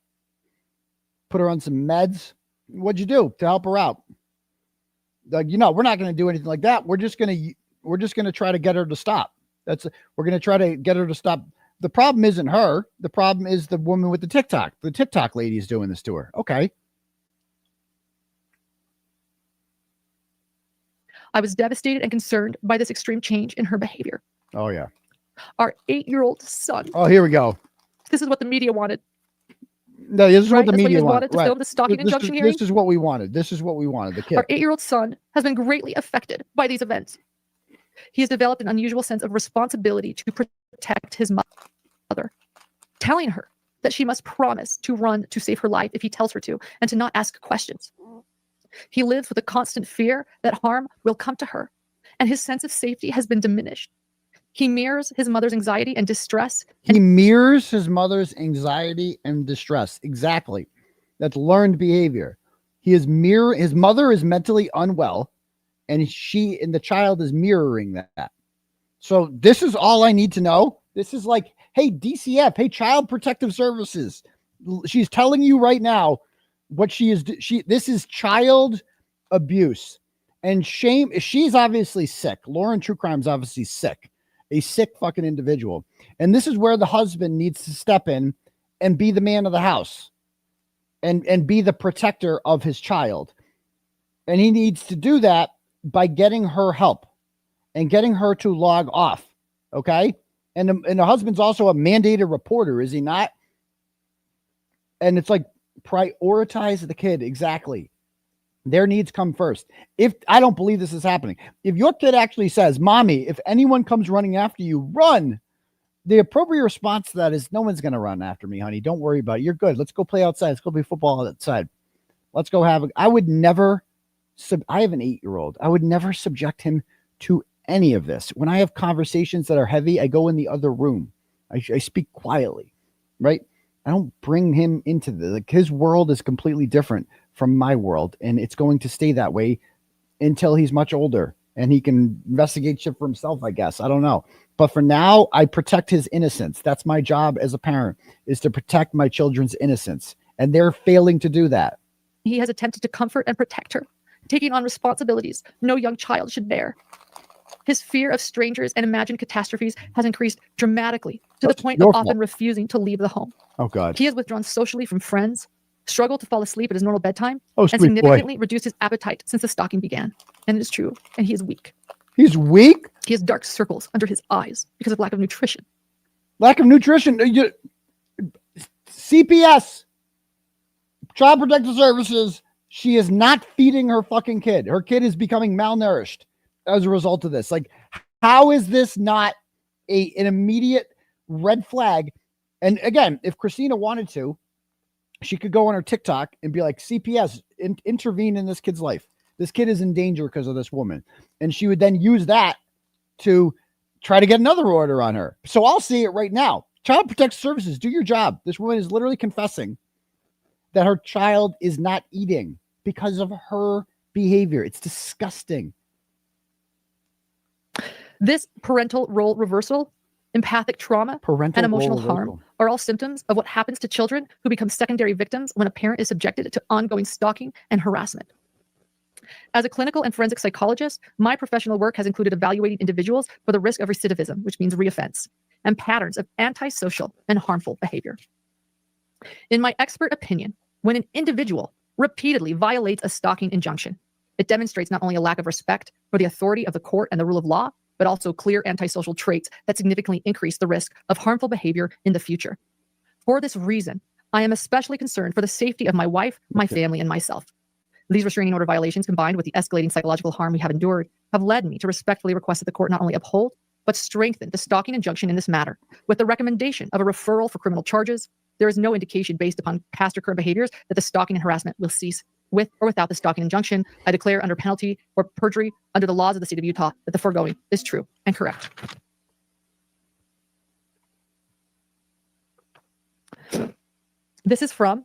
put her on some meds. What'd you do to help her out? Like, you know, we're not going to do anything like that. We're just going to try to get her to stop. We're going to try to get her to stop. The problem isn't her. The problem is the woman with the TikTok. The TikTok lady is doing this to her. Okay. I was devastated and concerned by this extreme change in her behavior. Oh, yeah. Our 8-year-old son. Oh, here we go. This is what the media wanted. No, this is right? what the media wanted to film the stalking injunction hearing. This is what we wanted. This is what we wanted. The kid. Our 8-year-old son has been greatly affected by these events. He has developed an unusual sense of responsibility to protect his mother, telling her that she must promise to run to save her life if he tells her to, and to not ask questions. He lives with a constant fear that harm will come to her, and his sense of safety has been diminished. He mirrors his mother's anxiety and distress. He mirrors his mother's anxiety and distress. Exactly. That's learned behavior. His mother is mentally unwell, and the child is mirroring that. So this is all I need to know. This is like, hey, DCF, hey, Child Protective Services. She's telling you right now what she is. This is child abuse and shame. She's obviously sick. Lauren True Crime's obviously sick. A sick fucking individual. And this is where the husband needs to step in and be the man of the house and be the protector of his child. And he needs to do that by getting her help and getting her to log off. Okay. And the husband's also a mandated reporter, is he not? And it's like, prioritize the kid. Exactly. Their needs come first. If I don't believe this is happening, if your kid actually says, Mommy, if anyone comes running after you, run. The appropriate response to that is, no one's going to run after me, honey. Don't worry about it. You're good. Let's go play outside. Let's go play football outside. Let's go I would never, I have an 8-year-old. I would never subject him to any of this. When I have conversations that are heavy, I go in the other room. I speak quietly, right? I don't bring him into like his world is completely different from my world, and it's going to stay that way until he's much older and he can investigate shit for himself, I guess. I don't know. But for now, I protect his innocence. That's my job as a parent, is to protect my children's innocence. And they're failing to do that. He has attempted to comfort and protect her, taking on responsibilities no young child should bear. His fear of strangers and imagined catastrophes has increased dramatically to the point of often refusing to leave the home. Oh, God. He has withdrawn socially from friends, struggled to fall asleep at his normal bedtime, and significantly reduced his appetite since the stalking began. And it is true. And he is weak. He's weak? He has dark circles under his eyes because of lack of nutrition. Lack of nutrition? CPS, Child Protective Services, she is not feeding her fucking kid. Her kid is becoming malnourished as a result of this. Like, how is this not an immediate red flag? And again, if Christina wanted to, she could go on her TikTok and be like, CPS, intervene in this kid's life. This kid is in danger because of this woman. And she would then use that to try to get another order on her. So I'll see it right now. Child Protective Services, do your job. This woman is literally confessing that her child is not eating because of her behavior. It's disgusting. This parental role reversal, empathic trauma, and emotional harm are all symptoms of what happens to children who become secondary victims when a parent is subjected to ongoing stalking and harassment. As a clinical and forensic psychologist, my professional work has included evaluating individuals for the risk of recidivism, which means reoffense, and patterns of antisocial and harmful behavior. In my expert opinion, when an individual repeatedly violates a stalking injunction, it demonstrates not only a lack of respect for the authority of the court and the rule of law, but also clear antisocial traits that significantly increase the risk of harmful behavior in the future. For this reason, I am especially concerned for the safety of my wife, my family, and myself. These restraining order violations, combined with the escalating psychological harm we have endured, have led me to respectfully request that the court not only uphold, but strengthen the stalking injunction in this matter, with the recommendation of a referral for criminal charges. There is no indication based upon past or current behaviors that the stalking and harassment will cease with or without the stalking injunction. I declare under penalty or perjury under the laws of the state of Utah that the foregoing is true and correct. This is from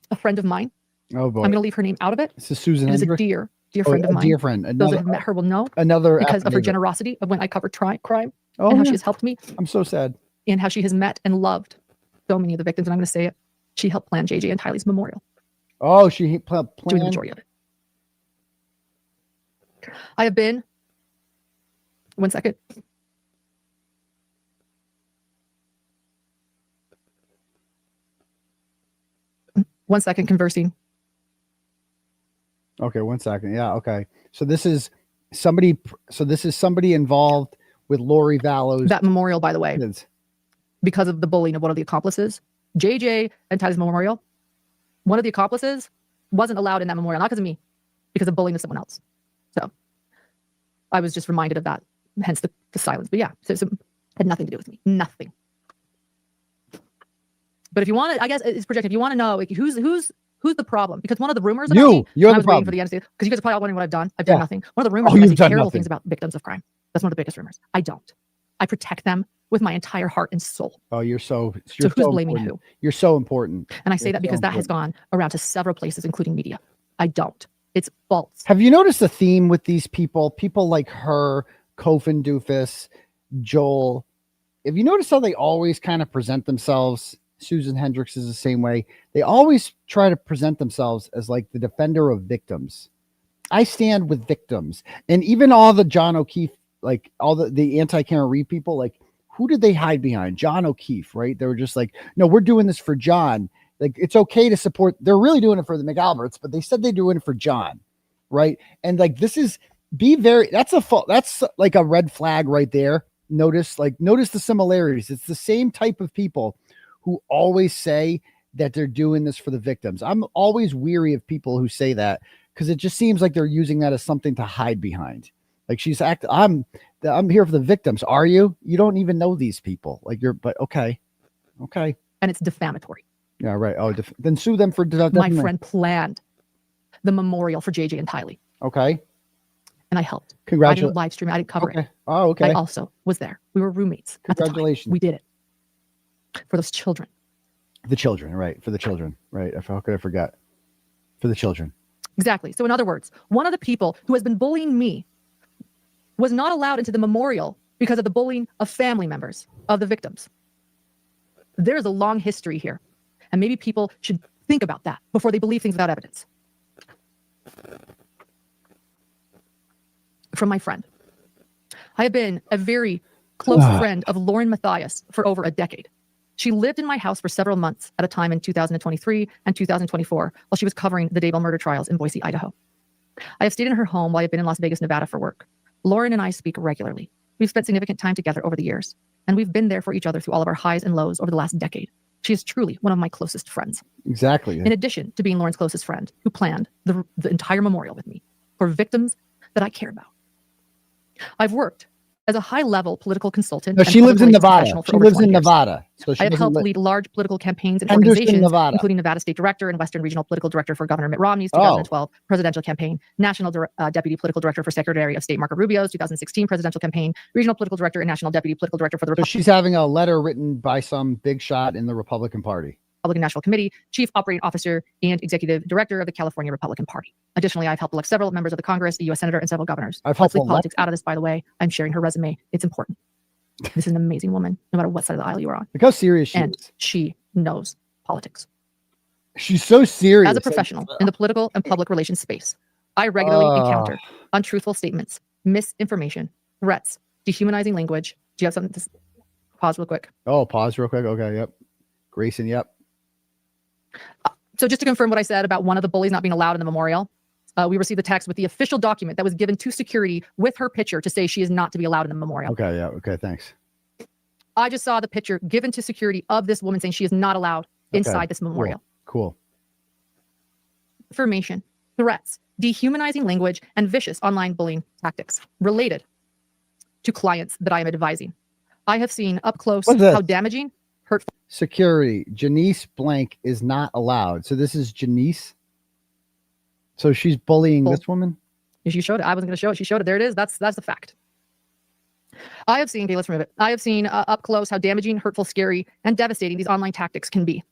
a friend of mine. Oh boy. I'm going to leave her name out of it. This is Susan. It is a dear friend of mine. Dear friend. Those that have met her will know. Because of her generosity of when I covered crime and how she has helped me. I'm so sad. And how she has met and loved so many of the victims. And I'm going to say it. She helped plan JJ and Tylee's memorial. Oh, she planned Doing the majority of it. I have been, 1 second. One second, conversing. Okay, 1 second. Yeah, okay. So this is somebody. So this is somebody involved with Lori Vallow's that memorial, by the way, kids. Because of the bullying of one of the accomplices. JJ and Tylee's memorial. One of the accomplices wasn't allowed in that memorial, not because of me, because of bullying of someone else. So I was just reminded of that, hence the silence. But yeah, so it had nothing to do with me. Nothing. But if you want to, I guess it's projected. If you want to know like, who's the problem, because one of the rumors about me, you're the I was problem waiting for the end to say, because you guys are probably wondering what I've done. I've done nothing. One of the rumors is I say terrible things about victims of crime. That's one of the biggest rumors. I don't. I protect them with my entire heart and soul. Oh, you're so who's blaming important. who? You're so important. And I say that because that has gone around to several places, including media. I don't. It's false. Have you noticed a theme with these people? People like her, Kofin Doofus, Joel. Have you noticed how they always kind of present themselves? Susan Hendricks is the same way. They always try to present themselves as like the defender of victims. I stand with victims. And even all the John O'Keefe, like all the anti-Karen Reed people, like who did they hide behind? John O'Keefe, right? They were just like, no, we're doing this for John. Like, it's okay to support. They're really doing it for the McAlberts, but they said they're doing it for John, right? And like, this is that's like a red flag right there. Notice the similarities. It's the same type of people who always say that they're doing this for the victims. I'm always weary of people who say that because it just seems like they're using that as something to hide behind. Like I'm here for the victims. Are you? You don't even know these people. Like but okay. And it's defamatory. Yeah, right. Oh, then sue them for my friend planned the memorial for JJ and Tylee. Okay. And I helped. Congratulations. I didn't live stream. I didn't cover it. Oh, okay. I also was there. We were roommates. Congratulations. We did it for those children. The children, right? For the children, right? How could I forget? For the children. Exactly. So in other words, one of the people who has been bullying me was not allowed into the memorial because of the bullying of family members of the victims. There's a long history here. And maybe people should think about that before they believe things without evidence. From my friend. I have been a very close friend of Lauren Matthias for over a decade. She lived in my house for several months at a time in 2023 and 2024 while she was covering the Ďaybel murder trials in Boise, Idaho. I have stayed in her home while I've been in Las Vegas, Nevada for work. Lauren and I speak regularly. We've spent significant time together over the years, and we've been there for each other through all of our highs and lows over the last decade. She is truly one of my closest friends. Exactly. In addition to being Lauren's closest friend, who planned the entire memorial with me for victims that I care about. I've worked as a high-level political consultant. No, she lives in Nevada. She lives in Nevada. So I have helped lead large political campaigns and Henderson, organizations, Nevada. including Nevada State Director and Western Regional Political Director for Governor Mitt Romney's 2012 presidential campaign, National Deputy Political Director for Secretary of State Marco Rubio's 2016 presidential campaign, Regional Political Director and National Deputy Political Director for the So she's having a letter written by some big shot in the Republican Party. Republican National Committee, Chief Operating Officer, and Executive Director of the California Republican Party. Additionally, I've helped elect several members of the Congress, a U.S. Senator, and several governors. I've helped Let's leave politics out of this, by the way. I'm sharing her resume. It's important. This is an amazing woman, no matter what side of the aisle you are on. Look how serious she and is. She knows politics. She's so serious. As a professional in the political and public relations space, I regularly encounter untruthful statements, misinformation, threats, dehumanizing language. Do you have something to pause real quick? Oh, pause real quick. Okay, yep. Grayson, yep. So just to confirm what I said about one of the bullies not being allowed in the memorial, we received a text with the official document that was given to security with her picture to say she is not to be allowed in the memorial. Okay, yeah, okay, thanks. I just saw the picture given to security of this woman saying she is not allowed inside this memorial. Cool. Information, threats, dehumanizing language, and vicious online bullying tactics related to clients that I am advising. I have seen up close how damaging, hurtful. Security, Janice Blank is not allowed. So this is Janice. So she's bullying this woman? She showed it. I wasn't going to show it. She showed it. There it is. That's the fact. I have seen, okay, let's remove it. I have seen up close how damaging, hurtful, scary, and devastating these online tactics can be.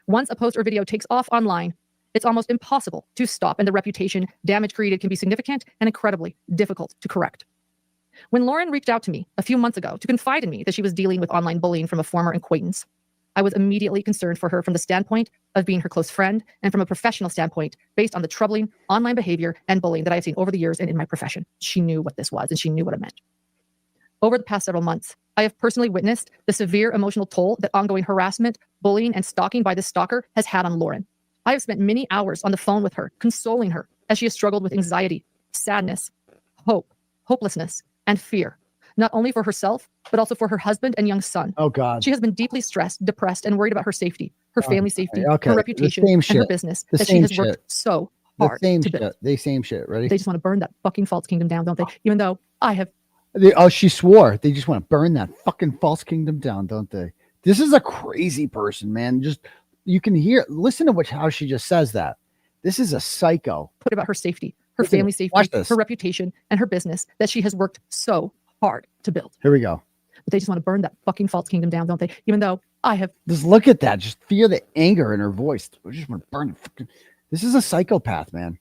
Once a post or video takes off online, it's almost impossible to stop, and the reputation damage created can be significant and incredibly difficult to correct. When Lauren reached out to me a few months ago to confide in me that she was dealing with online bullying from a former acquaintance, I was immediately concerned for her from the standpoint of being her close friend and from a professional standpoint based on the troubling online behavior and bullying that I have seen over the years and in my profession. She knew what this was and she knew what it meant. Over the past several months, I have personally witnessed the severe emotional toll that ongoing harassment, bullying, and stalking by this stalker has had on Lauren. I have spent many hours on the phone with her, consoling her as she has struggled with anxiety, sadness, hope, hopelessness, and fear, not only for herself, but also for her husband and young son. Oh, God. She has been deeply stressed, depressed, and worried about her safety, her family safety, okay. her reputation, and her business that she has worked so hard to build. The same shit. Ready? They just want to burn that fucking false kingdom down, don't they? Even though I have... She swore. They just want to burn that fucking false kingdom down, don't they? This is a crazy person, man. Just, you can hear, listen to how she just says that. This is a psycho. Put about her safety, her family safety, her reputation, and her business that she has worked so hard to build. Here we go. But they just want to burn that fucking false kingdom down, don't they? Even though I have... Just look at that. Just feel the anger in her voice. I just want to burn it. Fucking... This is a psychopath, man.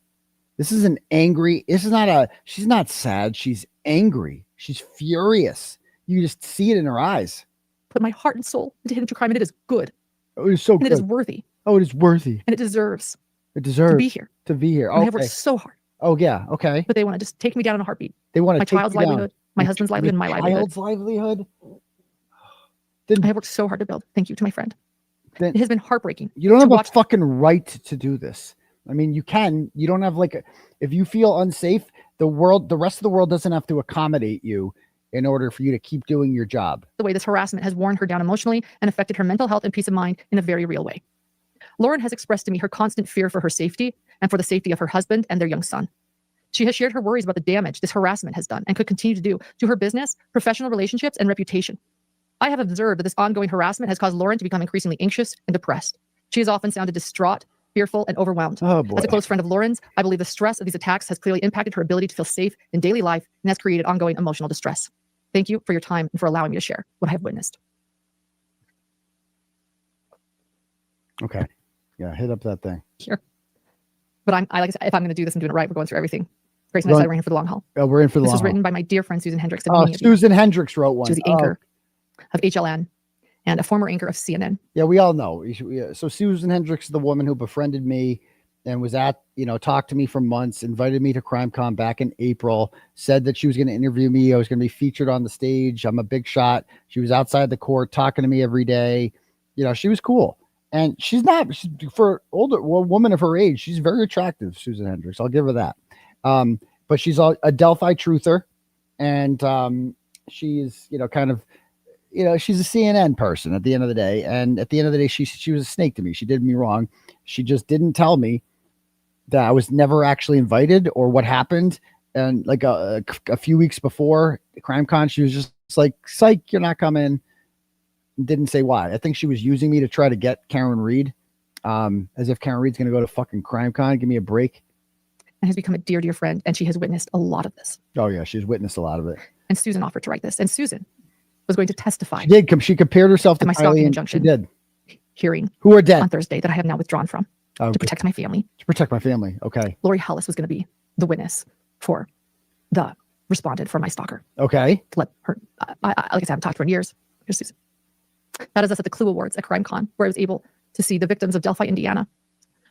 This is an angry... This is not a... She's not sad. She's angry. She's furious. You just see it in her eyes. Put my heart and soul into Hidden True Crime, and it is good. Oh, it is so good. And it is worthy. Oh, it is worthy. And it deserves. It deserves to be here. To be here. Okay. I have worked so hard. Oh, yeah. Okay. But they want to just take me down in a heartbeat. They want to my take child's you down. livelihood, my husband's livelihood, and my livelihood. Child's livelihood. I have worked so hard to build. Thank you to my friend. It has been heartbreaking. You don't have a fucking right to do this. I mean, you can. You don't have if you feel unsafe, the rest of the world doesn't have to accommodate you in order for you to keep doing your job. The way this harassment has worn her down emotionally and affected her mental health and peace of mind in a very real way. Lauren has expressed to me her constant fear for her safety and for the safety of her husband and their young son. She has shared her worries about the damage this harassment has done and could continue to do to her business, professional relationships, and reputation. I have observed that this ongoing harassment has caused Lauren to become increasingly anxious and depressed. She has often sounded distraught, fearful, and overwhelmed. Oh, boy. As a close friend of Lauren's, I believe the stress of these attacks has clearly impacted her ability to feel safe in daily life and has created ongoing emotional distress. Thank you for your time and for allowing me to share what I have witnessed. Okay. Yeah, hit up that thing. Sure. But like I said, if I'm going to do this and doing it right, we're going through everything. Grace and I said we're in for the long haul. Oh, we're in for the long haul. This was written by my dear friend, Susan Hendricks. Oh, Susan Hendricks wrote one. She was the anchor of HLN and a former anchor of CNN. Yeah, we all know. So Susan Hendricks is the woman who befriended me and was talked to me for months, invited me to CrimeCon back in April, said that she was going to interview me. I was going to be featured on the stage. I'm a big shot. She was outside the court talking to me every day. She was cool. And she's for a woman of her age, she's very attractive, Susan Hendricks. I'll give her that. But she's a 𝗫𝗏 truther. And she's, kind of, she's a CNN person at the end of the day. And at the end of the day, she was a snake to me. She did me wrong. She just didn't tell me that I was never actually invited or what happened. And like a few weeks before CrimeCon, she was just like, psych, you're not coming. Didn't say why. I think she was using me to try to get Karen Reed, as if Karen Reed's going to go to fucking CrimeCon. Give me a break. And has become a dear, dear friend. And she has witnessed a lot of this. Oh, yeah. She's witnessed a lot of it. And Susan offered to write this. And Susan was going to testify. She did. She compared herself to my stalking injunction. She did. Hearing. Who are dead. On Thursday that I have now withdrawn from. Oh, to protect my family. To protect my family. Okay. 𝗺𝗆 was going to be the witness for the respondent for my stalker. Okay. To let her, like I said, I haven't talked to her in years. Here's Susan. That is us at the Clue Awards at CrimeCon, where I was able to see the victims of Delphi, Indiana,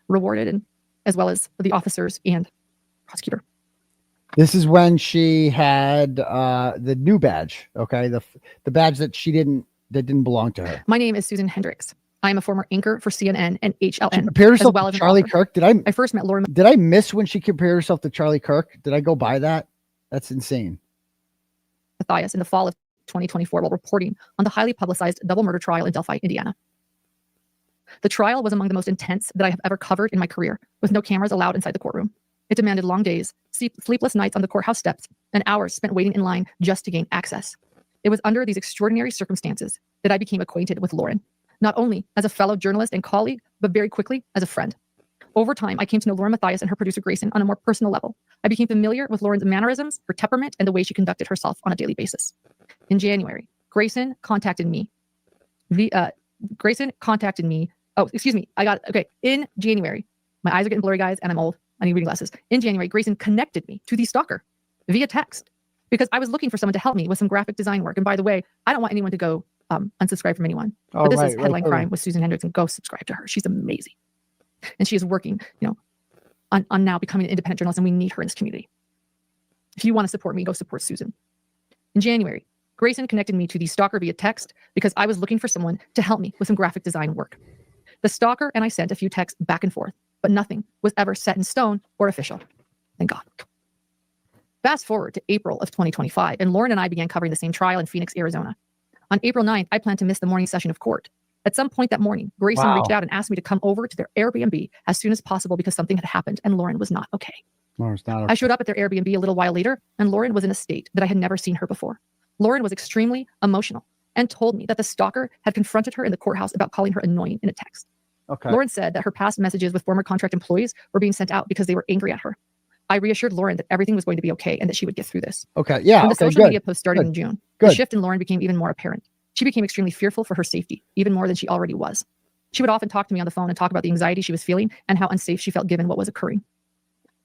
rewarded, and as well as the officers and prosecutor. This is when she had the new badge. Okay, the badge that didn't belong to her. My name is Susan Hendricks. I am a former anchor for CNN and HLN. She compared herself as well to as Charlie Kirk. I first met Lauren. Did I miss when she compared herself to Charlie Kirk? Did I go by that? That's insane. Matthias in the fall of 2024 while reporting on the highly publicized double murder trial in Delphi, Indiana. The trial was among the most intense that I have ever covered in my career, with no cameras allowed inside the courtroom. It demanded long days, sleepless nights on the courthouse steps, and hours spent waiting in line just to gain access. It was under these extraordinary circumstances that I became acquainted with Lauren, not only as a fellow journalist and colleague, but very quickly as a friend. Over time, I came to know Lauren Matthias and her producer Grayson on a more personal level. I became familiar with Lauren's mannerisms, her temperament, and the way she conducted herself on a daily basis. In January, Grayson contacted me. In January, my eyes are getting blurry, guys, and I'm old. I need reading glasses. In January, Grayson connected me to the stalker via text because I was looking for someone to help me with some graphic design work. And by the way, I don't want anyone to go unsubscribe from anyone. Oh, But this right, is Headline right. Crime with Susan Hendrickson. Go subscribe to her. She's amazing. And she is working, on now becoming an independent journalist, and we need her in this community. If you want to support me, go support Susan. In January, Grayson connected me to the stalker via text because I was looking for someone to help me with some graphic design work. The stalker and I sent a few texts back and forth, but nothing was ever set in stone or official. Thank God. Fast forward to April of 2025, and Lauren and I began covering the same trial in Phoenix, Arizona. On April 9th, I planned to miss the morning session of court. At some point that morning, Grayson reached out and asked me to come over to their Airbnb as soon as possible because something had happened and Lauren was not okay. Lauren's not okay. I showed up at their Airbnb a little while later, and Lauren was in a state that I had never seen her before. Lauren was extremely emotional and told me that the stalker had confronted her in the courthouse about calling her annoying in a text. Okay. Lauren said that her past messages with former contract employees were being sent out because they were angry at her. I reassured Lauren that everything was going to be okay and that she would get through this. Okay. Yeah. When the Okay. social media post started in June, Good. the shift in Lauren became even more apparent. She became extremely fearful for her safety, even more than she already was. She would often talk to me on the phone and talk about the anxiety she was feeling and how unsafe she felt given what was occurring.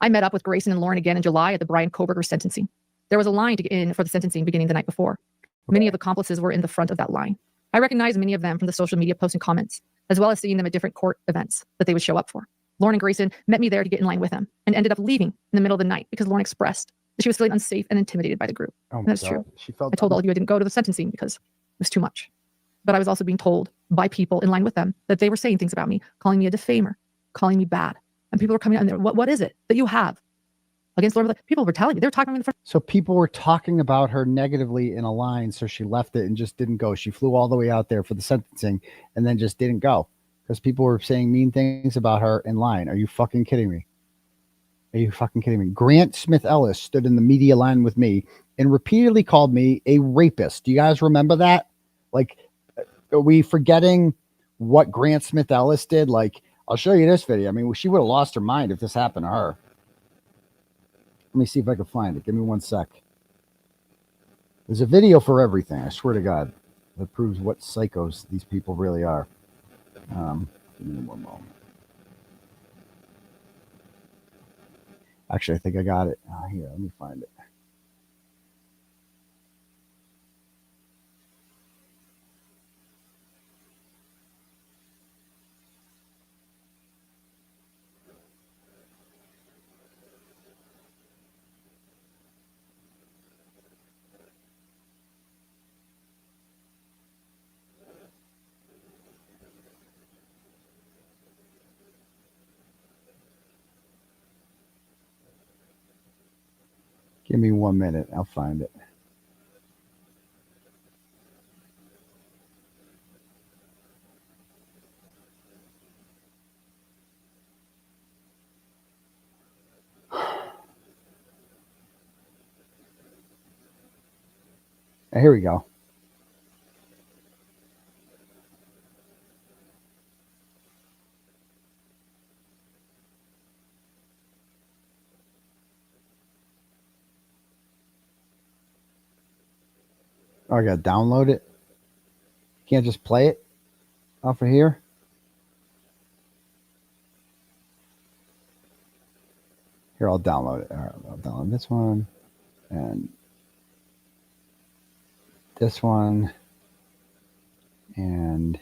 I met up with Grayson and Lauren again in July at the Brian Kohberger sentencing. There was a line to get in for the sentencing beginning the night before. Many of the accomplices were in the front of that line. I recognized many of them from the social media posts and comments, as well as seeing them at different court events that they would show up for. Lauren and Grayson met me there to get in line with them and ended up leaving in the middle of the night because Lauren expressed that she was feeling unsafe and intimidated by the group. And that's true. I told all of you I didn't go to the sentencing because it was too much. But I was also being told by people in line with them that they were saying things about me, calling me a defamer, calling me bad. And people were coming out and they're, what is it that you have against Lauren? People were telling me, they were talking to me in the front. So people were talking about her negatively in a line, so she left it and just didn't go. She flew all the way out there for the sentencing and then just didn't go because people were saying mean things about her in line. Are you fucking kidding me? Are you fucking kidding me? Grant Smith Ellis stood in the media line with me and repeatedly called me a rapist. Do you guys remember that? Like, are we forgetting what Grant Smith Ellis did? Like, I'll show you this video. I mean, she would have lost her mind if this happened to her. Let me see if I can find it. Give me 1 sec. There's a video for everything. I swear to God, that proves what psychos these people really are. Give me 1 moment. Actually, I think I got it. Here, let me find it. Give me 1 minute. I'll find it. Here we go. Oh, I gotta download it. Can't just play it off of here. Here, I'll download it. All right, I'll download this one and this one and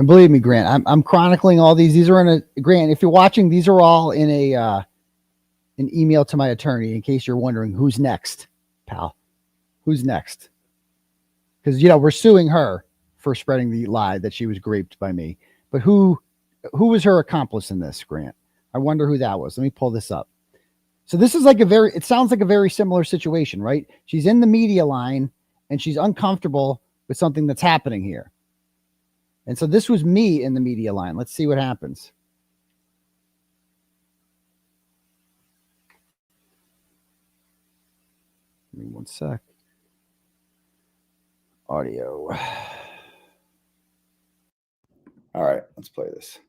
believe me, Grant, I'm chronicling all these. These are in a Grant. If you're watching, these are all in a an email to my attorney in case you're wondering who's next, pal. Who's next? Because we're suing her for spreading the lie that she was raped by me. But who was her accomplice in this, Grant? I wonder who that was. Let me pull this up. So this is it sounds like a very similar situation, right? She's in the media line and she's uncomfortable with something that's happening here. And so this was me in the media line. Let's see what happens. Give me 1 sec. Audio. All right, let's play this.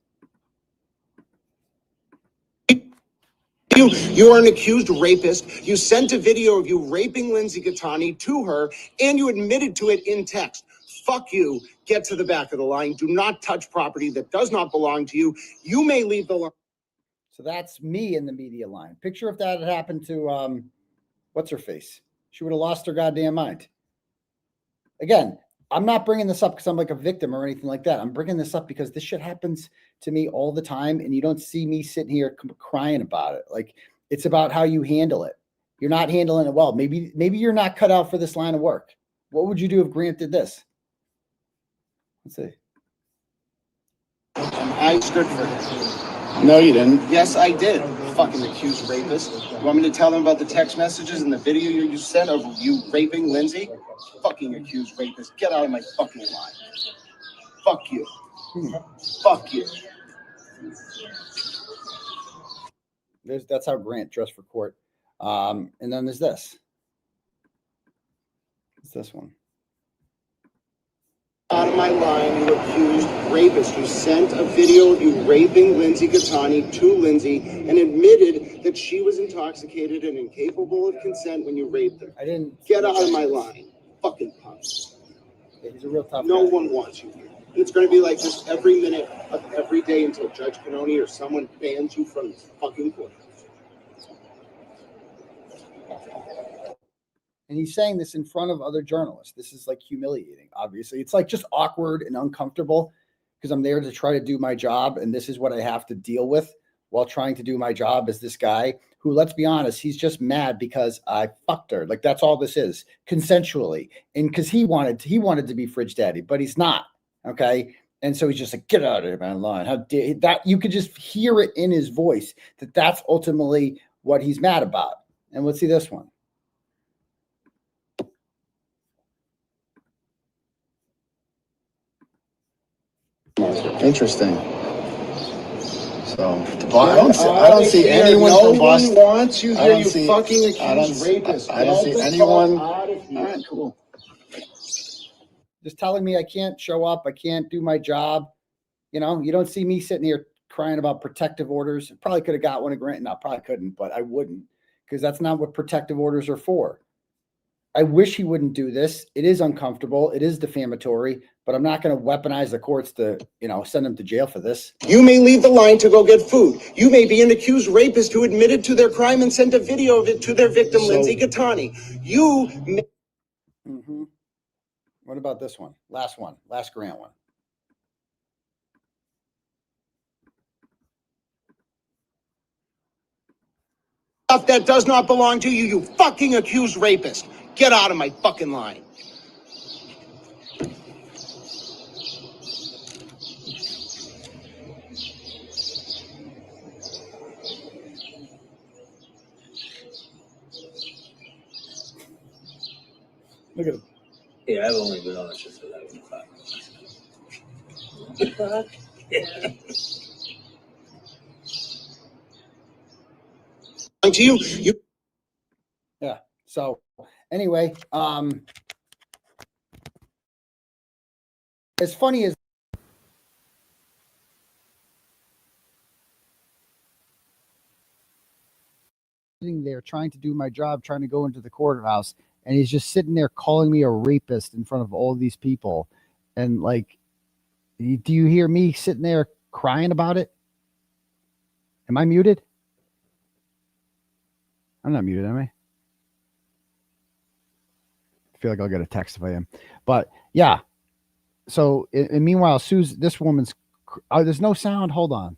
You are an accused rapist. You sent a video of you raping 𝗫𝗏𝗄𝗃 Kearney to her, and you admitted to it in text. Fuck you. Get to the back of the line. Do not touch property that does not belong to you. You may leave the line. So that's me in the media line. Picture if that had happened to what's her face? She would have lost her goddamn mind. Again, I'm not bringing this up because I'm like a victim or anything like that. I'm bringing this up because this shit happens to me all the time, and you don't see me sitting here crying about it. Like, it's about how you handle it. You're not handling it well. Maybe you're not cut out for this line of work. What would you do if Grant did this? Let's see. And I stood for him. No, you didn't. Yes, I did. Fucking accused rapist. You want me to tell them about the text messages and the video you sent of you raping Lindsay? Fucking accused rapist. Get out of my fucking line. Fuck you. Fuck you. That's how Grant dressed for court. And then there's this. It's this one. Out of my line, you accused rapist. You sent a video of you raping 𝗬𝗂𝗃𝗃 𝗃𝗃 to Lindsay and admitted that she was intoxicated and incapable of consent when you raped her. I didn't. Get out of my line. Fucking punk. He's a real tough No guy. one wants you here. And it's going to be like this every minute of every day until Judge Kearney or someone bans you from this fucking courthouse. And he's saying this in front of other journalists. This is like humiliating, obviously. It's like just awkward and uncomfortable because I'm there to try to do my job. And this is what I have to deal with while trying to do my job as this guy who, let's be honest, he's just mad because I fucked her. Like, that's all this is, consensually. And because he wanted to be fridge daddy, but he's not. Okay. And so he's just like, get out of my line. How dare that? You could just hear it in his voice that that's ultimately what he's mad about. And let's see this one. Interesting. So, I don't see anyone from Boston. No one wants you here, you fucking accused rapist. I don't see anyone. All right, cool. Just telling me I can't show up, I can't do my job. You know, you don't see me sitting here crying about protective orders. Probably could have got one of Grant. No, probably couldn't, but I wouldn't, because that's not what protective orders are for. I wish he wouldn't do this. It is uncomfortable. It is defamatory, but I'm not going to weaponize the courts to, send him to jail for this. You may leave the line to go get food. You may be an accused rapist who admitted to their crime and sent a video of it to their victim, 𝗬𝗃𝗃𝗃 𝗃𝗃. You may... What about this one? Last Grant one. Stuff that does not belong to you, you fucking accused rapist. Get out of my fucking line. Look at him. Yeah, I've only been on it since 11:05. To you. Yeah. So anyway, as funny as sitting there trying to do my job, trying to go into the courthouse, and he's just sitting there calling me a rapist in front of all these people. And like, do you hear me sitting there crying about it? Am I muted? I'm not muted, am I? I feel like I'll get a text if I am. But yeah. So, and meanwhile, this woman's, there's no sound. Hold on.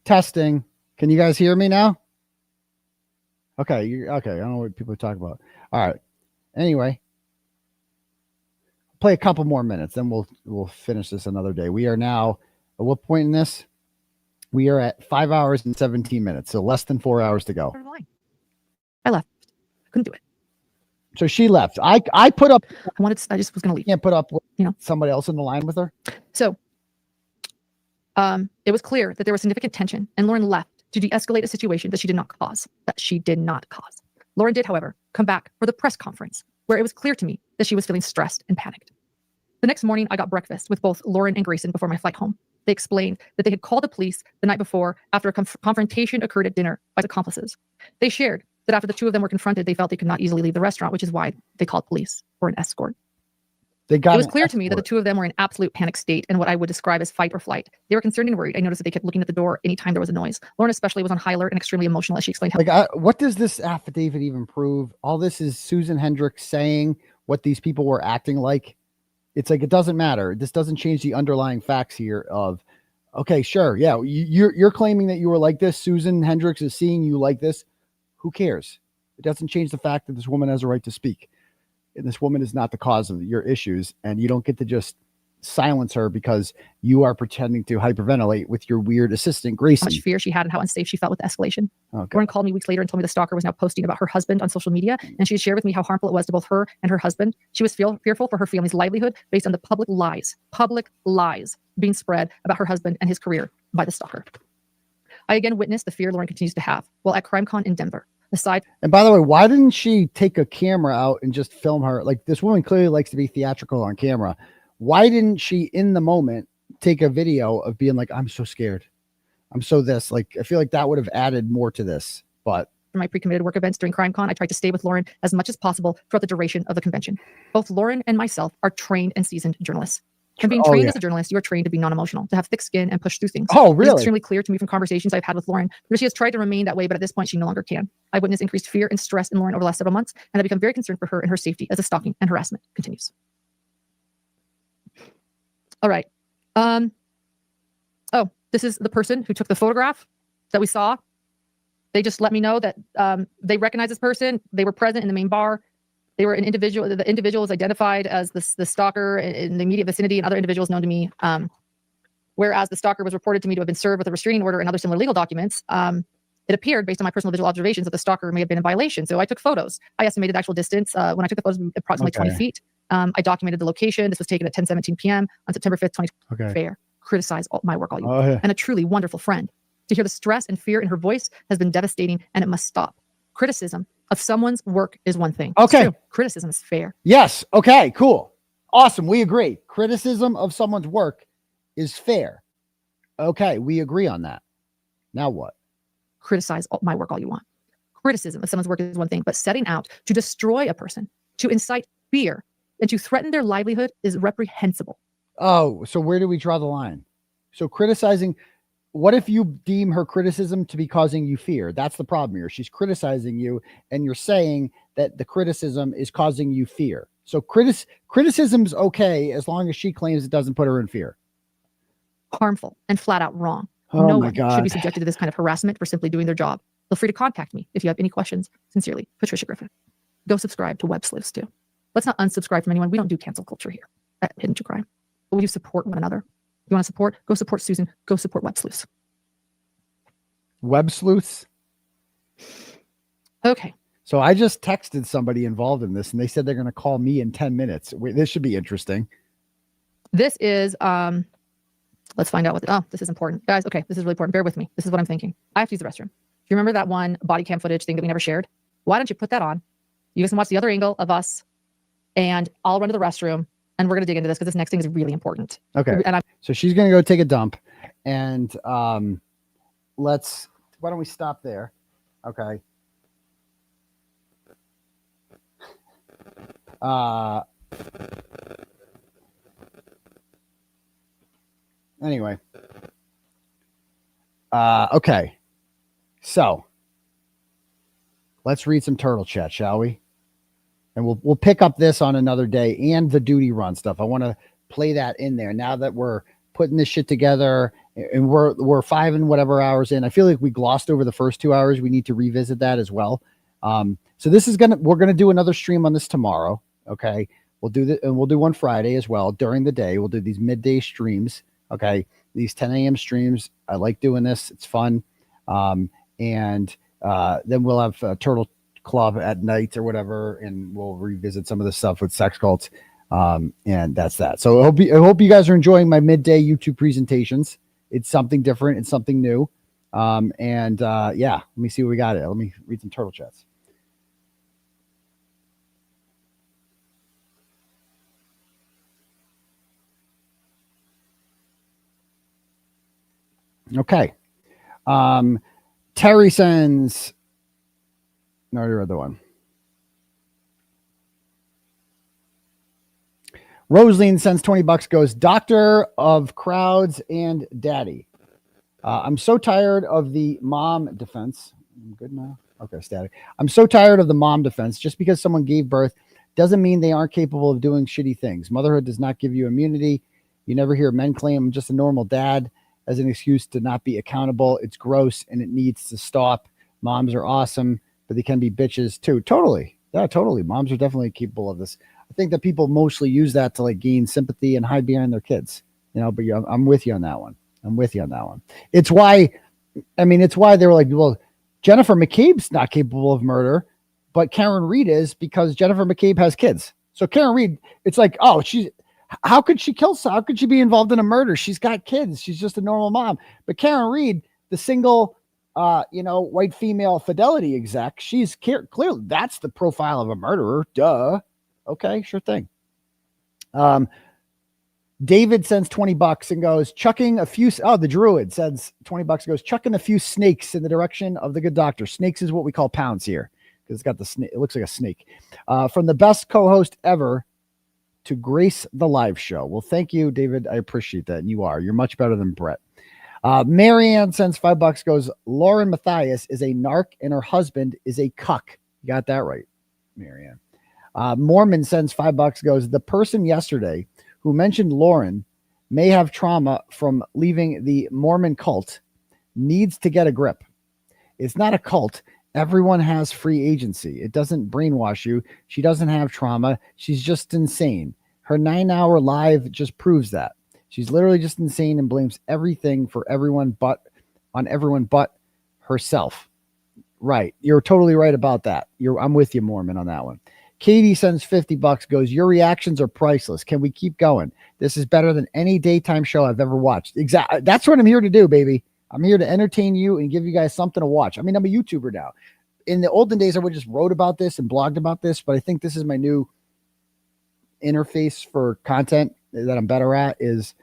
Testing. Can you guys hear me now? Okay. Okay. I don't know what people are talking about. All right. Anyway, play a couple more minutes, then we'll finish this another day. We are now at what point in this? We are at 5 hours and 17 minutes, so less than 4 hours to go. I left. I couldn't do it. So she left. I put up. I just was going to leave. Can't put up with, somebody else in the line with her. So, it was clear that there was significant tension, and Lauren left to de-escalate a situation that she did not cause. Lauren did, however, come back for the press conference, where it was clear to me that she was feeling stressed and panicked. The next morning, I got breakfast with both Lauren and Grayson before my flight home. They explained that they had called the police the night before after a confrontation occurred at dinner by accomplices. They shared that after the two of them were confronted, they felt they could not easily leave the restaurant, which is why they called police for an escort. It was clear to me that the two of them were in absolute panic state and what I would describe as fight or flight. They were concerned and worried. I noticed that they kept looking at the door anytime there was a noise. Lauren especially was on high alert and extremely emotional as she explained how— what does this affidavit even prove? All this is Susan Hendricks saying what these people were acting like. It's like, it doesn't matter. This doesn't change the underlying facts here of, okay, sure, yeah, you're claiming that you were like this. Susan Hendricks is seeing you like this. Who cares? It doesn't change the fact that this woman has a right to speak. And this woman is not the cause of your issues, and you don't get to just silence her because you are pretending to hyperventilate with your weird assistant, Gracie. How much fear she had and how unsafe she felt with the escalation. Lauren called me weeks later and told me the stalker was now posting about her husband on social media, and she shared with me how harmful it was to both her and her husband. She was fearful for her family's livelihood based on the public lies being spread about her husband and his career by the stalker. I again witnessed the fear Lauren continues to have while at CrimeCon in Denver. And by the way, why didn't she take a camera out and just film her? Like, this woman clearly likes to be theatrical on camera. Why didn't she, in the moment, take a video of being like, I'm so scared, I'm so this? Like, I feel like that would have added more to this. But for my pre-committed work events during CrimeCon, I tried to stay with Lauren as much as possible throughout the duration of the convention. Both Lauren and myself are trained and seasoned journalists. And being trained as a journalist, you are trained to be non-emotional, to have thick skin and push through things. Oh, really? It's extremely clear to me from conversations I've had with Lauren that she has tried to remain that way, but at this point, she no longer can. I witnessed increased fear and stress in Lauren over the last several months, and I've become very concerned for her and her safety as the stalking and harassment continues. All right. Oh, this is the person who took the photograph that we saw. They just let me know that they recognize this person. They were present in the main bar. They were an individual. The individual was identified as the stalker in the immediate vicinity, and other individuals known to me. Whereas the stalker was reported to me to have been served with a restraining order and other similar legal documents. It appeared, based on my personal visual observations, that the stalker may have been in violation. So I took photos. I estimated the actual distance. When I took the photos, approximately 20 feet. I documented the location. This was taken at 10:17 p.m. on September 5th, 2020. Fair. Criticize my work all you want. And a truly wonderful friend. To hear the stress and fear in her voice has been devastating, and it must stop. Criticism of someone's work is one thing. Okay. Criticism is fair. Yes. Okay, cool. Awesome. We agree. Criticism of someone's work is fair. Okay, we agree on that. Now what? Criticize my work all you want. Criticism of someone's work is one thing, but setting out to destroy a person, to incite fear, and to threaten their livelihood is reprehensible. Oh, so where do we draw the line? So criticizing, what if you deem her criticism to be causing you fear? That's the problem here. She's criticizing you, and you're saying that the criticism is causing you fear. So criticism's okay as long as she claims it doesn't put her in fear. Harmful and flat out wrong. Oh no my one God. should be subjected to this kind of harassment for simply doing their job. Feel free to contact me if you have any questions. Sincerely, Patricia Griffin. Go subscribe to Web Sleuths too. Let's not unsubscribe from anyone. We don't do cancel culture here at Hidden True Crime. But we do support one another. You want to support? Go support Susan. Go support Web Sleuths. Web Sleuths? Okay. So I just texted somebody involved in this, and they said they're going to call me in 10 minutes. Wait, this should be interesting. This is, let's find out what, this is important. Guys, okay, this is really important. Bear with me. This is what I'm thinking. I have to use the restroom. Do you remember that one body cam footage thing that we never shared? Why don't you put that on? You guys can watch the other angle of us, and I'll run to the restroom, and we're going to dig into this because this next thing is really important. Okay. And So she's going to go take a dump, and why don't we stop there? Okay. Anyway. Okay. So let's read some turtle chat, shall we? And we'll pick up this on another day, and the duty run stuff. I want to play that in there now that we're putting this shit together, and we're 5 and whatever hours in. I feel like we glossed over the first 2 hours. We need to revisit that as well. So this is we're gonna do another stream on this tomorrow. Okay, we'll do that, and we'll do one Friday as well during the day. We'll do these midday streams. Okay, these 10 a.m. streams. I like doing this. It's fun. And then we'll have Turtle Club at night or whatever, and we'll revisit some of the stuff with sex cults. And that's that. So I hope you guys are enjoying my midday YouTube presentations. It's something different. It's something new. Yeah, let me see what we got. Let me read some turtle chats. Okay. Terry sends, no, your other one. Rosaline sends $20, goes, doctor of crowds and daddy. I'm so tired of the mom defense. I'm good now. Okay, static. I'm so tired of the mom defense. Just because someone gave birth doesn't mean they aren't capable of doing shitty things. Motherhood does not give you immunity. You never hear men claim I'm just a normal dad as an excuse to not be accountable. It's gross and it needs to stop. Moms are awesome, but they can be bitches too. Totally. Yeah, totally. Moms are definitely capable of this. I think that people mostly use that to like gain sympathy and hide behind their kids, you know, but I'm with you on that one. I'm with you on that one. It's why they were like, well, Jennifer McCabe's not capable of murder, but Karen Reed is, because Jennifer McCabe has kids. So Karen Reed, it's like, oh, how could she kill? How could she be involved in a murder? She's got kids. She's just a normal mom. But Karen Reed, the single, white female fidelity exec, she's clearly, that's the profile of a murderer. Duh. Okay, sure thing. David sends $20 and goes, chucking a few. Oh, the druid sends $20 and goes, chucking a few snakes in the direction of the good doctor. Snakes is what we call pounds here, because it's got the snake. It looks like a snake. From the best co-host ever to grace the live show. Well, thank you, David. I appreciate that. And you're much better than Brett. Marianne sends $5, goes, Lauren Matthias is a narc and her husband is a cuck. You got that right, Marianne. Mormon sends $5, goes, the person yesterday who mentioned Lauren may have trauma from leaving the Mormon cult needs to get a grip. It's not a cult. Everyone has free agency. It doesn't brainwash you. She doesn't have trauma. She's just insane. Her 9-hour live just proves that. She's literally just insane and blames everything for everyone but herself. Right. You're totally right about that. I'm with you, Mormon, on that one. Katie sends $50, goes, your reactions are priceless. Can we keep going? This is better than any daytime show I've ever watched. Exactly. That's what I'm here to do, baby. I'm here to entertain you and give you guys something to watch. I mean, I'm a YouTuber now. In the olden days, I would just wrote about this and blogged about this, but I think this is my new interface for content that I'm better at is,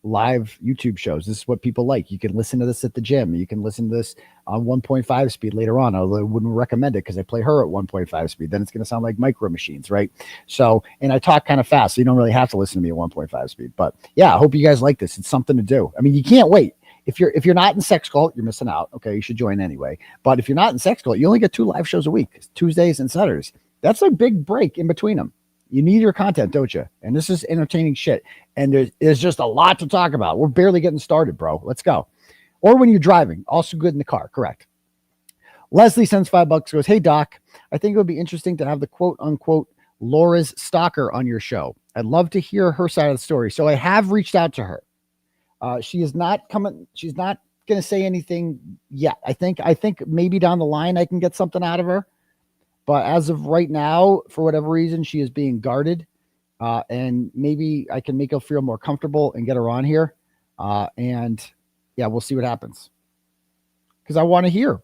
live YouTube shows. This is what people like. You can listen to this at the gym. You can listen to this on 1.5 speed later on, although I wouldn't recommend it because I play her at 1.5 speed. Then it's going to sound like Micro Machines, right? So, and I talk kind of fast, so you don't really have to listen to me at 1.5 speed. But yeah, I hope you guys like this. It's something to do. I mean, you can't wait. If you're not in Sex Cult, you're missing out. Okay, you should join anyway. But if you're not in Sex Cult, you only get 2 live shows a week, Tuesdays and Saturdays. That's a big break in between them. You need your content, don't you? And this is entertaining shit. And there's just a lot to talk about. We're barely getting started, bro. Let's go. Or when you're driving, also good in the car. Correct. Leslie sends $5, goes, hey, Doc, I think it would be interesting to have the quote unquote Laura's stalker on your show. I'd love to hear her side of the story. So I have reached out to her. She is not coming. She's not going to say anything yet. I think maybe down the line I can get something out of her. But as of right now, for whatever reason, she is being guarded. And maybe I can make her feel more comfortable and get her on here. And yeah, we'll see what happens. Because I want to hear.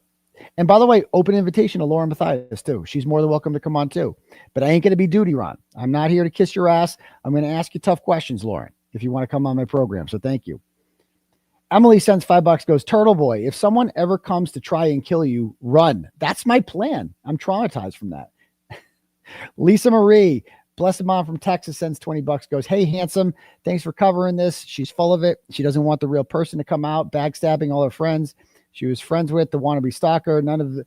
And by the way, open invitation to Lauren Matthias too. She's more than welcome to come on too. But I ain't going to be duty, Ron. I'm not here to kiss your ass. I'm going to ask you tough questions, Lauren, if you want to come on my program. So thank you. Emily sends $5, goes, Turtleboy, if someone ever comes to try and kill you, run. That's my plan. I'm traumatized from that. Lisa Marie, blessed mom from Texas, sends $20, goes, hey, handsome, thanks for covering this. She's full of it. She doesn't want the real person to come out, backstabbing all her friends she was friends with, the wannabe stalker. None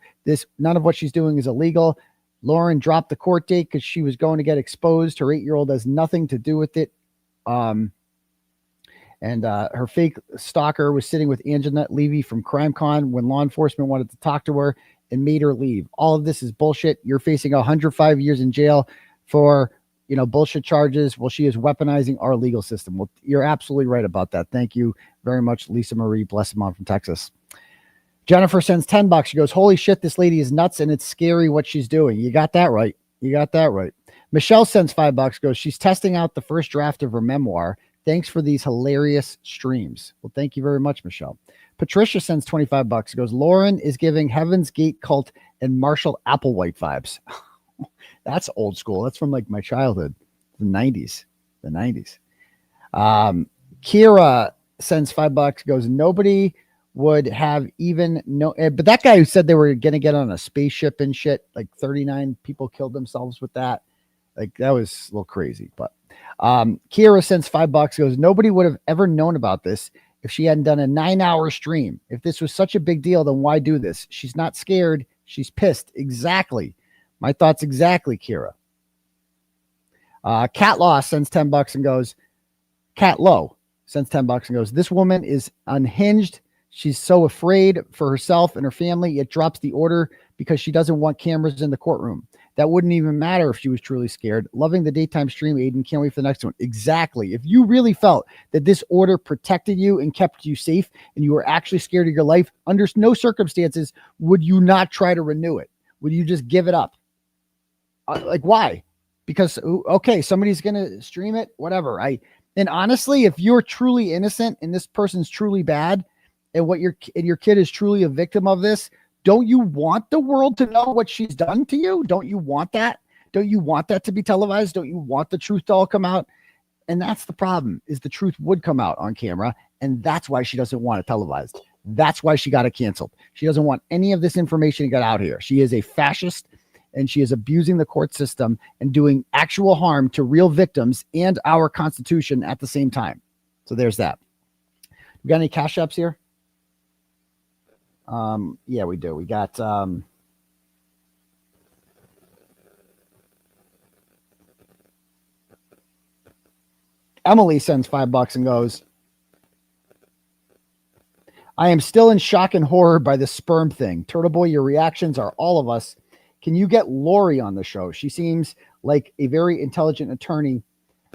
of what she's doing is illegal. Lauren dropped the court date because she was going to get exposed. Her 8-year-old has nothing to do with it. And her fake stalker was sitting with Anjanette Levy from CrimeCon when law enforcement wanted to talk to her and made her leave. All of this is bullshit. You're facing 105 years in jail for, bullshit charges. Well, she is weaponizing our legal system. Well, you're absolutely right about that. Thank you very much, Lisa Marie, blessed mom from Texas. Jennifer sends $10. She goes, holy shit, this lady is nuts and it's scary what she's doing. You got that right. Michelle sends $5, goes, she's testing out the first draft of her memoir. Thanks for these hilarious streams. Well, thank you very much, Michelle. Patricia sends $25, goes, Lauren is giving Heaven's Gate cult and Marshall Applewhite vibes. That's old school. That's from like my childhood, the 90s. Kira sends $5, goes, nobody would have even no, but that guy who said they were going to get on a spaceship and shit, like 39 people killed themselves with that. Like that was a little crazy, but Kira sends $5, goes, nobody would have ever known about this if she hadn't done a 9-hour stream. If this was such a big deal, then why do this? She's not scared. She's pissed. Exactly. My thoughts exactly, Kira. Cat Law sends $10 and goes, Cat Low sends $10 and goes, this woman is unhinged. She's so afraid for herself and her family, it drops the order because she doesn't want cameras in the courtroom. That wouldn't even matter if she was truly scared. Loving the daytime stream, Aidan. Can't wait for the next one. Exactly. If you really felt that this order protected you and kept you safe and you were actually scared of your life, under no circumstances would you not try to renew it. Would you just give it up? Like, why? Because, okay, somebody's going to stream it, whatever. And honestly, if you're truly innocent and this person's truly bad, and your kid is truly a victim of this, don't you want the world to know what she's done to you? Don't you want that? Don't you want that to be televised? Don't you want the truth to all come out? And that's the problem, is the truth would come out on camera, and that's why she doesn't want it televised. That's why she got it canceled. She doesn't want any of this information to get out here. She is a fascist, and she is abusing the court system and doing actual harm to real victims and our Constitution at the same time. So there's that. We got any cash apps here? Yeah, we do. We got Emily sends $5 and goes, I am still in shock and horror by the sperm thing. Turtleboy, your reactions are all of us. Can you get Lori on the show? She seems like a very intelligent attorney.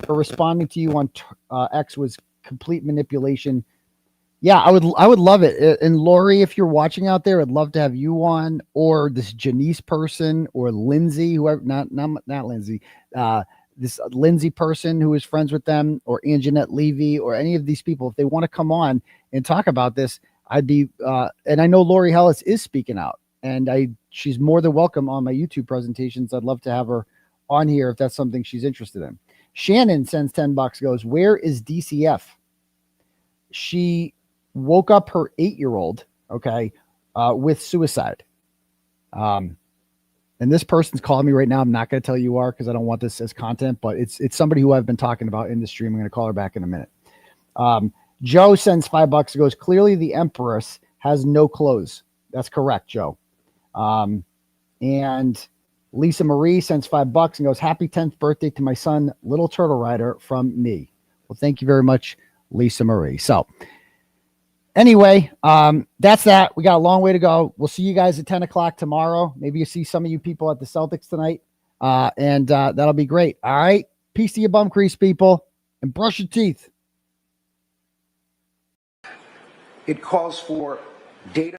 Her responding to you on X was complete manipulation. Yeah, I would love it. And Lori, if you're watching out there, I'd love to have you on, or this Janice person, or Lindsay, whoever, not Lindsay, this Lindsay person who is friends with them, or Anjanette Levy, or any of these people. If they want to come on and talk about this, I'd be, and I know Lori Hellis is speaking out, and she's more than welcome on my YouTube presentations. I'd love to have her on here if that's something she's interested in. Shannon sends $10, goes, where is DCF? She woke up her 8-year-old, okay, with suicide. And this person's calling me right now. I'm not going to tell you who are, because I don't want this as content, but it's somebody who I've been talking about in the stream. I'm going to call her back in a minute. Joe sends $5, goes, clearly the Empress has no clothes. That's correct, Joe. And Lisa Marie sends $5 and goes, happy 10th birthday to my son, Little Turtle Rider, from me. Well, thank you very much, Lisa Marie. So anyway, that's that. We got a long way to go. We'll see you guys at 10 o'clock tomorrow. Maybe you see some of you people at the Celtics tonight. And that'll be great. All right. Peace to your bum crease, people, and brush your teeth. It calls for data.